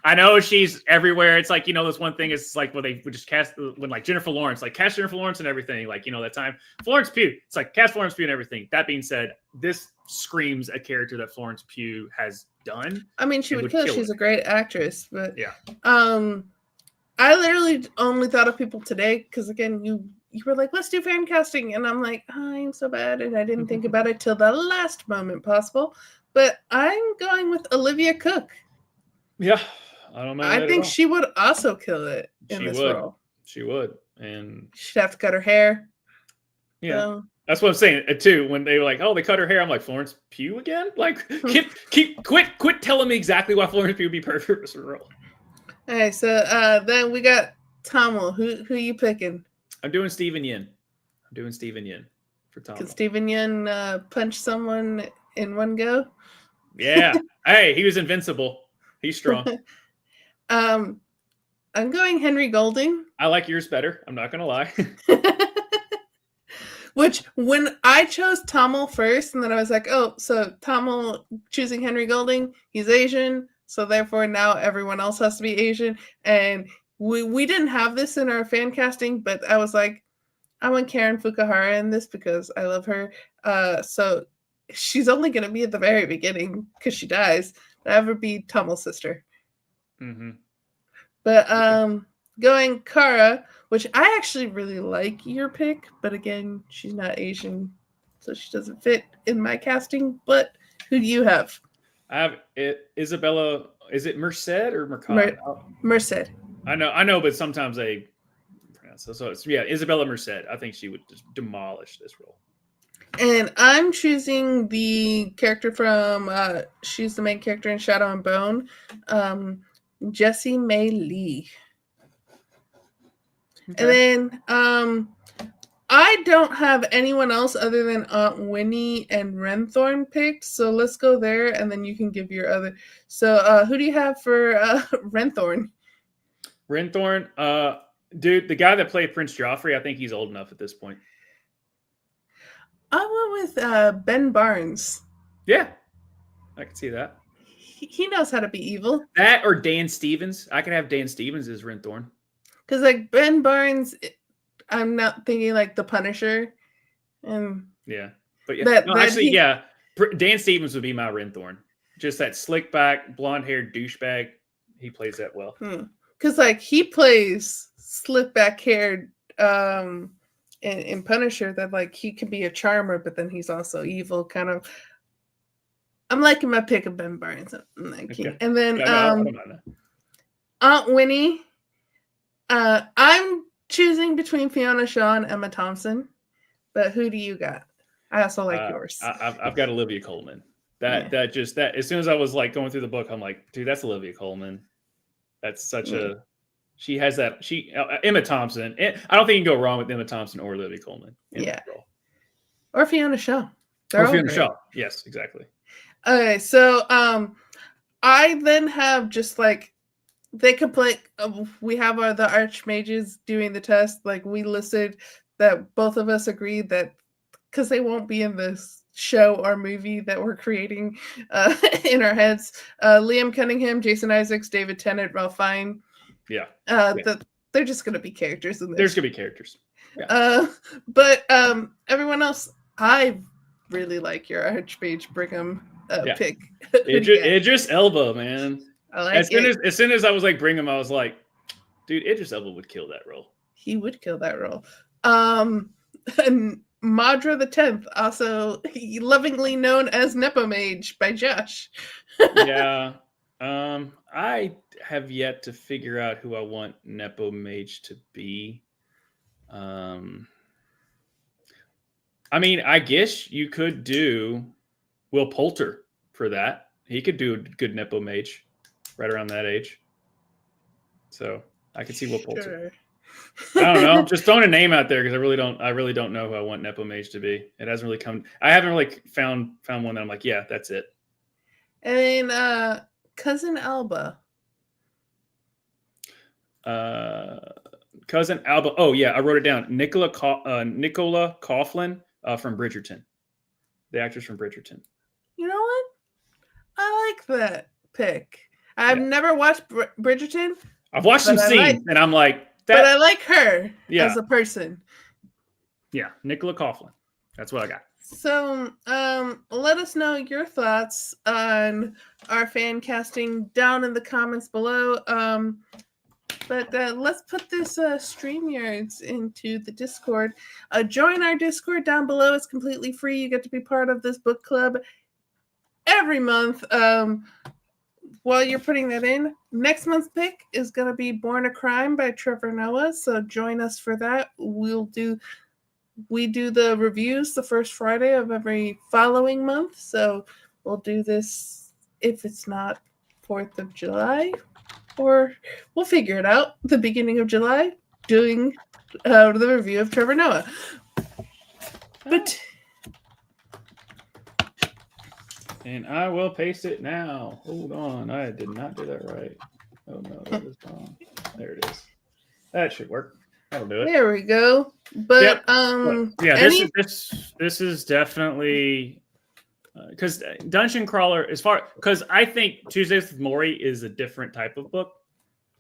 I know she's everywhere. It's like, this one thing is like when they would just cast when like Jennifer Lawrence, like cast Jennifer Lawrence and everything. Like, that time Florence Pugh, it's like cast Florence Pugh and everything. That being said, this screams a character that Florence Pugh has done. I mean, she would kill. She's a great actress, but yeah. I literally only thought of people today because again, you were like, let's do fan casting, and I'm like, I'm so bad, and I didn't think about it till the last moment possible. But I'm going with Olivia Cook. Yeah. I don't know. I think she would also kill it in this role. She would. And she'd have to cut her hair. Yeah. So. That's what I'm saying too. When they were like, oh, they cut her hair, I'm like, Florence Pugh again? Like, quit telling me exactly why Florence Pugh would be perfect for this role. All right, so then we got Tamil. Who are you picking? I'm doing Steven Yeun. For Tamil. Can Steven Yeun punch someone in one go? Yeah. Hey, he was invincible. He's strong. I'm going Henry Golding. I like yours better. I'm not gonna lie. Which when I chose Tamil first, and then I was like, oh, so Tamil choosing Henry Golding, he's Asian, so therefore now everyone else has to be Asian. And we didn't have this in our fan casting, but I was like, I want Karen Fukuhara in this because I love her. So she's only gonna be at the very beginning because she dies. That would be Tamil's sister. Mm-hmm. But going Kara, which I actually really like your pick, but again, she's not Asian, so she doesn't fit in my casting. But who do you have? I have Isabella. Is it Merced or Mercado? Merced. I know, but sometimes they pronounce it. So it's Isabella Merced. I think she would just demolish this role. And I'm choosing the character from she's the main character in Shadow and Bone, Jessie May Lee. Okay. And then I don't have anyone else other than Aunt Winnie and Renthorn picked, so let's go there, and then you can give your other. So who do you have for Renthorn? Renthorn, dude, the guy that played Prince Joffrey, I think he's old enough at this point. I went with Ben Barnes. Yeah, I can see that. He knows how to be evil. That or Dan Stevens. I can have Dan Stevens as Renthorn. Because like Ben Barnes, I'm not thinking like the Punisher. And yeah, but yeah, Dan Stevens would be my Renthorn. Just that slick back, blonde haired douchebag. He plays that well. Because like he plays slick back haired in Punisher, that like he could be a charmer, but then he's also evil. Kind of. I'm liking my pick of Ben Barnes. Okay. And then Aunt Winnie. I'm choosing between Fiona Shaw and Emma Thompson, but who do you got? I also like yours. I've got Olivia Colman. That as soon as I was like going through the book, I'm like, dude, that's Olivia Colman. That's such a. She has that. Emma Thompson. I don't think you can go wrong with Emma Thompson or Olivia Colman. Or Fiona Shaw. Or Fiona Shaw. Yes, exactly. Okay, so I then have just like they could play. We have the archmages doing the test. Like we listed that both of us agreed that because they won't be in this show or movie that we're creating in our heads. Liam Cunningham, Jason Isaacs, David Tennant, Ralph Fiennes. Yeah. They're just going to be characters in this. There's going to be characters. Yeah. But everyone else, I really like your Archmage Brigham pick. Idris Elba, man. I like as soon as I was like Brigham, I was like, dude, Idris Elba would kill that role. He would kill that role. And Madra the 10th, also lovingly known as Nepo Mage by Josh. Yeah. I have yet to figure out who I want Nepo Mage to be. I mean, I guess you could do Will Poulter for that. He could do a good Nepo Mage right around that age. So I could see Will Poulter. I don't know. Just throwing a name out there because I really don't know who I want Nepo Mage to be. It hasn't really come. I haven't really found one that I'm like, yeah, that's it. And then Cousin Alba. Cousin Alba. Oh yeah, I wrote it down. Nicola Coughlan from Bridgerton, the actress from Bridgerton. You know what? I like that pick. I've never watched Bridgerton. I've watched some scenes, and I'm like, but I like her as a person. Yeah, Nicola Coughlan. That's what I got. So, let us know your thoughts on our fan casting down in the comments below. But let's put this StreamYards into the Discord. Join our Discord down below. It's completely free. You get to be part of this book club every month. While you're putting that in, next month's pick is going to be Born a Crime by Trevor Noah. So join us for that. We do the reviews the first Friday of every following month. So we'll do this if it's not 4th of July, or we'll figure it out the beginning of July doing the review of Trevor Noah. But and I will paste it now. Hold on. I did not do that right. Oh no, that is wrong. There it is. That should work. That'll do it. There we go. But this is definitely because Dungeon Crawler, because I think Tuesdays with Morrie is a different type of book.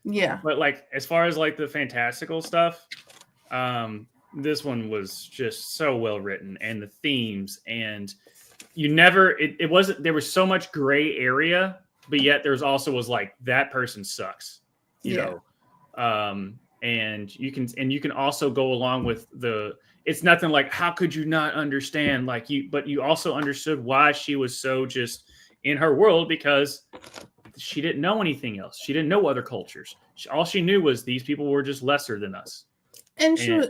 Yeah. But like as far as like the fantastical stuff, this one was just so well written, and the themes, and it wasn't, there was so much gray area, but yet there's also was like that person sucks, you know. And you can also go along with it's nothing like, how could you not understand, but you also understood why she was so just in her world, because she didn't know anything else. She didn't know other cultures. All she knew was these people were just lesser than us. And she was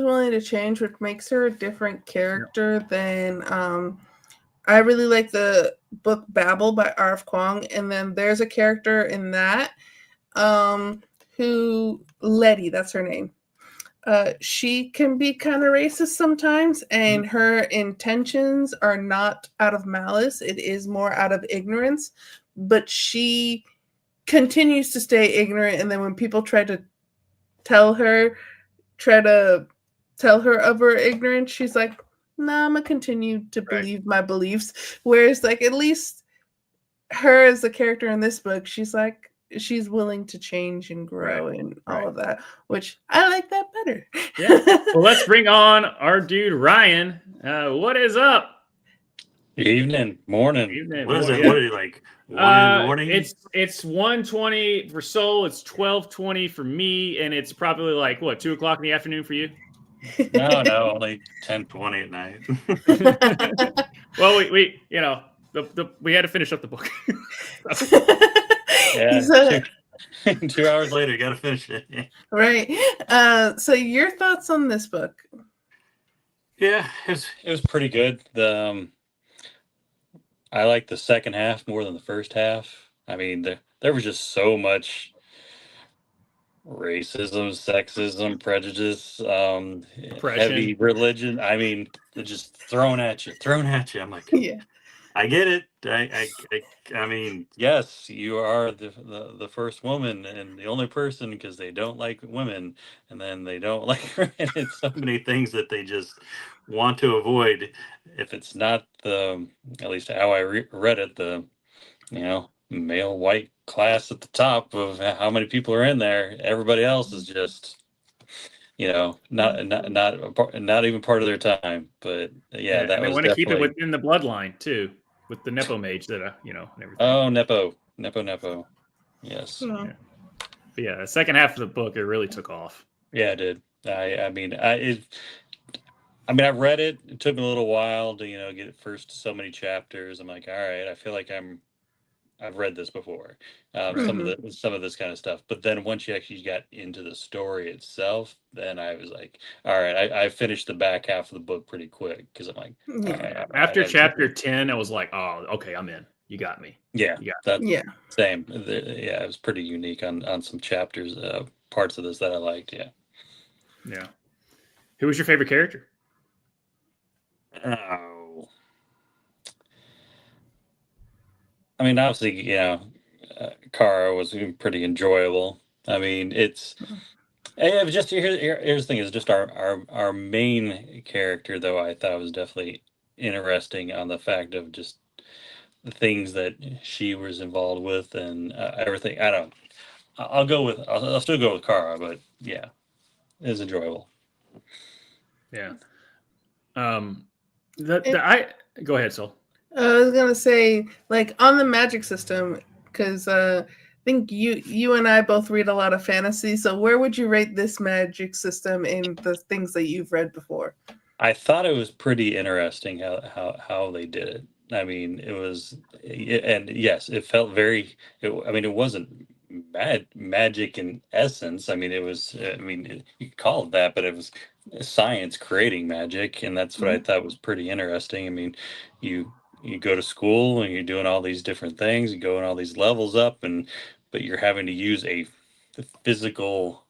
willing to change, which makes her a different character than I really like the book Babel by R.F. Kuang, and then there's a character in that who, Letty, that's her name. She can be kind of racist sometimes, and her intentions are not out of malice. It is more out of ignorance, but she continues to stay ignorant. And then when people try to tell her of her ignorance, she's like, nah, I'm gonna continue to believe my beliefs. Whereas like at least her as the character in this book, she's like, she's willing to change and grow and all of that, which I like that better. Well, let's bring on our dude Ryan. What is up? Good evening, morning. What is it? What are you like? 1 in the morning? It's 1:20 for Soul. It's 12:20 for me, and it's probably like what, 2 o'clock in the afternoon for you? No, only 10:20 at night. Well, we we had to finish up the book. Yeah, 2 hours later, you got to finish it. Right. So your thoughts on this book? Yeah, it was pretty good. I like the second half more than the first half. I mean, there was just so much racism, sexism, prejudice, heavy religion. I mean, they're just thrown at you. I'm like, yeah, I get it. I mean, yes, you are the first woman and the only person, because they don't like women, and then they don't like her, and it's so many things that they just want to avoid. If it's not at least how I read it, the male white class at the top of how many people are in there, everybody else is just not even part of their time. But yeah, that and they was want to keep it within the bloodline too, with the Nepo mage that and everything. Oh, Nepo. Yes. Yeah. But yeah, the second half of the book, it really took off. Yeah, it did. I mean, I read it. It took me a little while to get it first so many chapters. I'm like, all right, I feel like I've read this before, some of this kind of stuff. But then once you actually got into the story itself, then I was like, all right, I finished the back half of the book pretty quick, because I'm like, after chapter 10, I was like, oh, okay, I'm in. You got me. Yeah, same. It was pretty unique on some chapters, parts of this that I liked. Yeah. Who was your favorite character? Oh, I mean, obviously, Kara was pretty enjoyable. I mean, here's the thing, is just our main character, though, I thought was definitely interesting on the fact of just things that she was involved with and everything. I'll still go with Kara, but yeah, it was enjoyable. Yeah. I go ahead, Sol. I was gonna say, like, on the magic system, because I think you and I both read a lot of fantasy. So where would you rate this magic system in the things that you've read before? I thought it was pretty interesting how they did it. I mean, and yes, it felt very. I mean, it wasn't magic in essence. I mean, it was. I mean, you could call it that, but it was science creating magic, and that's what I thought was pretty interesting. I mean, you go to school and you're doing all these different things, you go in all these levels up, but you're having to use a physical.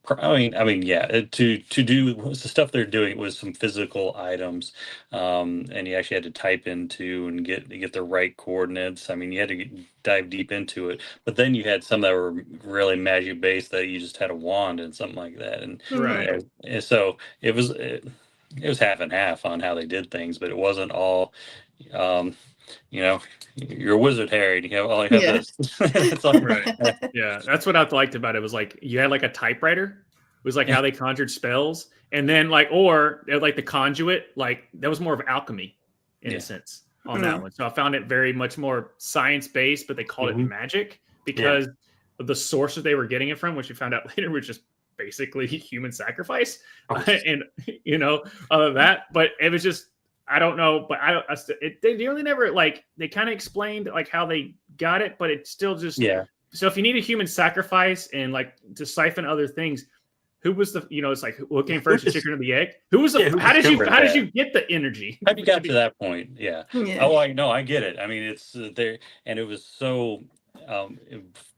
I mean, yeah. To do the stuff they're doing was some physical items, and you actually had to type into and get the right coordinates. I mean, you had to dive deep into it. But then you had some that were really magic based that you just had a wand and something like that, and Right. and so it was half and half on how they did things, but it wasn't all. You know, you're a wizard, Harry. You have this. It's like, Right. Yeah, that's what I liked about it. Was like you had like a typewriter. It was like how they conjured spells, and then like like the conduit. Like that was more of alchemy in a sense on that one. So I found it very much more science based, but they called it magic because of the sources they were getting it from, which we found out later was just basically human sacrifice, and that. But it was just. I don't know, but they really never they kind of explained like how they got it, but it's still just So if you need a human sacrifice and like to siphon other things, who was it's like what came first, the chicken or the egg? Who was how did you get the energy? How you got to that point? Yeah. Oh, I know, I get it. I mean, it's there, and it was so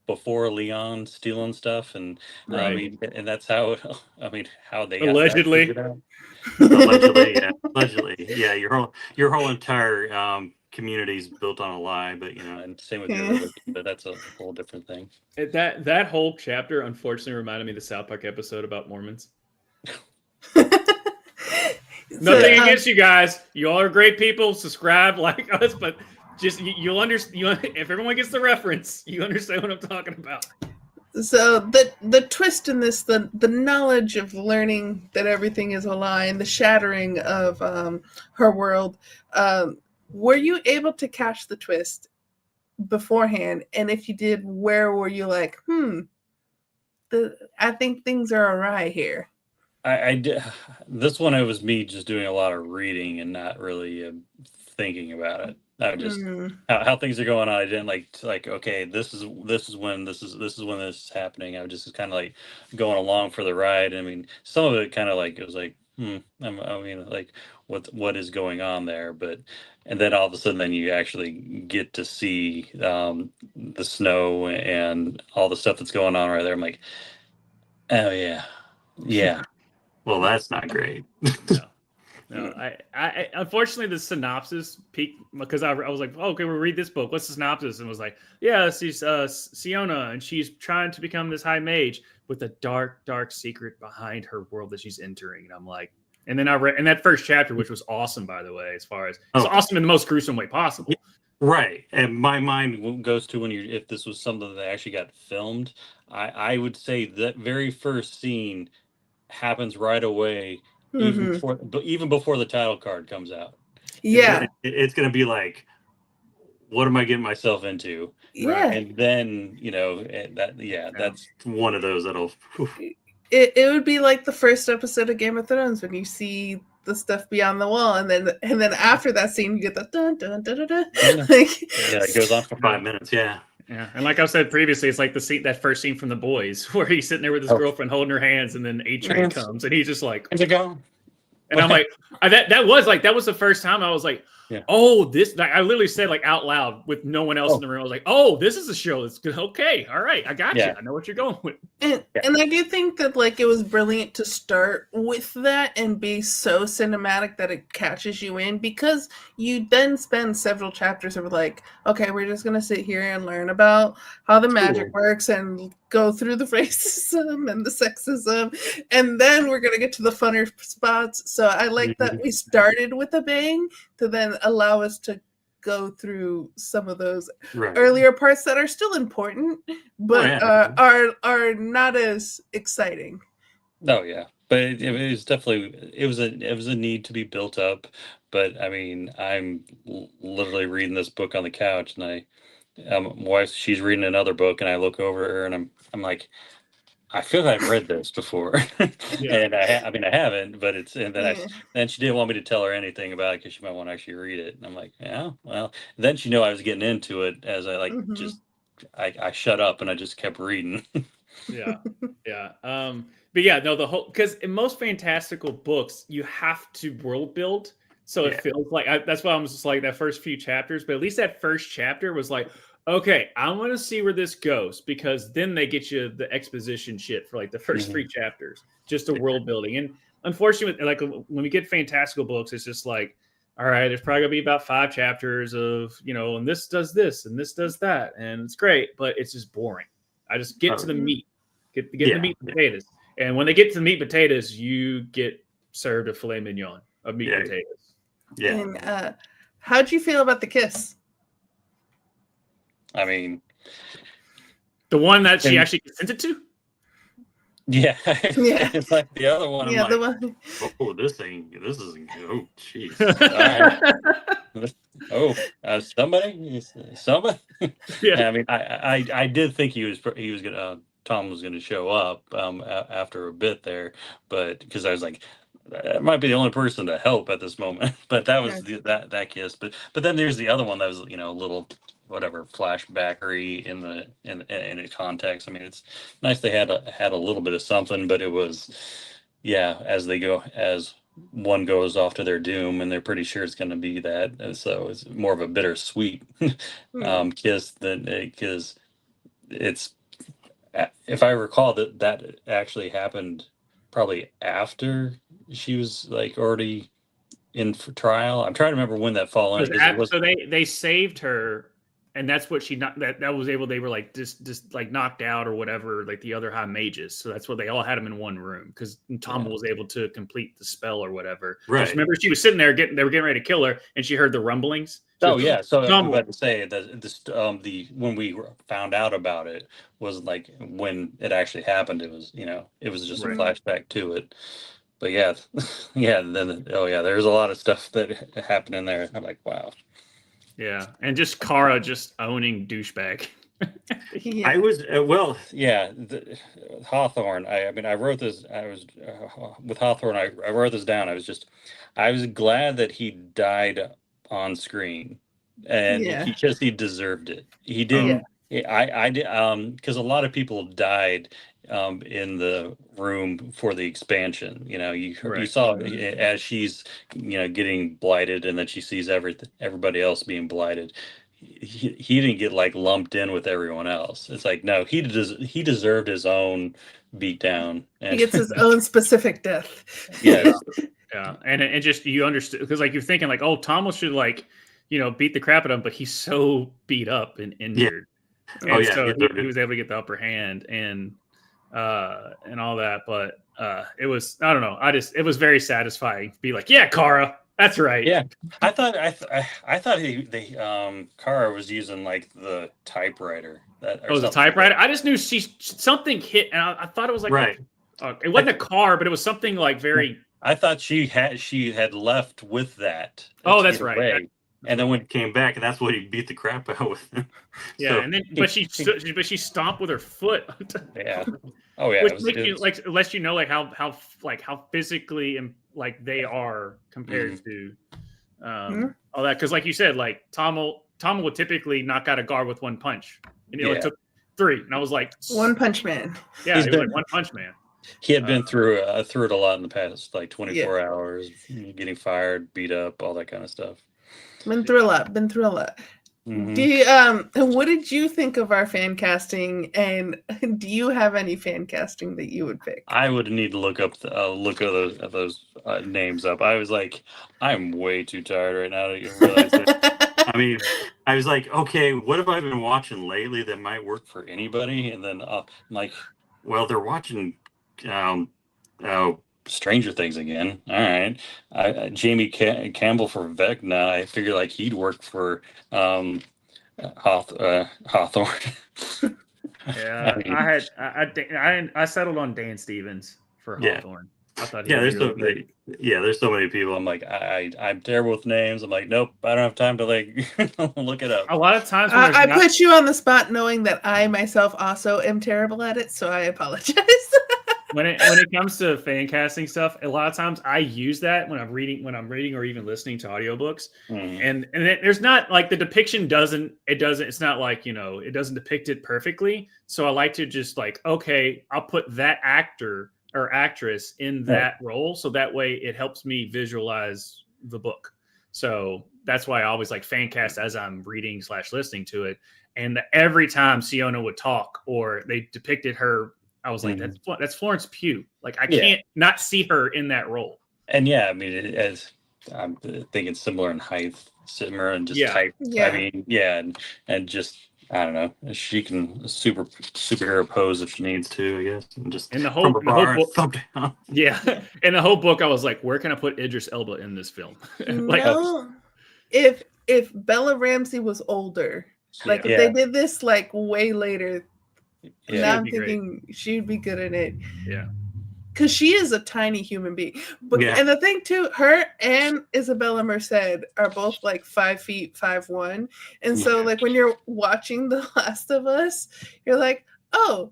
before Leon stealing stuff, and I mean, and that's how how they allegedly. Allegedly, yeah. Your whole entire community is built on a lie, but and same with your religion, but that's a whole different thing. That whole chapter unfortunately reminded me of the South Park episode about Mormons. Nothing against you guys. You all are great people. Subscribe, like us, but just you'll understand. If everyone gets the reference, you understand what I'm talking about. So the twist in this, the knowledge of learning that everything is a lie and the shattering of her world, were you able to catch the twist beforehand? And if you did, where were you like, I think things are awry here? I did. This one, it was me just doing a lot of reading and not really thinking about it. I just how things are going on. I didn't like okay, this is when this is happening. I was just kind of like going along for the ride. I mean, some of it kind of like it was like I mean, like what is going on there? But and then all of a sudden, then you actually get to see the snow and all the stuff that's going on right there. I'm like, oh yeah. Well, that's not great. No, I unfortunately the synopsis peaked because I was like, oh, okay, we'll read this book. What's the synopsis? And was like, yeah, she's Siona, and she's trying to become this high mage with a dark, dark secret behind her world that she's entering. And I'm like, and then I read in that first chapter, which was awesome, by the way, as far as it's awesome in the most gruesome way possible. Right. And my mind goes to if this was something that actually got filmed, I would say that very first scene happens right away. Even before the title card comes out. Yeah. It's going to be like, what am I getting myself into? Yeah. Right. And then, that's one of those that'll... It would be like the first episode of Game of Thrones when you see the stuff beyond the wall, and then after that scene you get the dun dun dun dun dun. It goes on for 5 minutes. Yeah, and like I said previously, it's like that first scene from The Boys where he's sitting there with his girlfriend holding her hands, and then A-Train comes, and he's just like, "How's it going?" And I'm like, that was the first time I was like, oh, this. Like, I literally said like out loud with no one else in the room. I was like, oh, this is a show that's good. Okay, all right, I got you. I know what you're going with. And I do think that like it was brilliant to start with that and be so cinematic that it catches you in, because you then spend several chapters of like, okay, we're just gonna sit here and learn about how the magic works and go through the racism and the sexism, and then we're gonna get to the funner spots. So I like that we started with a bang to then allow us to go through some of those earlier parts that are still important, but are not as exciting. Oh yeah, but it was definitely it was a need to be built up. But I mean, I'm literally reading this book on the couch, and my wife, she's reading another book, and I look over at her, and I'm like, I feel like I've read this before, and I mean I haven't, but it's and then she didn't want me to tell her anything about it because she might want to actually read it, and I'm like, yeah, well, then she knew I was getting into it as I just I shut up and I just kept reading. Yeah. But yeah, no, the whole, because in most fantastical books you have to world build, so it feels like that's why I was just like that first few chapters, but at least that first chapter was like, okay, I want to see where this goes, because then they get you the exposition shit for like the first 3 chapters, just the world building. And unfortunately, like when we get fantastical books, it's just like, all right, there's probably gonna be about 5 chapters of, and this does this and this does that, and it's great, but it's just boring. I just get to the meat, get the meat and potatoes. And when they get to the meat and potatoes, you get served a filet mignon of meat and potatoes. Yeah. And how'd you feel about the kiss? I mean, the one that she actually consented to? Yeah. It's like the other one. Yeah, I'm like, the one. Oh, this isn't. Oh, jeez. Somebody. Yeah. I mean, I did think he was gonna Tom was gonna show up after a bit there, but because I was like, that might be the only person to help at this moment. But that was that kiss. But then there's the other one that was a little whatever flashbackery in the context. I mean, it's nice they had a little bit of something, but it was as one goes off to their doom, and they're pretty sure it's going to be that, and so it's more of a bittersweet kiss than because it's, if I recall, that actually happened probably after she was like already in for trial. I'm trying to remember when that fall in. So they saved her, and that's what she not that was able. They were like just like knocked out or whatever, like the other high mages. So that's what they all had them in one room, because Tom was able to complete the spell or whatever. Right. Remember, she was sitting there they were getting ready to kill her, and she heard the rumblings. So I'm about to say that the when we found out about it was like when it actually happened. It was it was just a flashback to it. But then there's a lot of stuff that happened in there. I'm like, wow. Yeah, and just Kara just owning douchebag. I was Hawthorne. I mean, I wrote this. I was with Hawthorne. I wrote this down. I was glad that he died on screen, and he deserved it. He didn't. I did because a lot of people died in the room for the expansion. You saw as she's getting blighted, and then she sees everybody else being blighted. He didn't get like lumped in with everyone else. It's like, no, he deserved his own beatdown. And he gets his own specific death. Yes. Yeah, and just you understood, because like you're thinking like, oh, Thomas should like beat the crap out of him, but he's so beat up and injured. And so he was able to get the upper hand and all that. But it was, I don't know, it was very satisfying to be like, yeah, Kara, that's right. Yeah, I thought Kara was using like the typewriter. The typewriter. I just knew something hit, and I thought it was like it wasn't a car, but it was something like very. I thought she had left with that. Oh, that's right. And then when it came back, and that's what he beat the crap out with him. And then but she stomped with her foot. Yeah. Oh yeah. Which makes you like lets you know like how physically and like they are compared to all that, because like you said, like Tom would typically knock out a guard with one punch, and it took 3, and I was like, One Punch Man. Yeah, he was like One Punch Man. He had been through it a lot in the past, like 24 hours, getting fired, beat up, all that kind of stuff. Been through a lot. Mm-hmm. What did you think of our fan casting, and do you have any fan casting that you would pick? I would need to look at those names up. I was like, I'm way too tired right now to even realize it. I mean, I was like, okay, what have I been watching lately that might work for anybody? And then I'm like, well, they're watching Stranger Things again. All right. Jamie Campbell for Vecna. I figure like he'd work for Hawthorne. Yeah, mean, I settled on Dan Stevens for yeah. Hawthorne. I thought he Yeah, was there's really so good. there's so many people. I'm like, I'm terrible with names. I'm like, nope, I don't have time to like look it up. A lot of times when there's I not, put you on the spot knowing that I myself also am terrible at it, so I apologize. when it comes to fan casting stuff, a lot of times I use that when I'm reading or even listening to audiobooks. Mm. And there's not like the depiction it's not like, it doesn't depict it perfectly. So I like to just like, okay, I'll put that actor or actress in that role, so that way it helps me visualize the book. So that's why I always like fan cast as I'm reading / listening to it. And every time Siona would talk or they depicted her, I was like, that's Florence Pugh. Like I can't not see her in that role. And yeah, I mean, as I'm thinking similar in height, similar and just type. Yeah. I mean, yeah, and just I don't know, she can superhero pose if she needs to, I guess, and just in the whole book. Yeah, in the whole book, I was like, where can I put Idris Elba in this film? Like, no, if Bella Ramsey was older, like if they did this like way later, now I'm thinking she'd be good in it. Yeah. Because she is a tiny human being. But and the thing too, her and Isabella Merced are both like 5 feet 5'1". And so like when you're watching The Last of Us, you're like, oh,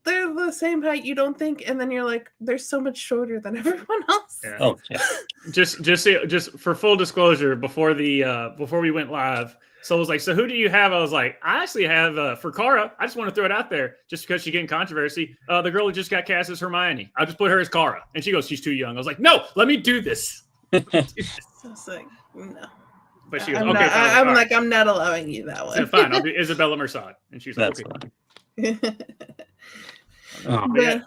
they're the same height, you don't think, and then you're like, they're so much shorter than everyone else. Yeah. Oh, yeah. just for full disclosure, before we went live, so I was like, so who do you have? I was like, I actually have for Kara. I just want to throw it out there just because she's getting controversy. The girl who just got cast as Hermione. I'll just put her as Kara. And she goes, she's too young. I was like, no, let me do this. I was like, no. But she goes, I'm okay, not, fine. I'm like, I'm not allowing you that one. So fine, I'll do Isabella Merced. And she's like, okay. But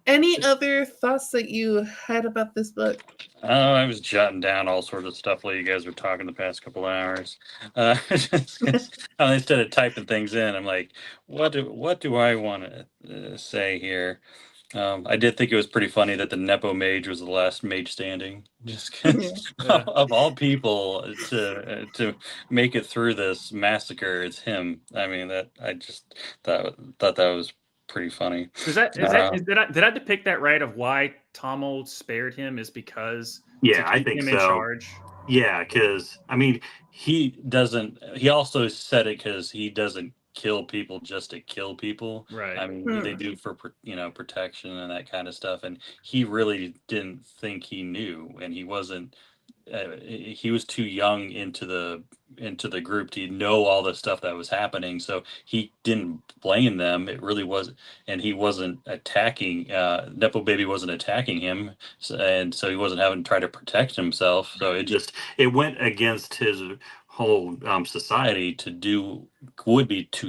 any other thoughts that you had about this book? I was jotting down all sorts of stuff while you guys were talking the past couple hours. Instead of typing things in, I'm like, what do I want to say here? I did think it was pretty funny that the Nepo mage was the last mage standing. Just of all people to make it through this massacre, it's him. I mean, that I just thought that was pretty funny. Did I depict that right of why Tomo spared him is because I think him so. In charge? Yeah, because I mean he also said it because he doesn't kill people just to kill people. Right. I mean they do for protection and that kind of stuff, and he really didn't think he knew, and he wasn't. He was too young into the group to know all the stuff that was happening, so he didn't blame them. It really was, and he wasn't attacking. Nepo Baby wasn't attacking him, and so he wasn't having to try to protect himself. So it went against his whole society to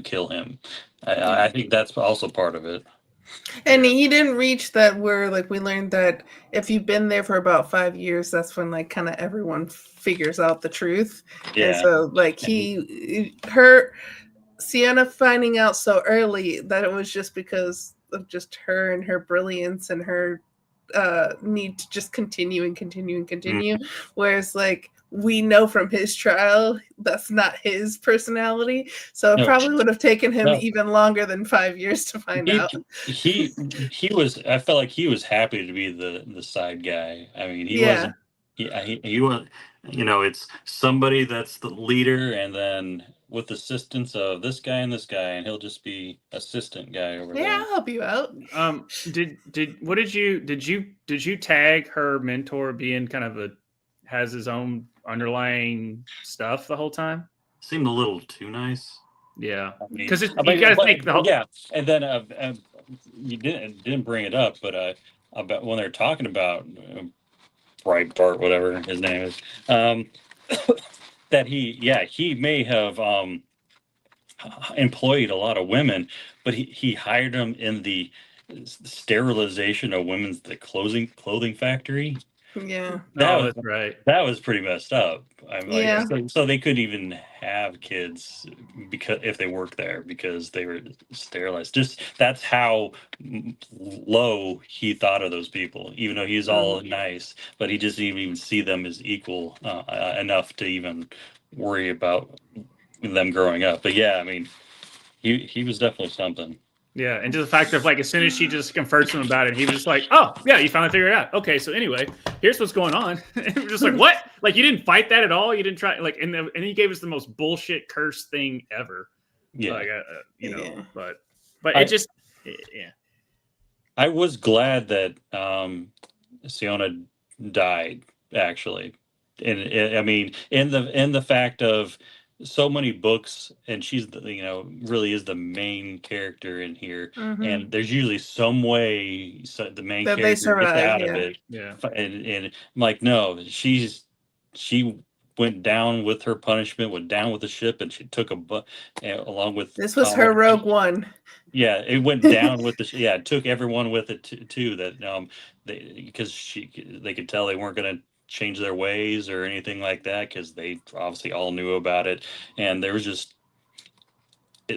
kill him. I think that's also part of it. And he didn't reach that where like we learned that if you've been there for about 5 years, that's when like kind of everyone figures out the truth. Yeah. And so like Sienna finding out so early that it was just because of just her and her brilliance and her need to just continue and continue and continue. Mm-hmm. Whereas like we know from his trial that's not his personality, so it probably would have taken him even longer than 5 years to find out. He was. I felt like he was happy to be the side guy. I mean, he wasn't. He was. It's somebody that's the leader, and then with assistance of this guy, and he'll just be assistant guy over there. Yeah, I'll help you out. Did you tag her mentor being kind of has his own underlying stuff the whole time? Seemed a little too nice. Yeah, because you got to think the whole. Yeah, and then you didn't bring it up, but about when they're talking about Breitbart, whatever his name is, that he may have employed a lot of women, but he hired them in the sterilization of the clothing factory. Yeah. Oh, that's right. That was pretty messed up. I'm like, Yeah. so they couldn't even have kids because if they worked there because they were sterilized. Just that's how low he thought of those people, even though he's all nice, but he just didn't even see them as equal enough to even worry about them growing up. But yeah, I mean, he was definitely something. Yeah, and just the fact of like as soon as she just confronts him about it, he was just like, "Oh, yeah, you finally figured it out. Okay, so anyway, here's what's going on." And we're just like, "What? Like you didn't fight that at all? You didn't try like?" And he gave us the most bullshit curse thing ever. Yeah, like you know, Yeah. but it just yeah. I was glad that Siona died actually, and I mean in the fact of so many books, and she's really is the main character in here, and there's usually some way the main That they character gets survive, out of yeah. it, Yeah. and I'm like, no, she went down with her punishment, went down with the ship, and she took along with This was Tom. her Rogue One. Yeah, it went down with the yeah, it took everyone with it too. That because they could tell they weren't going to change their ways or anything like that because they obviously all knew about it, and there was just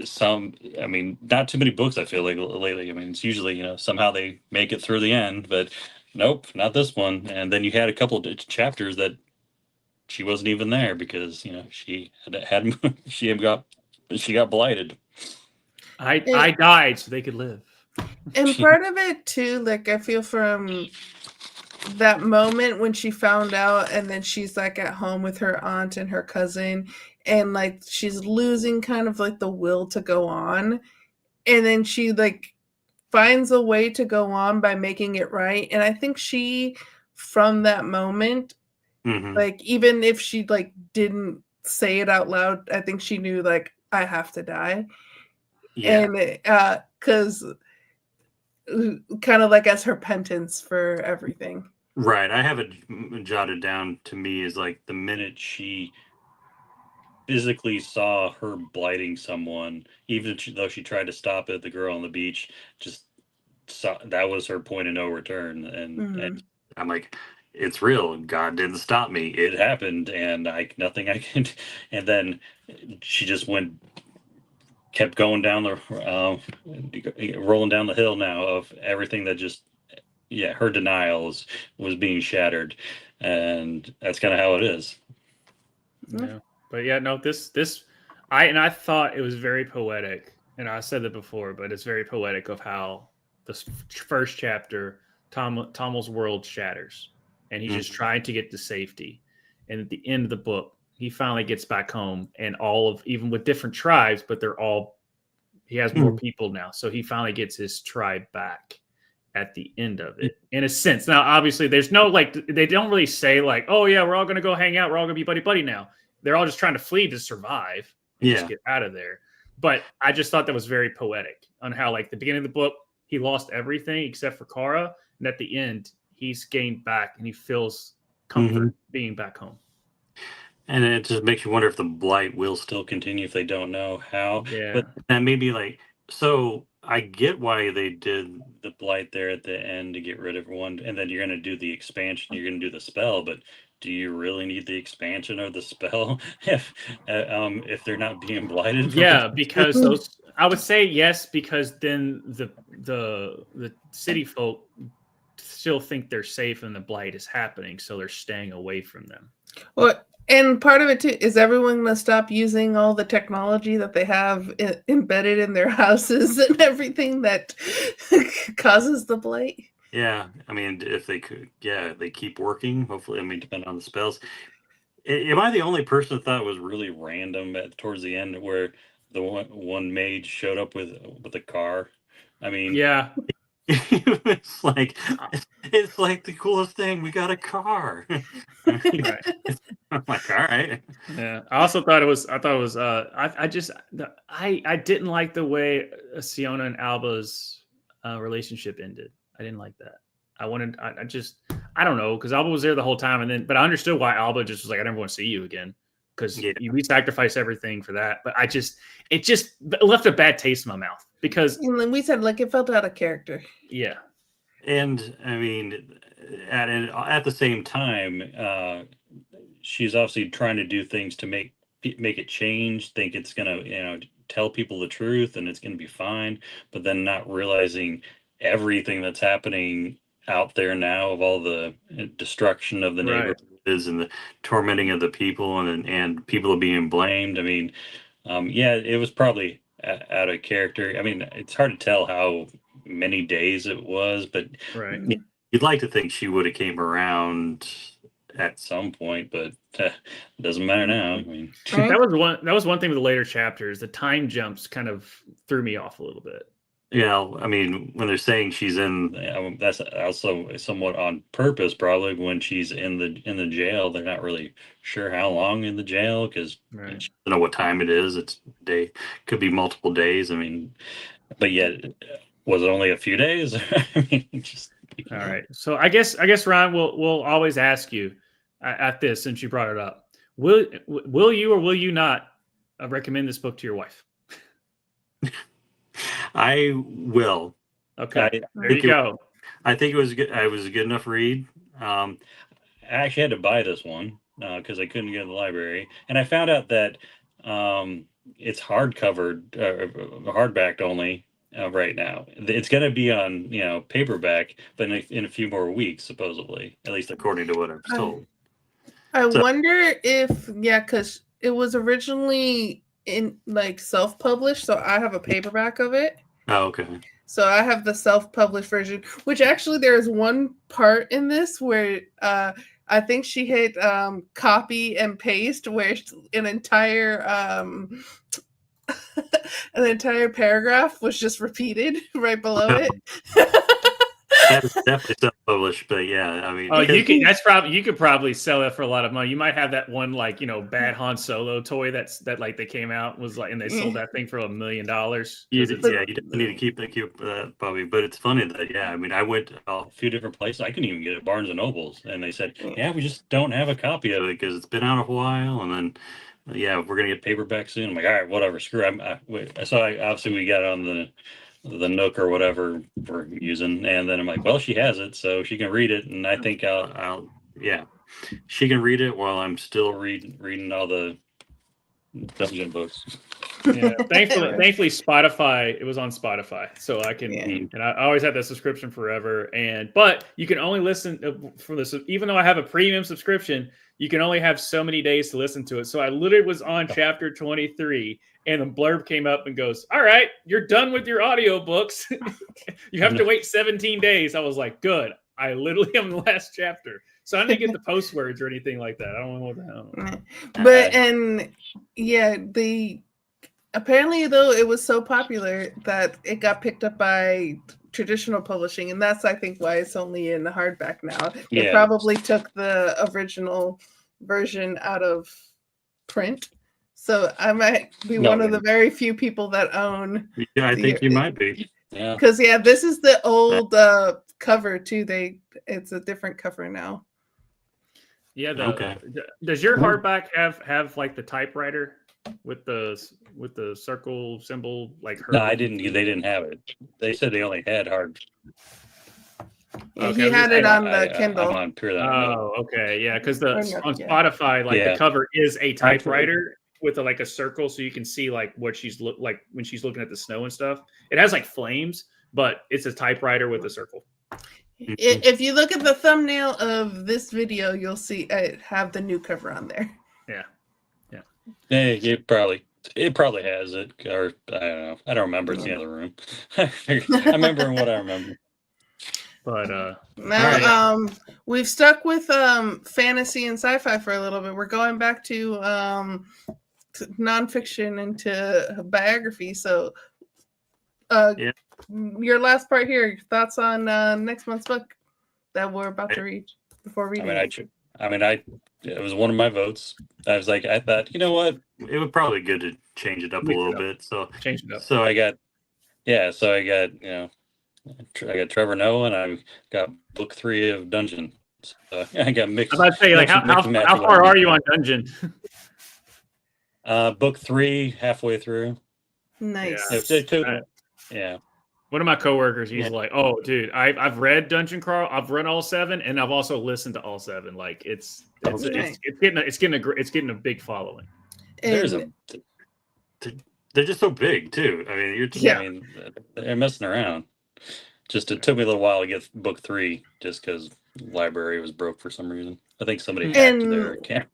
some. I mean, not too many books I feel like lately. I mean, it's usually somehow they make it through the end, but nope, not this one. And then you had a couple of chapters that she wasn't even there because she had she got blighted. I died so they could live. And part of it too, like I feel from that moment when she found out, and then she's like at home with her aunt and her cousin, and like she's losing kind of like the will to go on, and then she like finds a way to go on by making it right. And I think she, from that moment, like even if she like didn't say it out loud, I think she knew like I have to die. Yeah. And because kind of like as her penance for everything. Right. I have it jotted down to me is like the minute she physically saw her blighting someone, even though she tried to stop it, the girl on the beach, just saw that was her point of no return. And I'm like, it's real. God didn't stop me. It happened, and nothing I can. And then she just kept going down rolling down the hill now of everything that just her denials was being shattered, and that's kind of how it is. Yeah, but yeah, no, this I thought it was very poetic, and I said that before, but it's very poetic of how this first chapter, Tommel's world shatters, and he's just trying to get to safety, and at the end of the book, he finally gets back home, and even with different tribes, but he has more people now, so he finally gets his tribe back at the end of it, in a sense. Now, obviously, there's no they don't really say like, oh yeah, we're all gonna go hang out, we're all gonna be buddy now. They're all just trying to flee to survive and just get out of there. But I just thought that was very poetic on how like the beginning of the book, he lost everything except for Kara, and at the end, he's gained back and he feels comfort being back home. And it just makes you wonder if the blight will still continue if they don't know how. Yeah. But that may be like, so I get why they did the blight there at the end to get rid of one, and then you're going to do the expansion, you're going to do the spell, but do you really need the expansion or the spell if they're not being blighted? Yeah, because I would say yes, because then the city folk still think they're safe and the blight is happening, so they're staying away from them. Well, and part of it too is everyone going to stop using all the technology that they have embedded in their houses and everything that causes the blight. Yeah, I mean, if they could, they keep working. Hopefully, I mean, depending on the spells. Am I the only person that thought it was really random towards the end where the one mage showed up with a car? I mean, yeah, it's like the coolest thing. We got a car. I'm like, all right. Yeah. I thought it was. I didn't like the way Siona and Alba's relationship ended. I didn't like that. I don't know, because Alba was there the whole time, but I understood why Alba just was like, I never want to see you again, because we sacrificed everything for that. But it just left a bad taste in my mouth because and then we said like it felt out of character. Yeah. And I mean, at the same time, she's obviously trying to do things to make it change. Think it's gonna, tell people the truth and it's gonna be fine, but then not realizing everything that's happening out there now of all the destruction of the Right. neighborhoods and the tormenting of the people and people being blamed. I mean, yeah, it was probably out of character. I mean, it's hard to tell how many days it was, but Right. you'd like to think she would have came around at some point, but it doesn't matter now. I mean, Right? that was one thing with the later chapters. The time jumps kind of threw me off a little bit. I mean, when they're saying she's in, that's also somewhat on purpose, probably. When she's in the jail, they're not really sure how long in the jail because Right. she doesn't know what time it is. It's day, could be multiple days. I mean, but yet, was it only a few days? I mean, just All right. So I guess Ryan, we'll always ask you at this since you brought it up. Will you or will you not recommend this book to your wife? I will. Okay. There you go. I think it was good. It was a good enough read. I actually had to buy this one because I couldn't get it in the library, and I found out that it's hardcover, hardbacked only right now. It's going to be on paperback, but in a few more weeks, supposedly, at least according to what I'm told. I wonder if because it was originally in like self-published, so I have a paperback of it. Oh, okay. So I have the self-published version, which actually there is one part in this where I think she hit copy and paste where an entire an entire paragraph was just repeated right below it. That is definitely self-published, but yeah, I mean, you could probably sell it for a lot of money. You might have that one bad Han Solo toy that like they came out was like, and they sold that thing for $1 million. You need to keep that probably. But it's funny that I mean, I went a few different places. I couldn't even get it at Barnes and Nobles, and they said, "Yeah, we just don't have a copy of it because it's been out a while." And then, we're gonna get paperback soon. I'm like, all right, whatever, screw it. So obviously we got on the Nook or whatever we're using, and then I'm like, well, she has it, so she can read it, and I think I'll she can read it while I'm still reading all the dungeon books. Yeah, thankfully Spotify, it was on Spotify, so I can and I always had that subscription forever, but you can only listen from this, even though I have a premium subscription, you can only have so many days to listen to it. So I literally was on chapter 23 and the blurb came up and goes, all right, you're done with your audiobooks. You have to wait 17 days. I was like, good. I literally am in the last chapter. So I didn't get the post words or anything like that. I don't know what the hell. But apparently though it was so popular that it got picked up by traditional publishing, and that's I think why it's only in the hardback now. They probably took the original version out of print. So I might be one of the very few people that own. Yeah, I think you might be. Yeah. Because this is the old cover too. It's a different cover now. Yeah. Does your hardback have like the typewriter with the circle symbol like her? No, I didn't. They didn't have it. They said they only had hard. Yeah, he had it on the Kindle. I'm on pure that. Oh, okay, yeah, because on Spotify, the cover is a typewriter with a circle, so you can see like what she's like when she's looking at the snow and stuff. It has like flames, but it's a typewriter with a circle. If you look at the thumbnail of this video, you'll see it have the new cover on there. Yeah. It probably has it, or I don't know. I don't remember. It's in the other room. I remember what I remember. But now we've stuck with fantasy and sci-fi for a little bit. We're going back to nonfiction into biography. So your last part here, your thoughts on next month's book that we're about to read before reading. It was one of my votes. I thought, you know what? It would probably be good to change it up a little bit. So change it up. So I got I got Trevor Noah, and I got book 3 of Dungeon. So I got mixed. I was about to say, how far are you on Dungeon? Book 3, halfway through. Nice. It took, One of my coworkers, he's like, "Oh, dude, I've read Dungeon Crawl, I've read all 7, and I've also listened to all 7. Like, it's getting a big following." And They're just so big too. I mean, Yeah. I mean, they're messing around. Just it took me a little while to get book 3, just because library was broke for some reason. I think somebody hacked their account.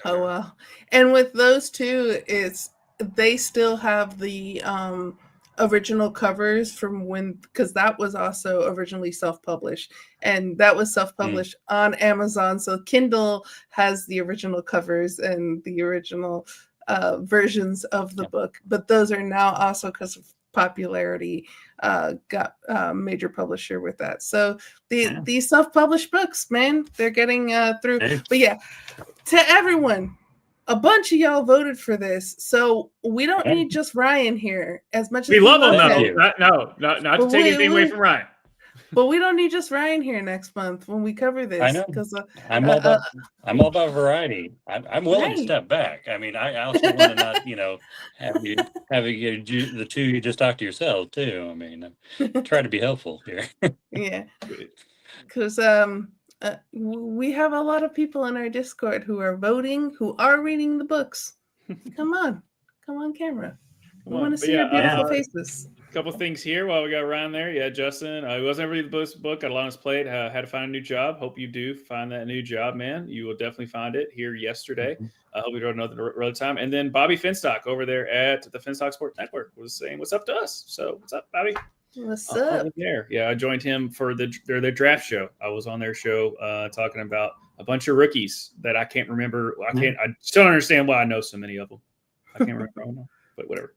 Oh wow! And with those two, they still have the original covers from when, because that was also originally self-published, and that was self-published on Amazon. So Kindle has the original covers and the original versions of the book, but those are now also, because of popularity, got a major publisher with that. So these self-published books, man, they're getting through. But yeah, to everyone, a bunch of y'all voted for this, so we don't need just Ryan here. As much as we love him, though. Not to take anything away from Ryan. But we don't need just Ryan here next month when we cover this. I know, because I'm all about variety. I'm willing to step back. I mean, I also want to not, have the two you just talk to yourselves too. I mean, try to be helpful here. Yeah, because we have a lot of people in our Discord who are voting, who are reading the books. Come on, camera. We want to see your beautiful faces. Couple things here while we got Ryan there. Yeah, Justin, I wasn't reading the book. Got a lot on his plate. Had to find a new job. Hope you do find that new job, man. You will definitely find it here yesterday. I hope we don't know another time. And then Bobby Finstock over there at the Finstock Sports Network was saying what's up to us. So what's up, Bobby? What's up? There. Yeah, I joined him for their draft show. I was on their show talking about a bunch of rookies that I can't remember. I still don't understand why I know so many of them. I can't remember all of them, but whatever.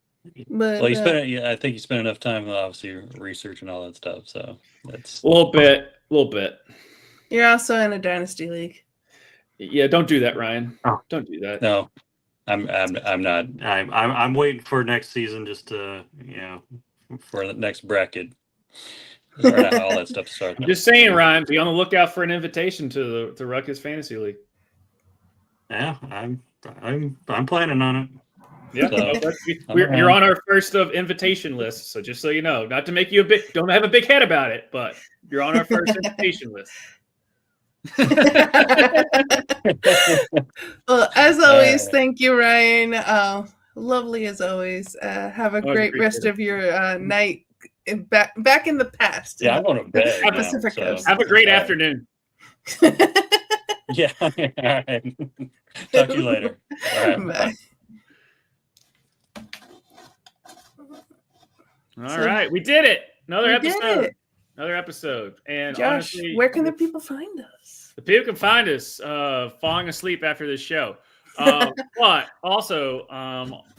But I think you spent enough time, obviously, researching all that stuff. So that's a little bit. You're also in a dynasty league. Yeah, don't do that, Ryan. Oh. Don't do that. No, I'm not. I'm waiting for next season, just to for the next bracket. All that stuff to start. I'm just saying, Ryan, be on the lookout for an invitation to the Ruckus Fantasy League. Yeah, I'm planning on it. Yeah, you're on our first of invitation list. So just so you know, not to make you don't have a big head about it, but you're on our first invitation list. Well, as always, thank you, Ryan. Lovely as always. Have a great rest of your night. Back in the past. Yeah, I'm going to bed. Pacific Coast. Have a great afternoon. Yeah. All right. Talk to you later. All right. Bye. All right, we did it. Another episode. And Josh, honestly, where can the people find us? The people can find us falling asleep after this show. But also,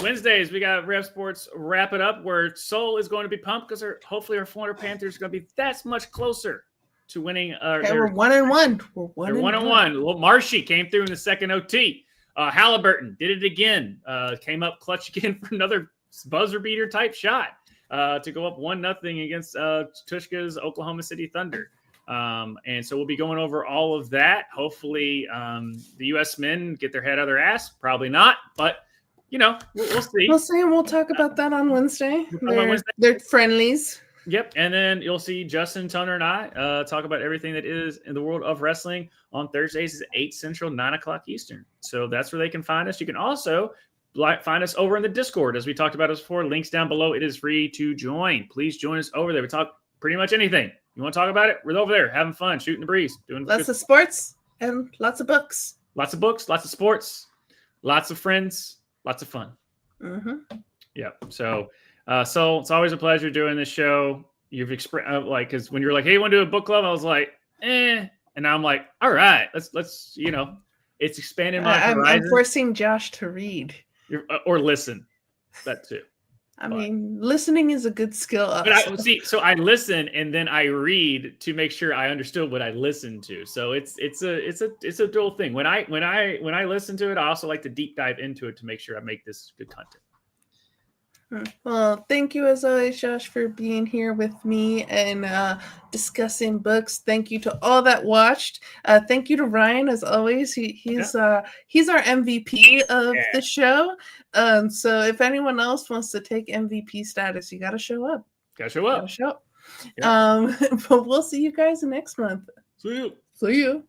Wednesdays, we got Rev Sports Wrap It Up, where Soul is going to be pumped because hopefully our Florida Panthers are going to be that much closer to winning. We're 1-1. We're 1-1. Well, Marshy came through in the second OT. Halliburton did it again. Came up clutch again for another buzzer beater type shot to go up 1-0 against Tushka's Oklahoma City Thunder. And so we'll be going over all of that. Hopefully the U.S. men get their head out of their ass. Probably not, but we'll see. We'll see, and we'll talk about that on Wednesday. They're friendlies. Yep. And then you'll see Justin, Toner, and I talk about everything that is in the world of wrestling on Thursdays at 8 Central, 9 o'clock Eastern. So that's where they can find us. You can also find us over in the Discord, as we talked about us before. Links down below. It is free to join. Please join us over there. We talk pretty much anything. You want to talk about it? We're over there having fun, shooting the breeze, doing lots of sports and lots of books. Lots of books, lots of sports, lots of friends, lots of fun. Mm-hmm. Yeah. So it's always a pleasure doing this show. You've expressed because when you're like, "Hey, you want to do a book club?" I was like, and now I'm like, "All right, let's it's expanding my horizon." I'm forcing Josh to read or listen. That too. I mean, listening is a good skill. But so I listen and then I read to make sure I understood what I listened to. So it's a dual thing. When I listen to it, I also like to deep dive into it to make sure I make this good content. Well, thank you as always, Josh, for being here with me and discussing books. Thank you to all that watched. Thank you to Ryan as always. He's our MVP of the show. So if anyone else wants to take MVP status, you got to show up. Gotta show up. Gotta show up. Yeah. But we'll see you guys next month. See you. See you.